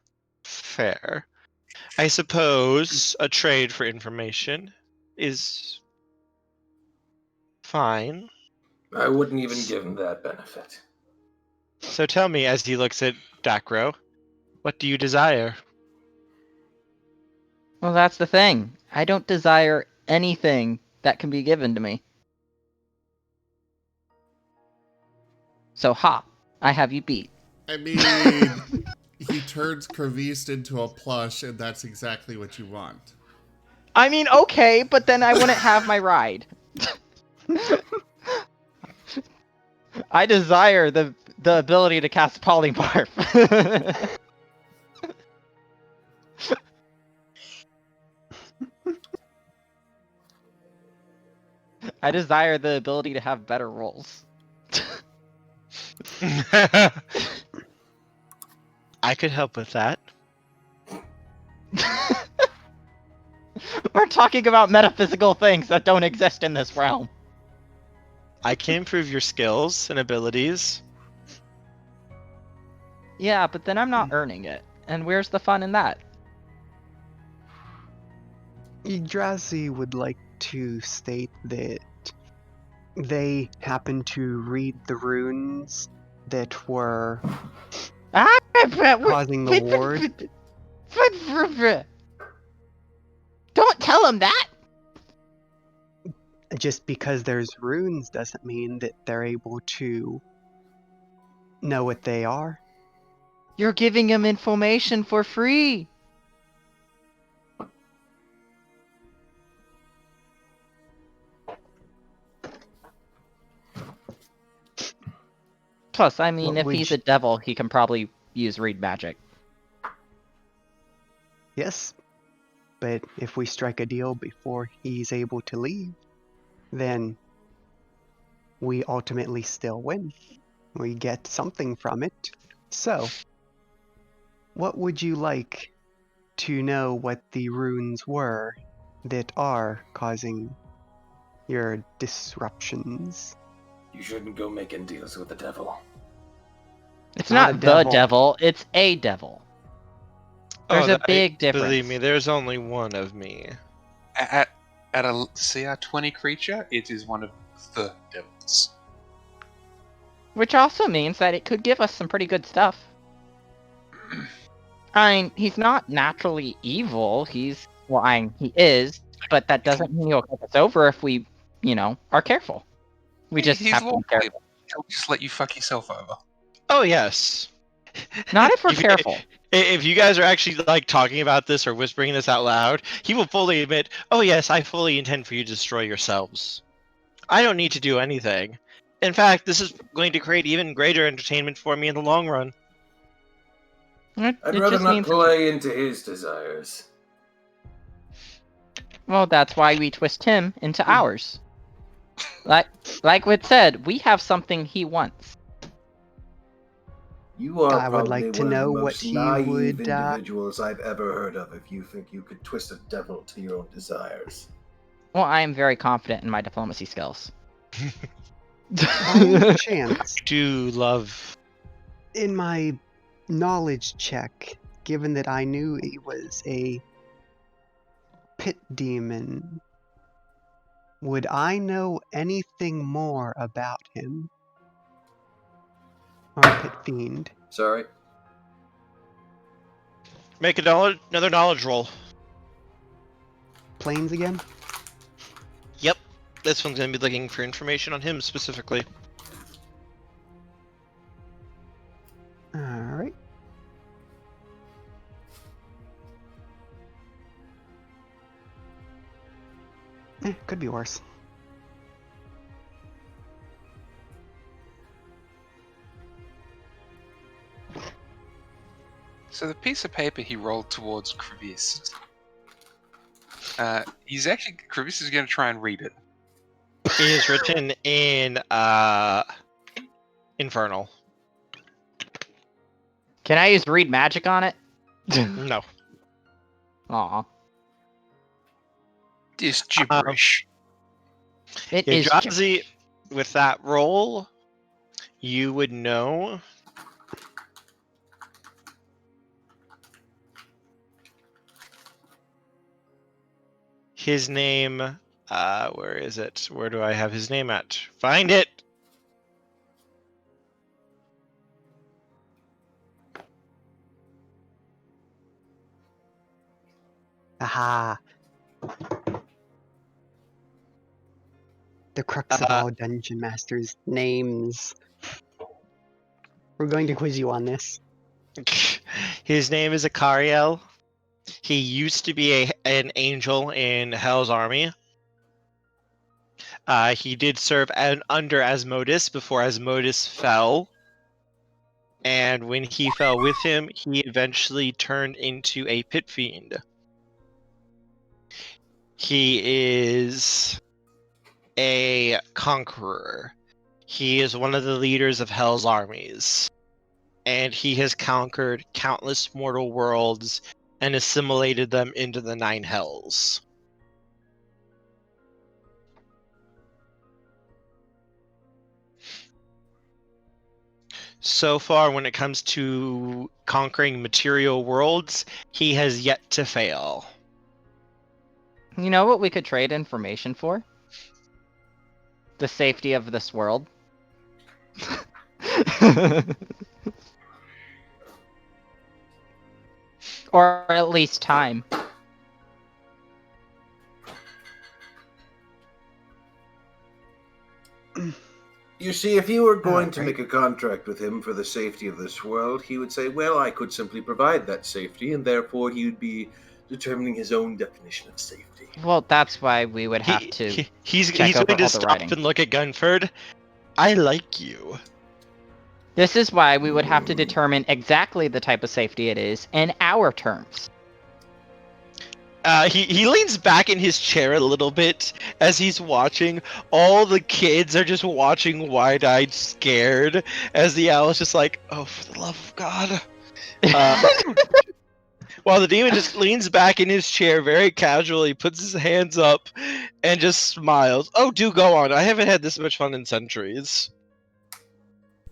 I suppose a trade for information is fine. I wouldn't even give him that benefit. So tell me, as he looks at Dacro, what do you desire? Well, that's the thing. I don't desire anything that can be given to me. So, I have you beat. I mean, he turns Kravist into a plush, and that's exactly what you want. I mean, okay, but then I wouldn't have my ride. I desire the ability to cast polymorph. I desire the ability to have better rolls. I could help with that. We're talking about metaphysical things that don't exist in this realm. I can improve your skills and abilities. Yeah, but then I'm not earning it. And where's the fun in that? Yggdrasil would like to state that they happen to read the runes that were causing the ward. Don't tell him that! Just because there's runes doesn't mean that they're able to know what they are. You're giving him information for free! Plus, I mean, What if would he's you- a devil, he can probably use read magic. Yes, but if we strike a deal before he's able to leave, then we ultimately still win. We get something from it. So, what would you like to know what the runes were that are causing your disruptions? You shouldn't go making deals with the devil. It's Not not a the devil. devil, it's a devil. There's a big difference. Believe me, there's only one of me. At a CR20 creature, it is one of the devils. Which also means that it could give us some pretty good stuff. I mean, he's not naturally evil. He is, but that doesn't mean he'll take us over if we, are careful. We just He's have to be lawful careful. evil. He'll just let you fuck yourself over. Oh yes. Not if we're If- careful. If you guys are actually like talking about this or whispering this out loud, he will fully admit, "Oh yes, I fully intend for you to destroy yourselves. I don't need to do anything. In fact, this is going to create even greater entertainment for me in the long run." I'd It rather just not means play into his desires. well, that's why we twist him into ours. Like Wit said, we have something he wants. You are I would probably like to one of know the what most he naive would, individuals I've ever heard of if you think you could twist a devil to your own desires. Well, I am very confident in my diplomacy skills. By any chance, I do love. in my knowledge check, given that I knew he was a pit demon, would I know anything more about him? Or a pit fiend? Sorry? Make another knowledge roll. Planes again? This one's gonna be looking for information on him specifically. Alright. Could be worse. So the piece of paper he rolled towards Crevice, Crevice is going to try and read it. It is written in Infernal. Can I use read magic on it? No. Aw. This gibberish. It Yeah, is. Jazzy, with that roll, you would know. His name, where is it? Where do I have his name at? Find it! Aha. The crux of all dungeon masters' names. We're going to quiz you on this. His name is Akariel. He used to be an angel in Hell's Army. He did serve under Asmodeus before Asmodeus fell. And when he fell with him, he eventually turned into a pit fiend. He is a conqueror. He is one of the leaders of Hell's armies. And he has conquered countless mortal worlds and assimilated them into the 9 hells. So far, when it comes to conquering material worlds, he has yet to fail. You know what we could trade information for? The safety of this world. Or at least time. You see, if you were going to make a contract with him for the safety of this world, he would say, well, I could simply provide that safety, and therefore he would be determining his own definition of safety. Well, that's why we would have to. He's check over going to all the stop writing. and look at Gunford. I like you. This is why we would have to determine exactly the type of safety it is in our terms. He leans back in his chair a little bit as he's watching. All the kids are just watching wide-eyed, scared, as the owl is just like, oh, for the love of God. While the demon just leans back in his chair very casually, puts his hands up, and just smiles. Oh, do go on. I haven't had this much fun in centuries.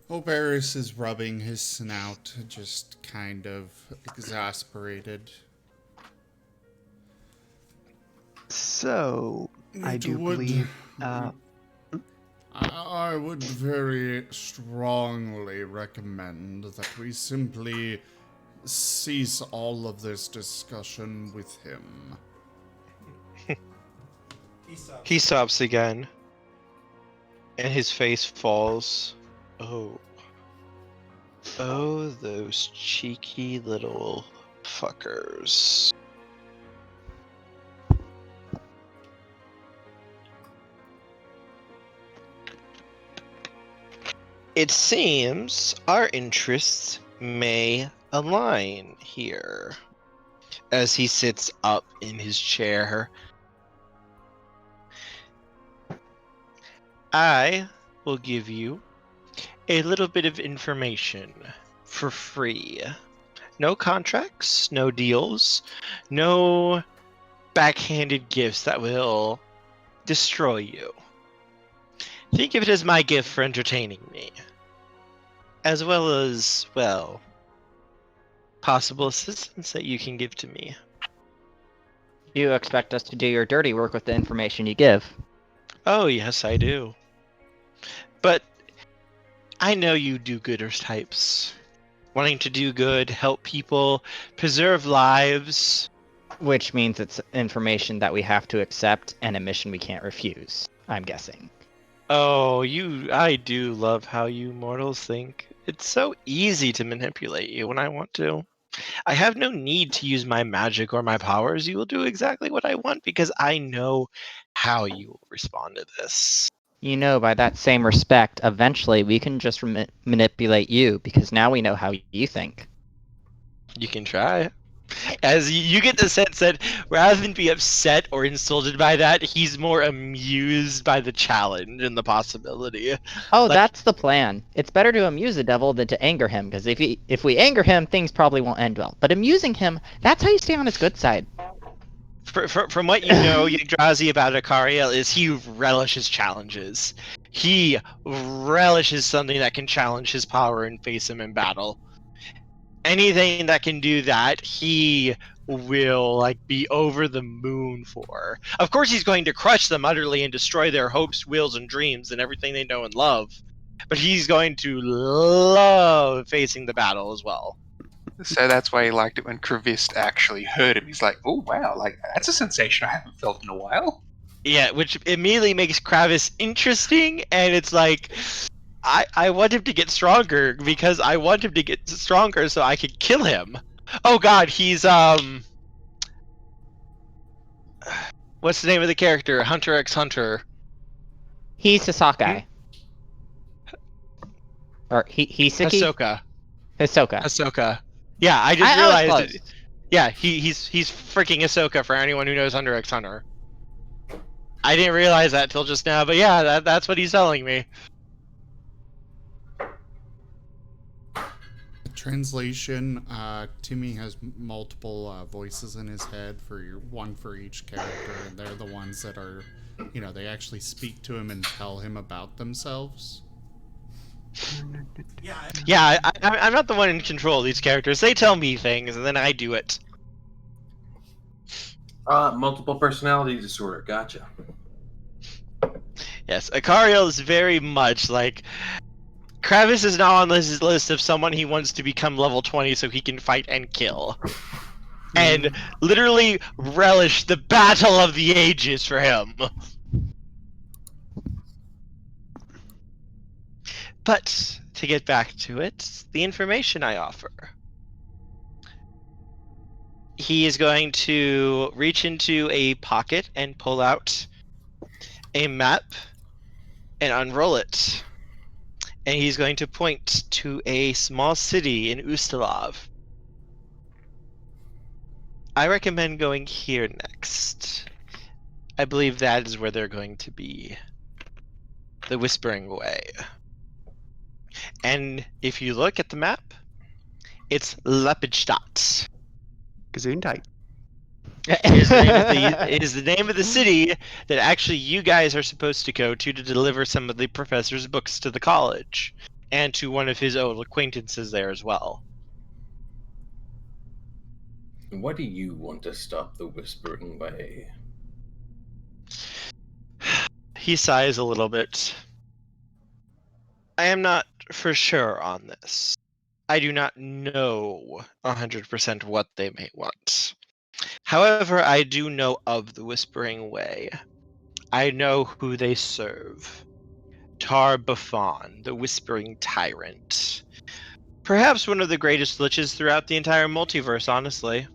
Oberys is rubbing his snout, just kind of exasperated. So, I do believe... I would very strongly recommend that we simply cease all of this discussion with him. He sobs again. And his face falls. Oh. Oh, those cheeky little fuckers. It seems our interests may align here. As he sits up in his chair. I will give you a little bit of information for free. No contracts, no deals, no backhanded gifts that will destroy you. Think of it as my gift for entertaining me. As well as, well, possible assistance that you can give to me. You expect us to do your dirty work with the information you give. Oh, yes, I do. But I know you do-gooder types. Wanting to do good, help people, preserve lives. Which means it's information that we have to accept and a mission we can't refuse. I'm guessing. Oh, I do love how you mortals think. It's so easy to manipulate you when I want to. I have no need to use my magic or my powers. You will do exactly what I want because I know how you will respond to this. You know, by that same respect, eventually we can just manipulate you, because now we know how you think. You can try. As you get the sense that rather than be upset or insulted by that, he's more amused by the challenge and the possibility. Oh, Like- that's the plan. It's better to amuse the devil than to anger him, because if we anger him, things probably won't end well. But amusing him, that's how you stay on his good side. From what you know, Yggdrasi, about Akariel is he relishes challenges. He relishes something that can challenge his power and face him in battle. Anything that can do that, he will like be over the moon for. Of course, he's going to crush them utterly and destroy their hopes, wills, and dreams and everything they know and love. But he's going to love facing the battle as well. So that's why he liked it when Kravist actually heard him. He's like, oh, wow, like that's a sensation I haven't felt in a while. Yeah, which immediately makes Kravis interesting, and it's like, I want him to get stronger because I want him to get stronger so I can kill him. Oh god, he's what's the name of the character? Hunter x Hunter. He's Hisakai. Or Hisaki? Ahsoka. Hisoka. Ahsoka. Yeah, I just I was realized close. it. Yeah, he's freaking Ahsoka for anyone who knows Hunter x Hunter. I didn't realize that till just now, but yeah, that's what he's telling me. Translation, Timmy has multiple voices in his head one for each character, and they're the ones that are, they actually speak to him and tell him about themselves. Yeah, I'm not the one in control of these characters. They tell me things, and then I do it. Multiple personality disorder. Gotcha. Yes, Akariel is very much like... Kravis is now on his list of someone he wants to become level 20 so he can fight and kill. And literally relish the battle of the ages for him. But, to get back to it, the information I offer. He is going to reach into a pocket and pull out a map and unroll it. And he's going to point to a small city in Ustalav. I recommend going here next. I believe that is where they're going to be. The Whispering Way. And if you look at the map, it's Lepidstadt. Gesundheit. Is the name of the city that actually you guys are supposed to go to deliver some of the professor's books to the college, and to one of his old acquaintances there as well. Why do you want to stop the Whispering Way? He sighs a little bit. I am not for sure on this. I do not know 100% what they may want. However, I do know of the Whispering Way. I know who they serve. Tar Buffon, the Whispering Tyrant. Perhaps one of the greatest liches throughout the entire multiverse, honestly.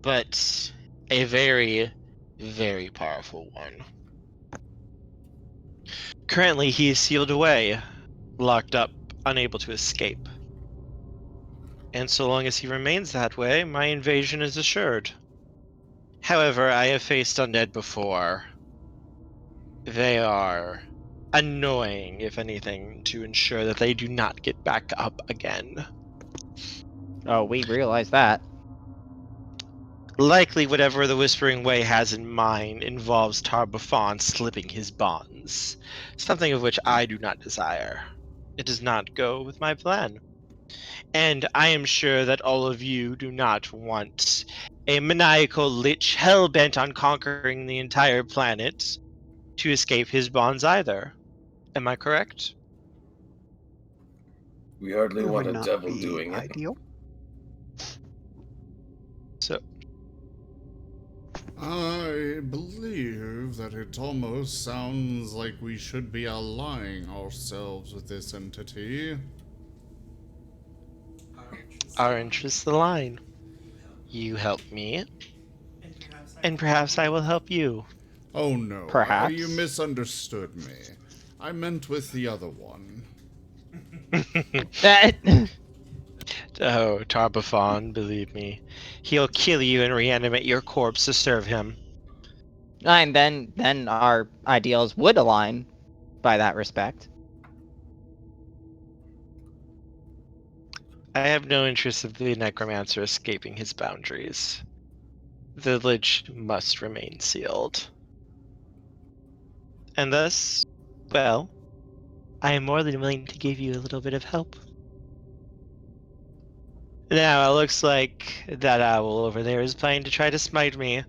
But a very, very powerful one. Currently, he is sealed away, locked up, unable to escape. And so long as he remains that way, my invasion is assured. However, I have faced undead before. They are annoying, if anything, to ensure that they do not get back up again. Oh, we realize that. Likely whatever the Whispering Way has in mind involves Tar Buffon slipping his bonds, something of which I do not desire. It does not go with my plan. And I am sure that all of you do not want a maniacal lich hell-bent on conquering the entire planet to escape his bonds either. Am I correct? We hardly It want would a not devil be doing it. ideal. So, I believe that it almost sounds like we should be allying ourselves with this entity. Our interests align. You help me, and perhaps I will help you. Oh no, you Perhaps. misunderstood me. I meant with the other one. Oh, Tarbafon, believe me. He'll kill you and reanimate your corpse to serve him. And then our ideals would align by that respect. I have no interest of the necromancer escaping his boundaries. The lich must remain sealed. And thus, well, I am more than willing to give you a little bit of help. Now, it looks like that owl over there is planning to try to smite me.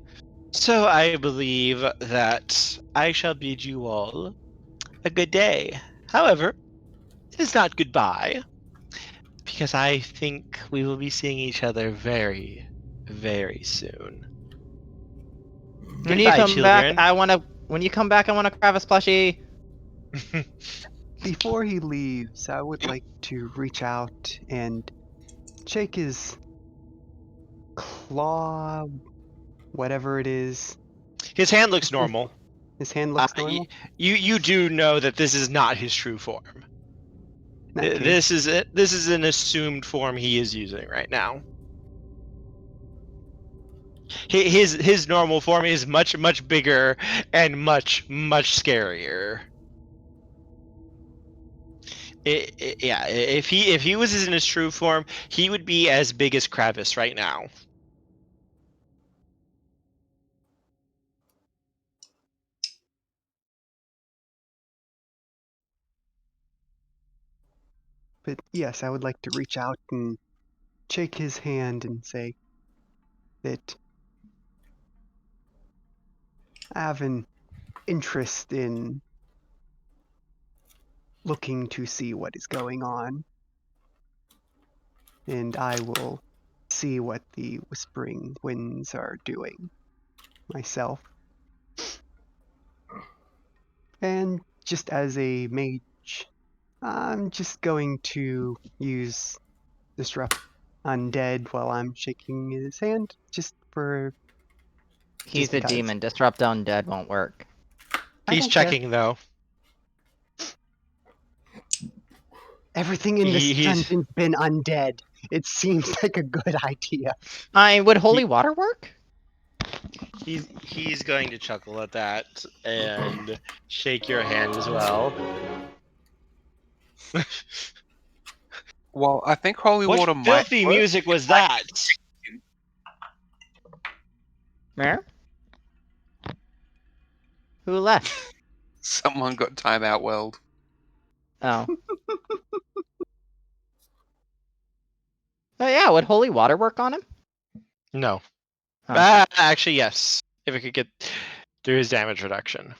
So I believe that I shall bid you all a good day. However, it is not goodbye, because I think we will be seeing each other very, very soon. When you Goodbye, come back, children. I want a Kravis plushie. Before he leaves, I would like to reach out and shake his claw, whatever it is. His hand looks normal. His hand looks normal. You do know that this is not his true form. In that case, This is an assumed form he is using right now. His normal form is much bigger and much scarier. Yeah, if he was in his true form, he would be as big as Kravis right now. but yes, I would like to reach out and shake his hand and say that I have an interest in looking to see what is going on, and I will see what the Whispering Winds are doing myself. And just as a mage, I'm just going to use Disrupt Undead while I'm shaking his hand, just He's a because. demon. Disrupt Undead won't work. I He's don't care. checking though. Everything in this He's dungeon's been undead. It seems like a good idea. Would holy water work? he's going to chuckle at that and shake your hand as well. Well, I think holy water What might filthy work. music was that? Where? Who left? Someone got timeout weld. Oh. Oh yeah, would holy water work on him? No. Oh. Actually, yes. If it could get through his damage reduction.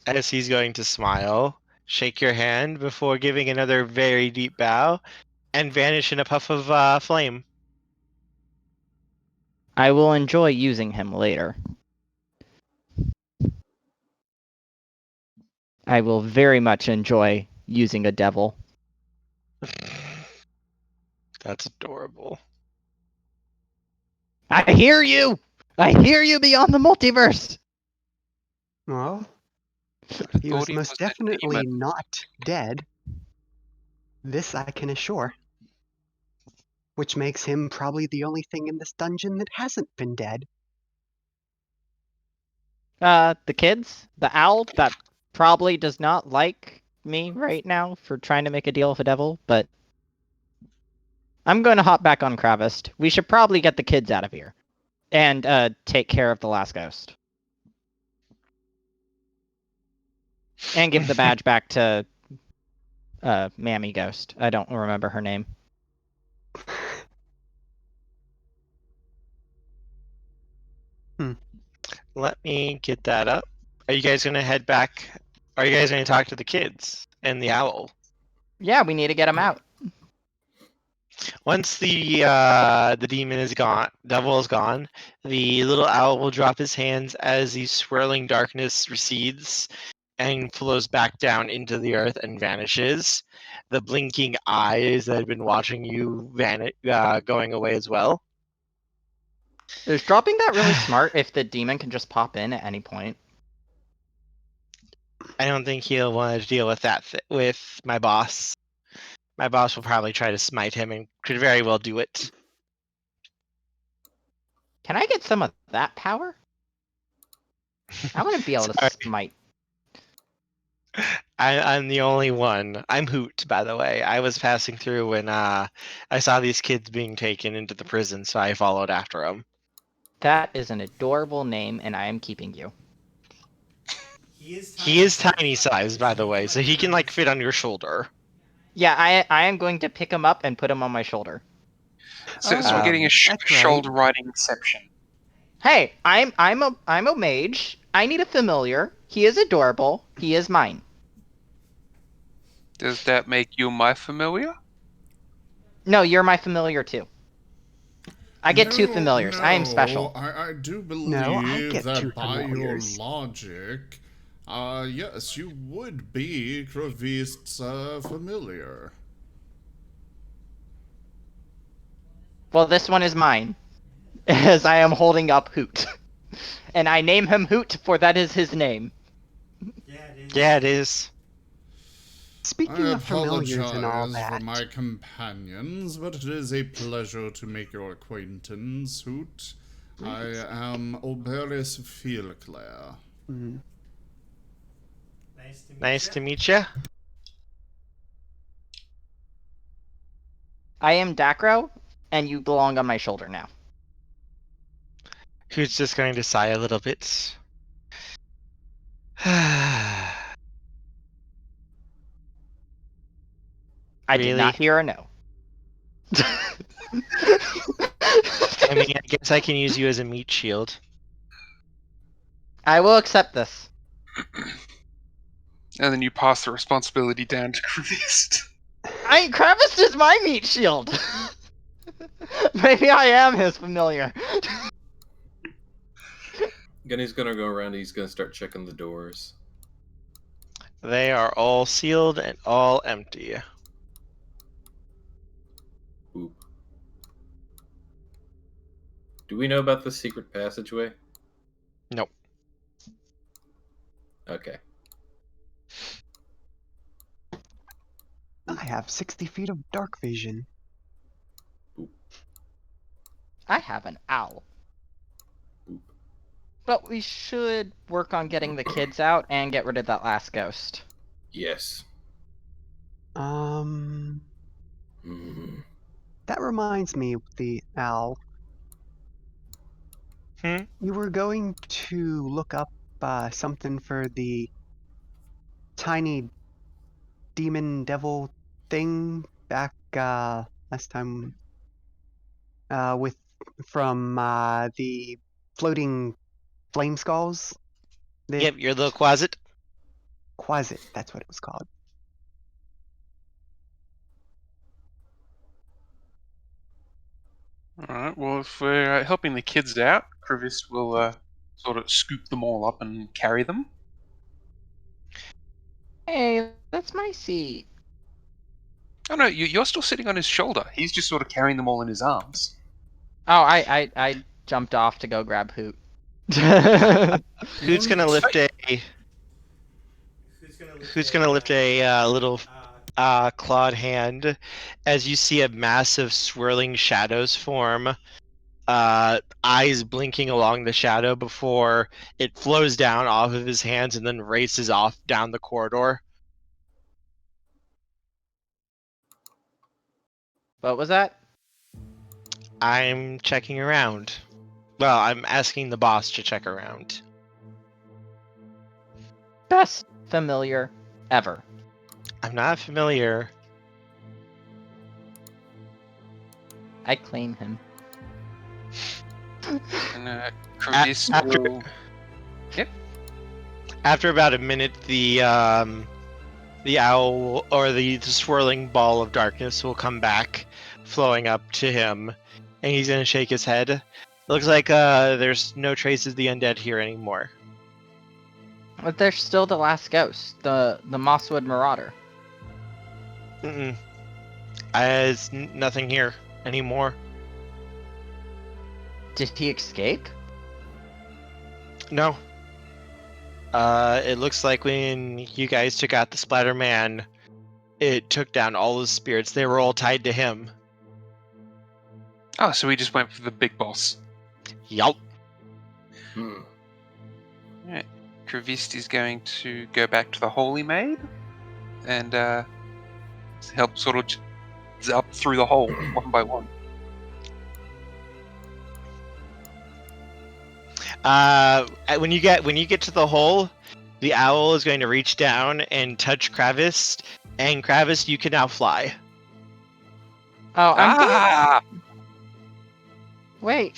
As he's going to smile, shake your hand before giving another very deep bow, and vanish in a puff of flame. I will enjoy using him later. I will very much enjoy using a devil. That's adorable. I hear you! I hear you beyond the multiverse! Well, he Thought was he most was a definitely demon. not dead. This I can assure. Which makes him probably the only thing in this dungeon that hasn't been dead. The kids? The owl that probably does not like me right now for trying to make a deal with a devil, but I'm going to hop back on Kravis. We should probably get the kids out of here. And take care of the last ghost. And give the badge back to Mammy Ghost. I don't remember her name. Let me get that up. Are you guys gonna head back? Are you guys gonna talk to the kids and the owl? Yeah, we need to get him out. Once the demon is gone, devil is gone, the little owl will drop his hands as the swirling darkness recedes and flows back down into the earth and vanishes. The blinking eyes that have been watching you going away as well. Is dropping that really smart if the demon can just pop in at any point? I don't think he'll want to deal with that with my boss. My boss will probably try to smite him and could very well do it. Can I get some of that power? I want to be able to Sorry. smite. I'm the only one. I'm Hoot, by the way. I was passing through when I saw these kids being taken into the prison, so I followed after them. That is an adorable name, and I am keeping you. He is tiny size, by the way, so he can like fit on your shoulder. Yeah, I am going to pick him up and put him on my shoulder. So we're getting a that's right. shoulder riding exception. Hey, I'm a mage. I need a familiar. He is adorable. He is mine. Does that make you my familiar? No, you're my familiar too. I get two familiars. I am special. I do believe No, I get two that by your familiars. logic, yes, you would be Kravist's familiar. Well, this one is mine, as I am holding up Hoot. And I name him Hoot, for that is his name. Yeah, it is. Speaking I of familiars and all apologize that, for my companions, but it is a pleasure to make your acquaintance, Hoot. I am Oberis Fieldclair. Nice to meet you. I am Dacro, and you belong on my shoulder now. Hoot's just going to sigh a little bit. I did not Really? hear a no. I mean, I guess I can use you as a meat shield. I will accept this. And then you pass the responsibility down to Kravist. Kravis is my meat shield. Maybe I am his familiar. Again, he's gonna go around. He's gonna start checking the doors. They are all sealed and all empty. Oop. Do we know about the secret passageway? Nope. Okay. I have 60 feet of dark vision. I have an owl. But we should work on getting the kids out and get rid of that last ghost. Yes. That Mm. reminds me of the owl. Hmm? You were going to look up something for the tiny demon devil thing back last time from the floating flame skulls. The Yep, your little closet. Quasit, that's what it was called. Alright, well, if we're helping the kids out, Kravist will sort of scoop them all up and carry them. Hey, that's my seat. Oh no, you're still sitting on his shoulder. He's just sort of carrying them all in his arms. Oh, I jumped off to go grab Hoot. Who's gonna lift a little clawed hand as you see a massive swirling shadows form, eyes blinking along the shadow before it flows down off of his hands and then races off down the corridor. What was that? I'm checking around. Well, I'm asking the boss to check around. Best familiar ever. I'm not familiar. I claim him. And Kravist after- will... After about a minute, the owl or the swirling ball of darkness will come back, flowing up to him, and he's gonna shake his head. It looks like there's no traces of the undead here anymore. But there's still the last ghost, the Mosswood Marauder. Mm-mm. There's nothing here anymore. Did he escape? No. It looks like when you guys took out the Splatterman, it took down all the spirits. They were all tied to him. Oh, so we just went for the big boss. Yup. Alright. Kravist is going to go back to the Holy Maid and help sort of up through the hole one by one. When you get to the hole, the owl is going to reach down and touch Kravis, and Kravis, you can now fly. Oh, Ah! Wait,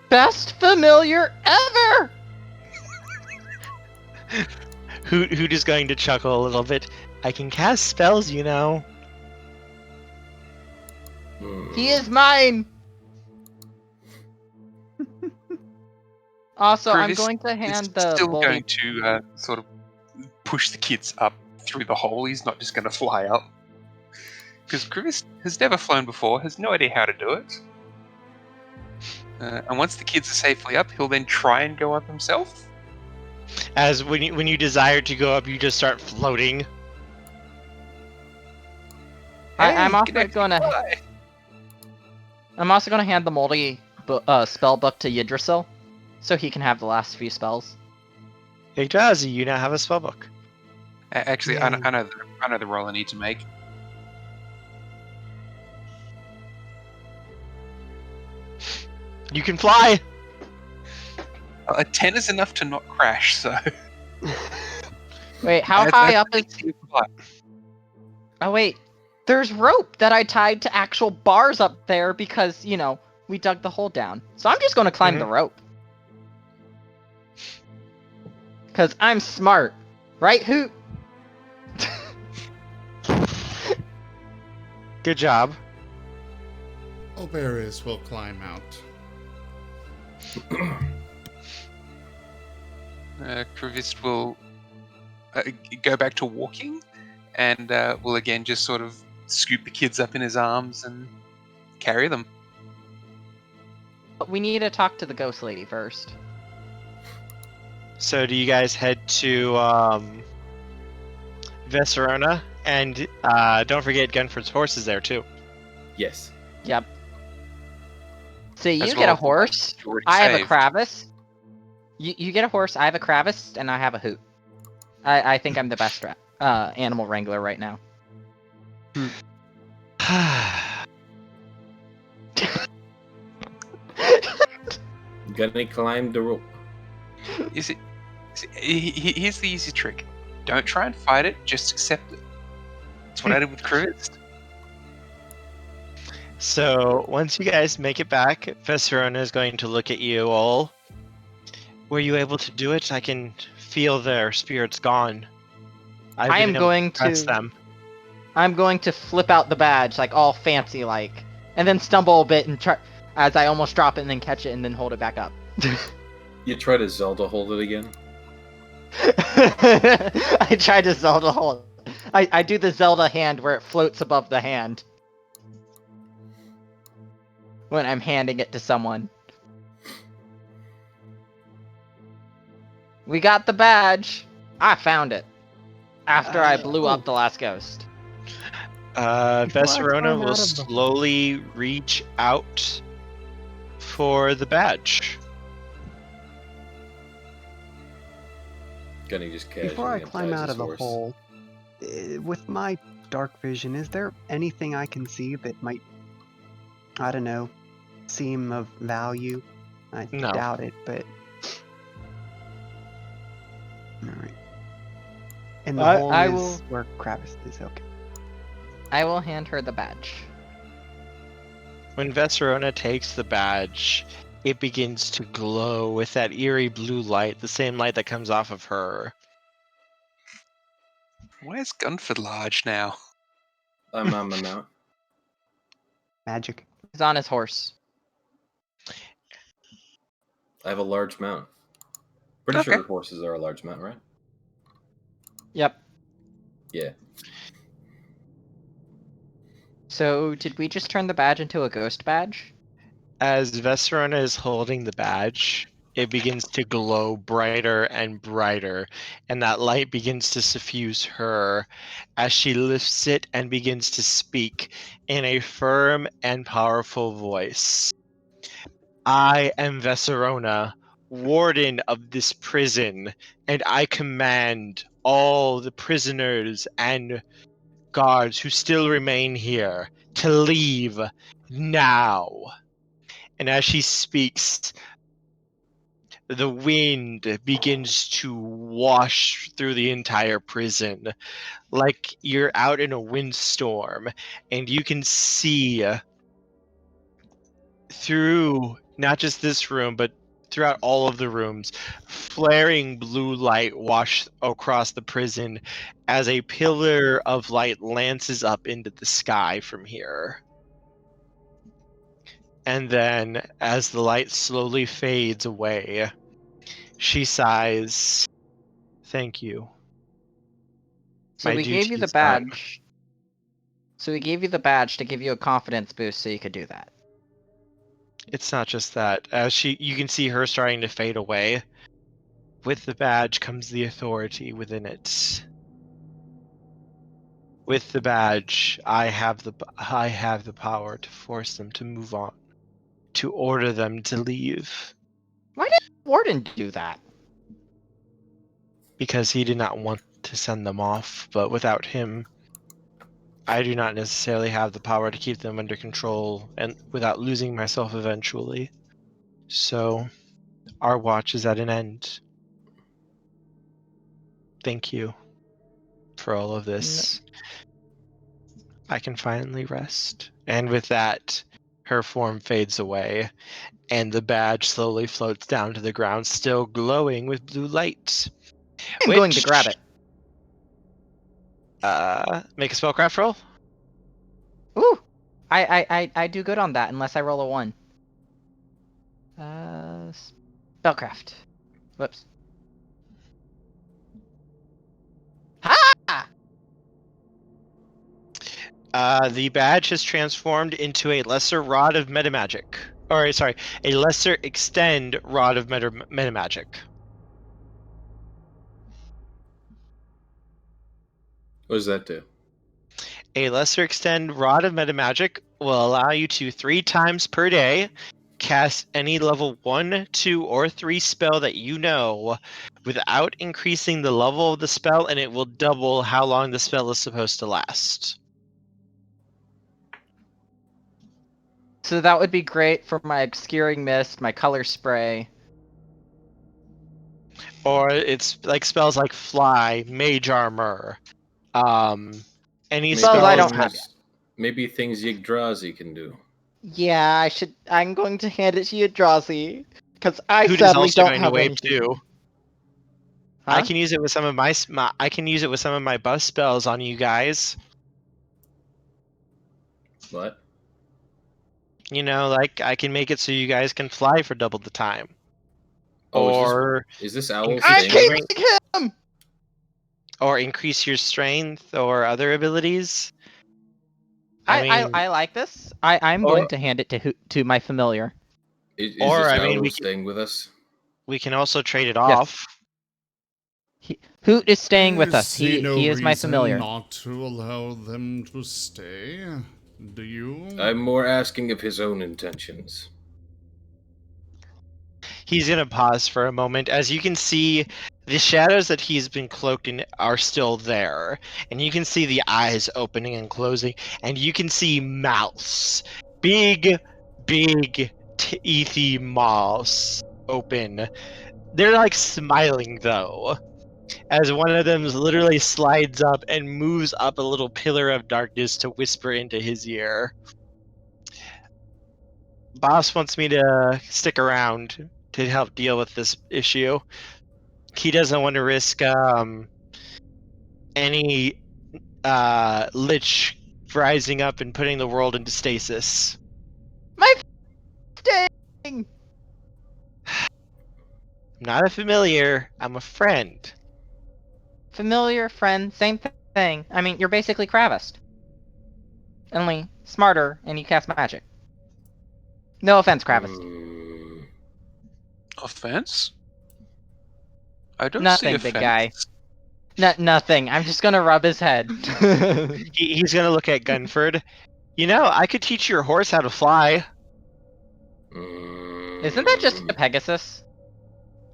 best familiar ever! Hoot is going to chuckle a little bit. I can cast spells, you know. He is mine! Also, I'm Kravist going to is hand the still bully... going to sort of push the kids up through the hole. He's not just going to fly up. Because Kravist has never flown before, has no idea how to do it. And once the kids are safely up, he'll then try and go up himself. As when you desire to go up, you just start floating. I'm also can going to... fly. I'm also going to hand the moldy spell book to Yggdrasil, so he can have the last few spells. Yggdrasil, you now have a spellbook. Actually, I know the roll I need to make. You can fly! A 10 is enough to not crash, so... Wait, how high up is... Oh wait, there's rope that I tied to actual bars up there because, you know, we dug the hole down. So I'm just going to climb the rope. Because I'm smart. Right, Hoot? Good job. Oberys will climb out. Kravist will go back to walking and will again just sort of scoop the kids up in his arms and carry them. But we need to talk to the ghost lady first. So do you guys head to Vesperona? And don't forget Gunford's horse is there too. Yes. Yep. So you As get a well, horse, already I have a saved. Kravis. You get a horse, I have a Kravis, and I have a Hoot. I think I'm the best animal wrangler right now. Gonna climb the rope. Here's the easy trick. Don't try and fight it, just accept it. That's what I did with Kravist. So once you guys make it back, Vesperona is going to look at you all. Were you able to do it? I can feel their spirits gone. I am going press to them. I'm going to flip out the badge, like all fancy like, and then stumble a bit and try as I almost drop it and then catch it and then hold it back up. You try to Zelda hold it again? I tried to Zelda hold. I do the Zelda hand where it floats above the hand when I'm handing it to someone. We got the badge. I found it after I blew up the last ghost. Vesperona will slowly reach out for the badge. Gonna just casually Before I climb unties out his of the horse. hole, with my dark vision, is there anything I can see that might, I don't know, seem of value? I No. doubt it, but... Alright. And the hole I is will- where Kravis is, okay. I will hand her the badge. When Vesperona takes the badge, it begins to glow with that eerie blue light, the same light that comes off of her. Why is Gunford large now? I'm on my mount. Magic. He's on his horse. I have a large mount. Pretty Okay. sure horses are a large mount, right? Yep. Yeah. So, did we just turn the badge into a ghost badge? As Vesperona is holding the badge, it begins to glow brighter and brighter, and that light begins to suffuse her as she lifts it and begins to speak in a firm and powerful voice. I am Vesperona, warden of this prison, and I command all the prisoners and guards who still remain here to leave now. And as she speaks, the wind begins to wash through the entire prison like you're out in a windstorm, and you can see through not just this room but throughout all of the rooms flaring blue light wash across the prison as a pillar of light lances up into the sky from here. And then as the light slowly fades away, she sighs, "Thank you. So My we gave duty you the is done." badge. So we gave you the badge to give you a confidence boost so you could do that. It's not just that. As you can see her starting to fade away. With the badge comes the authority within it. With the badge, I have the power to force them to move on, to order them to leave, Why did Warden do that? because he did not want to send them off. But without him, I do not necessarily have the power to keep them under control, and without losing myself eventually. So, our watch is at an end. Thank you for all of this. I can finally rest. And with that, her form fades away, and the badge slowly floats down to the ground, still glowing with blue light. I'm going to grab it. Make a spellcraft roll. Ooh! I do good on that unless I roll a 1. Spellcraft. Whoops. Ha! The badge has transformed into a lesser rod of metamagic. Or, sorry, a lesser extend rod of metamagic. What does that do? A lesser extend rod of metamagic will allow you to 3 times per day cast any level 1, 2, or 3 spell that you know without increasing the level of the spell, and it will double how long the spell is supposed to last. So that would be great for my obscuring mist, my color spray. Or it's like spells like fly, mage armor, any Spells I spells don't have yet. Maybe things Yggdrasi can do. Yeah, I'm going to hand it to you, Drazi, because I Hoot is sadly also don't going to have wave anything. too. Huh? I can use it with some of I can use it with some of my buff spells on you guys. What? You know, like I can make it so you guys can fly for double the time. Oh, Or is this owl I'm staying? keeping him! or increase your strength or other abilities. I like this. I'm or- going to hand it to my familiar. Is Or, this I mean, owl we staying with us? We can also trade it Yes. off. Hoot is staying with I us. see no He is my reason familiar. not to allow them to stay. Do you? I'm more asking of his own intentions. He's gonna pause for a moment. As you can see, the shadows that he's been cloaked in are still there, and you can see the eyes opening and closing, and you can see mouths, big teethy mouths open. They're like smiling though, as one of them literally slides up and moves up a little pillar of darkness to whisper into his ear. Boss wants me to stick around to help deal with this issue. He doesn't want to risk any lich rising up and putting the world into stasis. My sting! I'm not a familiar, I'm a friend. Familiar, friend, same thing. I mean, you're basically Kravist. Only smarter, and you cast magic. No offense, Kravist. Offense? I don't see Nothing, offense. big guy. Nothing. I'm just gonna rub his head. He's gonna look at Gunford. You know, I could teach your horse how to fly. Isn't that just a Pegasus?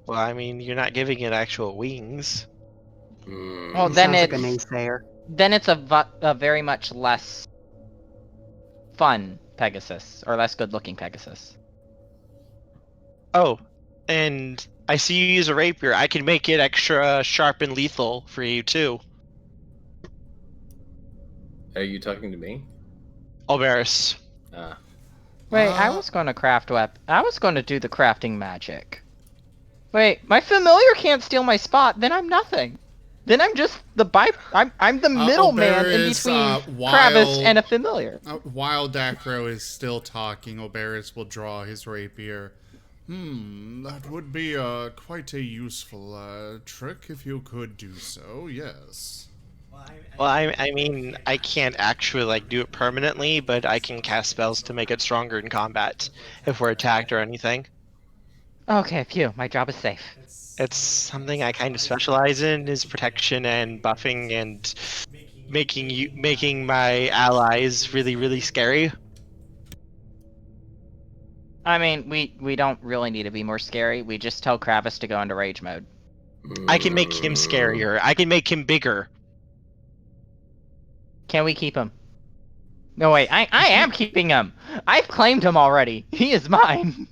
Well, I mean, you're not giving it actual wings. Well, He then sounds like a it's naysayer. a very much less fun Pegasus, or less good-looking Pegasus. Oh, and I see you use a rapier. I can make it extra sharp and lethal for you, too. Are you talking to me? Alberis. Ah. Wait, I was going to craft I was going to do the crafting magic. Wait, my familiar can't steal my spot. Then I'm nothing. Then I'm just I'm the middleman in Oberys, between Kravist and a familiar. While Dacro is still talking, Oberys will draw his rapier. That would be quite a useful trick if you could do so, yes. Well, I mean, I can't actually, like, do it permanently, but I can cast spells to make it stronger in combat if we're attacked or anything. Okay, phew, my job is safe. It's something I kind of specialize in, is protection and buffing and making my allies really, really scary. I mean, we don't really need to be more scary. We just tell Kravist to go into rage mode. I can make him scarier. I can make him bigger. Can we keep him? No, wait, I am keeping him. I've claimed him already. He is mine.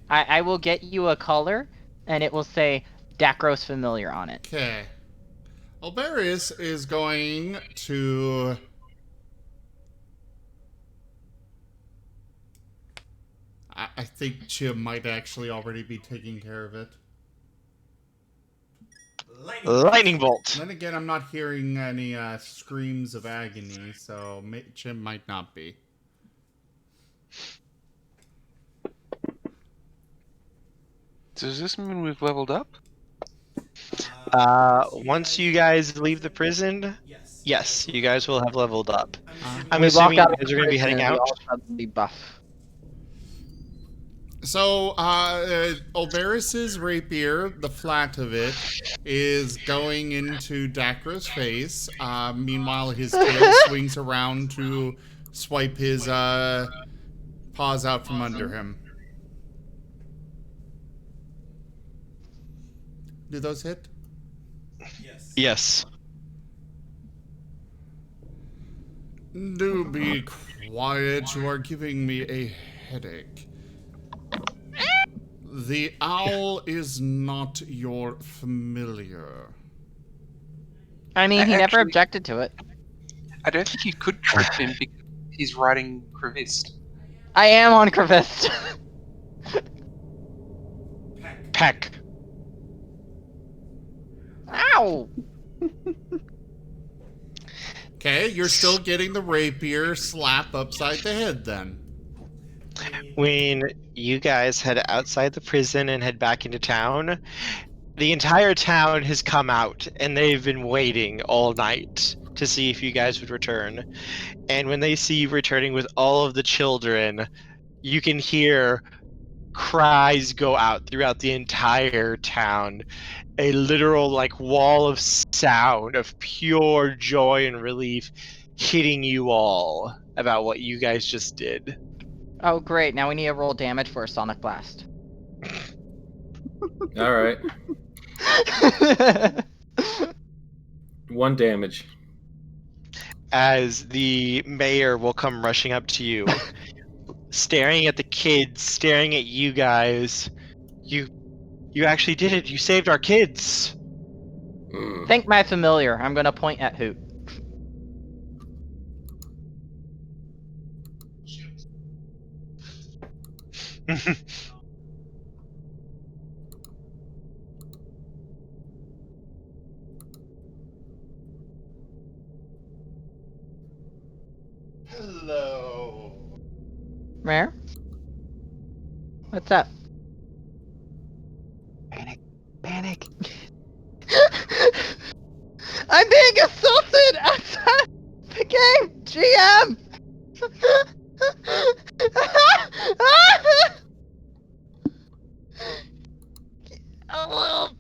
I will get you a color, and it will say Dacros Familiar on it. Okay. Oberys is going to... I think Jim might actually already be taking care of it. Lightning bolt. Then again, I'm not hearing any screams of agony, so Jim might not be. Does this mean we've leveled up? Once you guys leave the prison, yes, you guys will have leveled up. I'm We assuming walk you out guys are going to be heading and we out. all suddenly buff. So, Oberys's rapier, the flat of it, is going into Dacro's face. Meanwhile, his tail swings around to swipe his paws out from under him. Do those hit? Yes. Do be quiet. You are giving me a headache. The owl is not your familiar. I mean, he never Actually- objected to it. I don't think you could trip him because he's riding Kravist. I am on Kravist. Peck. Ow! Okay, you're still getting the rapier slap upside the head then. When you guys head outside the prison and head back into town, the entire town has come out and they've been waiting all night to see if you guys would return. And when they see you returning with all of the children, you can hear cries go out throughout the entire town. A literal, like, wall of sound of pure joy and relief hitting you all about what you guys just did. Oh, great. Now we need to roll damage for a Sonic Blast. All right. 1 damage. As the mayor will come rushing up to you, staring at the kids, staring at you guys. You actually did it. You saved our kids. Thank my familiar. I'm gonna point at Hoot. Hello. Rare? What's up? Panic. Panic. I'm being assaulted outside the game, GM. Oh,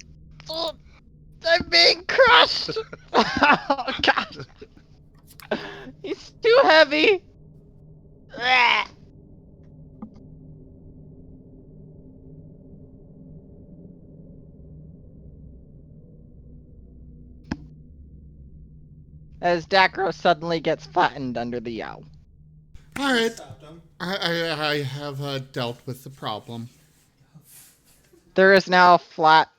I'm being crushed. Oh God, he's too heavy. As Dacro suddenly gets flattened under the yow. All right. I have dealt with the problem. There is now flat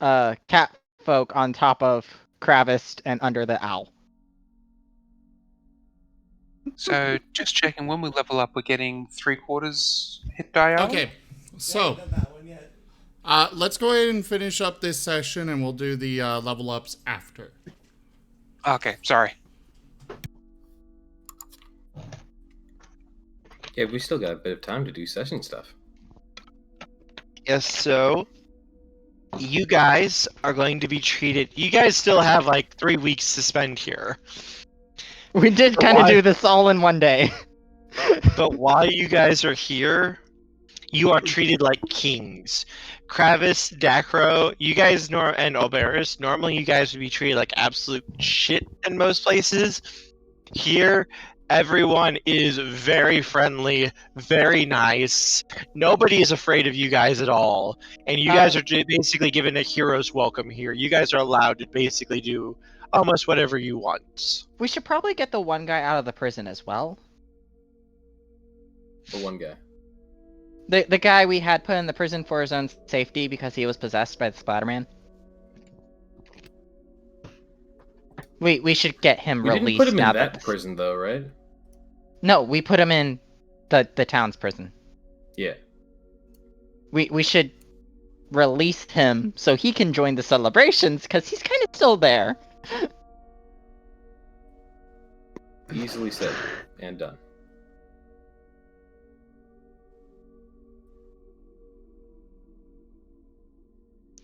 cat folk on top of Kravis and under the owl. So, just checking, when we level up, we're getting 3/4 hit die out? Okay, so let's go ahead and finish up this session, and we'll do the level ups after. Okay, sorry. Yeah, we still got a bit of time to do session stuff. Yes, so you guys are going to be treated. You guys still have like 3 weeks to spend here. We did kind of do this all in one day. But while you guys are here, you are treated like kings. Kravis, Dacro, you guys and Oberus, normally you guys would be treated like absolute shit in most places. Here, everyone is very friendly, very nice. Nobody is afraid of you guys at all. And you guys are basically given a hero's welcome here. You guys are allowed to basically do almost whatever you want. We should probably get the one guy out of the prison as well. The one guy. The guy we had put in the prison for his own safety because he was possessed by the Splatterman. We should get him We released. didn't put him now in that this- prison, though, right? No, we put him in the town's prison. Yeah. We should release him so he can join the celebrations because he's kind of still there. Easily said and done.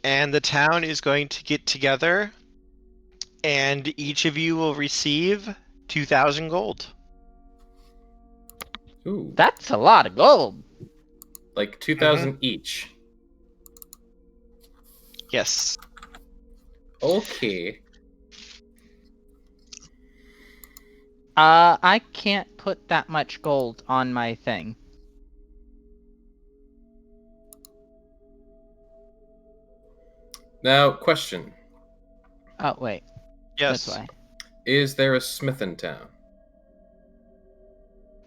And the town is going to get together, and each of you will receive 2,000 gold. Ooh. That's a lot of gold. Like 2,000 each. Yes. Okay. I can't put that much gold on my thing. Now, question. Oh, wait. Yes. This way. Is there a smith in town?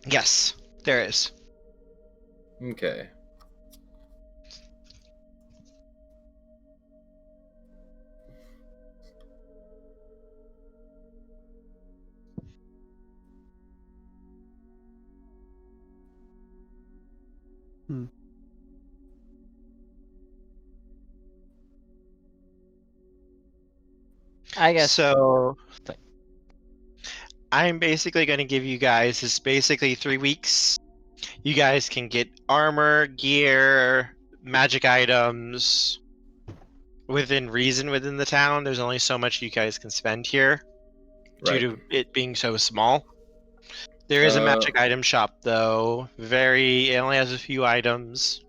Yes, there is. Okay. I guess. So, I'm basically going to give you guys this basically 3 weeks. You guys can get armor, gear, magic items within reason within the town. There's only so much you guys can spend here due to it being so small. There is a magic item shop though. It only has a few items.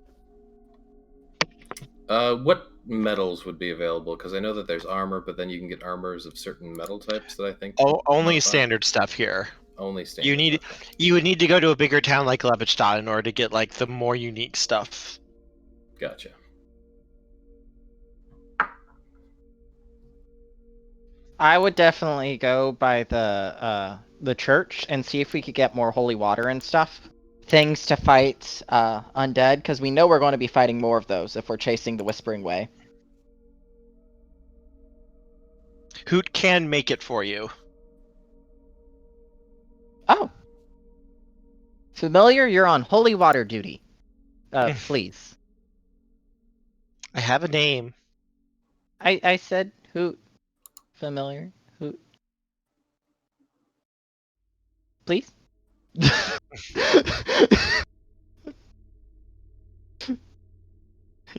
What metals would be available? Because I know that there's armor, but then you can get armors of certain metal types that I think. Only standard stuff here. Only standard. You would need to go to a bigger town like Levichstadt in order to get like the more unique stuff. Gotcha. I would definitely go by the church and see if we could get more holy water and stuff. Things to fight undead, because we know we're going to be fighting more of those if we're chasing the Whispering Way. Hoot can make it for you. Oh. Familiar, you're on holy water duty. Please. I have a name. I said Hoot. Familiar. Hoot. Please?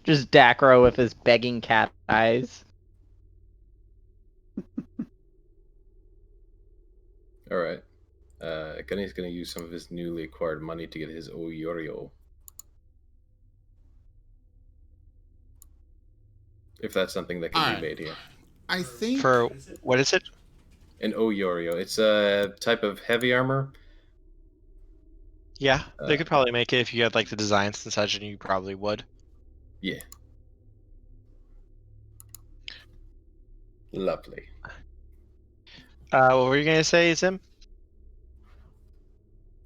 Just Dacro with his begging cat eyes. All right. Gunny's gonna use some of his newly acquired money to get his Oyorio. If that's something that can Alright. be made here. I think For what is it? An Oyorio. It's a type of heavy armor. Yeah, they could probably make it if you had like the designs and such, and you probably would. Yeah. Lovely. What were you gonna say, Zim?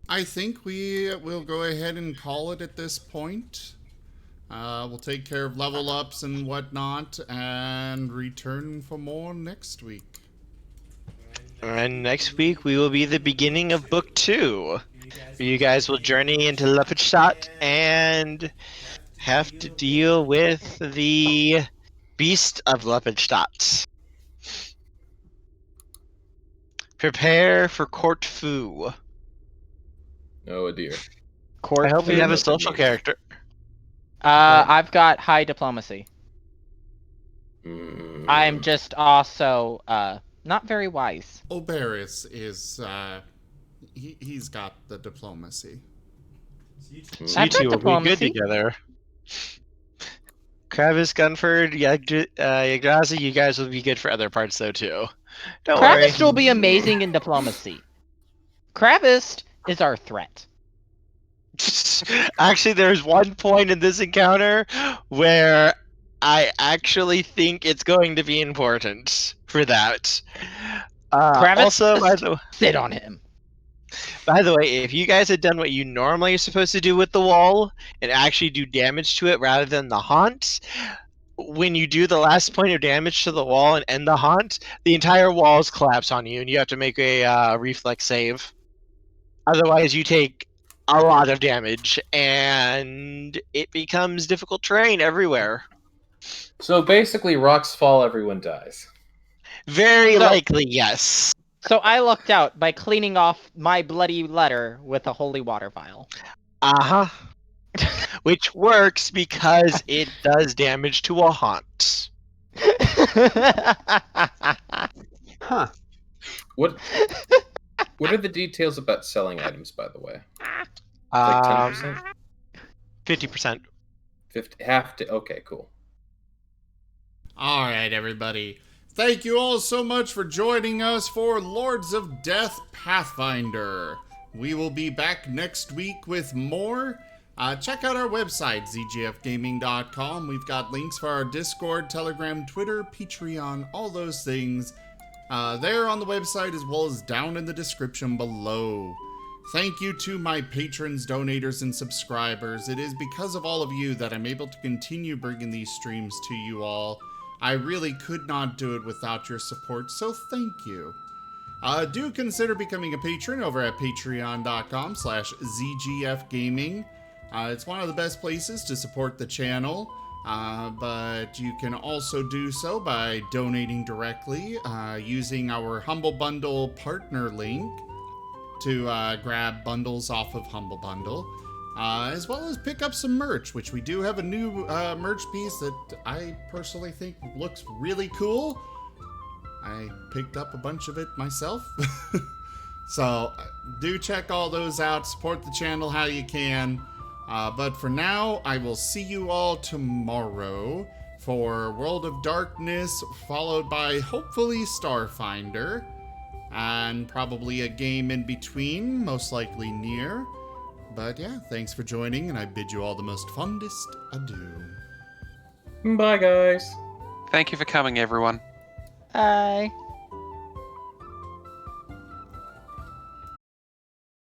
I think we will go ahead and call it at this point. We'll take care of level ups and whatnot, and return for more next week. And next week we will be the beginning of book 2. You guys will journey into Lepidstadt and have to deal with the beast of Lepidstadt. Prepare for court foo. Oh dear. Court I hope we food? have a social character. I've got high diplomacy. Mm. I'm just also not very wise. Oberys is, he's got the diplomacy. So I've you two got will be good diplomacy. together. Kravis, Gunford, Yggdrasil, you guys will be good for other parts though too. Don't worry. Kravis will be amazing in diplomacy. Kravis is our threat. Actually, there's one point in this encounter where I actually think it's going to be important for that. Kravis, Also, sit on him. by the way, if you guys had done what you normally are supposed to do with the wall and actually do damage to it rather than the haunt, when you do the last point of damage to the wall and end the haunt, the entire walls collapse on you and you have to make a reflex save. Otherwise, you take a lot of damage and it becomes difficult terrain everywhere. So basically, rocks fall, everyone dies. Very likely, yes. So I lucked out by cleaning off my bloody letter with a holy water vial. Uh-huh. Which works because it does damage to a haunt. Huh. What are the details about selling items, by the way? It's like 10%? 50%. 50, half to. Okay, cool. All right, everybody. Thank you all so much for joining us for Lords of Death Pathfinder. We will be back next week with more. Check out our website, zgfgaming.com. We've got links for our Discord, Telegram, Twitter, Patreon, all those things there on the website, as well as down in the description below. Thank you to my patrons, donators, and subscribers. It is because of all of you that I'm able to continue bringing these streams to you all. I really could not do it without your support, so thank you. Do consider becoming a patron over at patreon.com/zgfgaming. It's one of the best places to support the channel, but you can also do so by donating directly using our Humble Bundle partner link to grab bundles off of Humble Bundle, as well as pick up some merch, which we do have a new merch piece that I personally think looks really cool. I picked up a bunch of it myself. So do check all those out, support the channel how you can. But for now, I will see you all tomorrow for World of Darkness, followed by hopefully Starfinder, and probably a game in between, most likely near. But yeah, thanks for joining, and I bid you all the most fondest adieu. Bye, guys. Thank you for coming, everyone. Bye.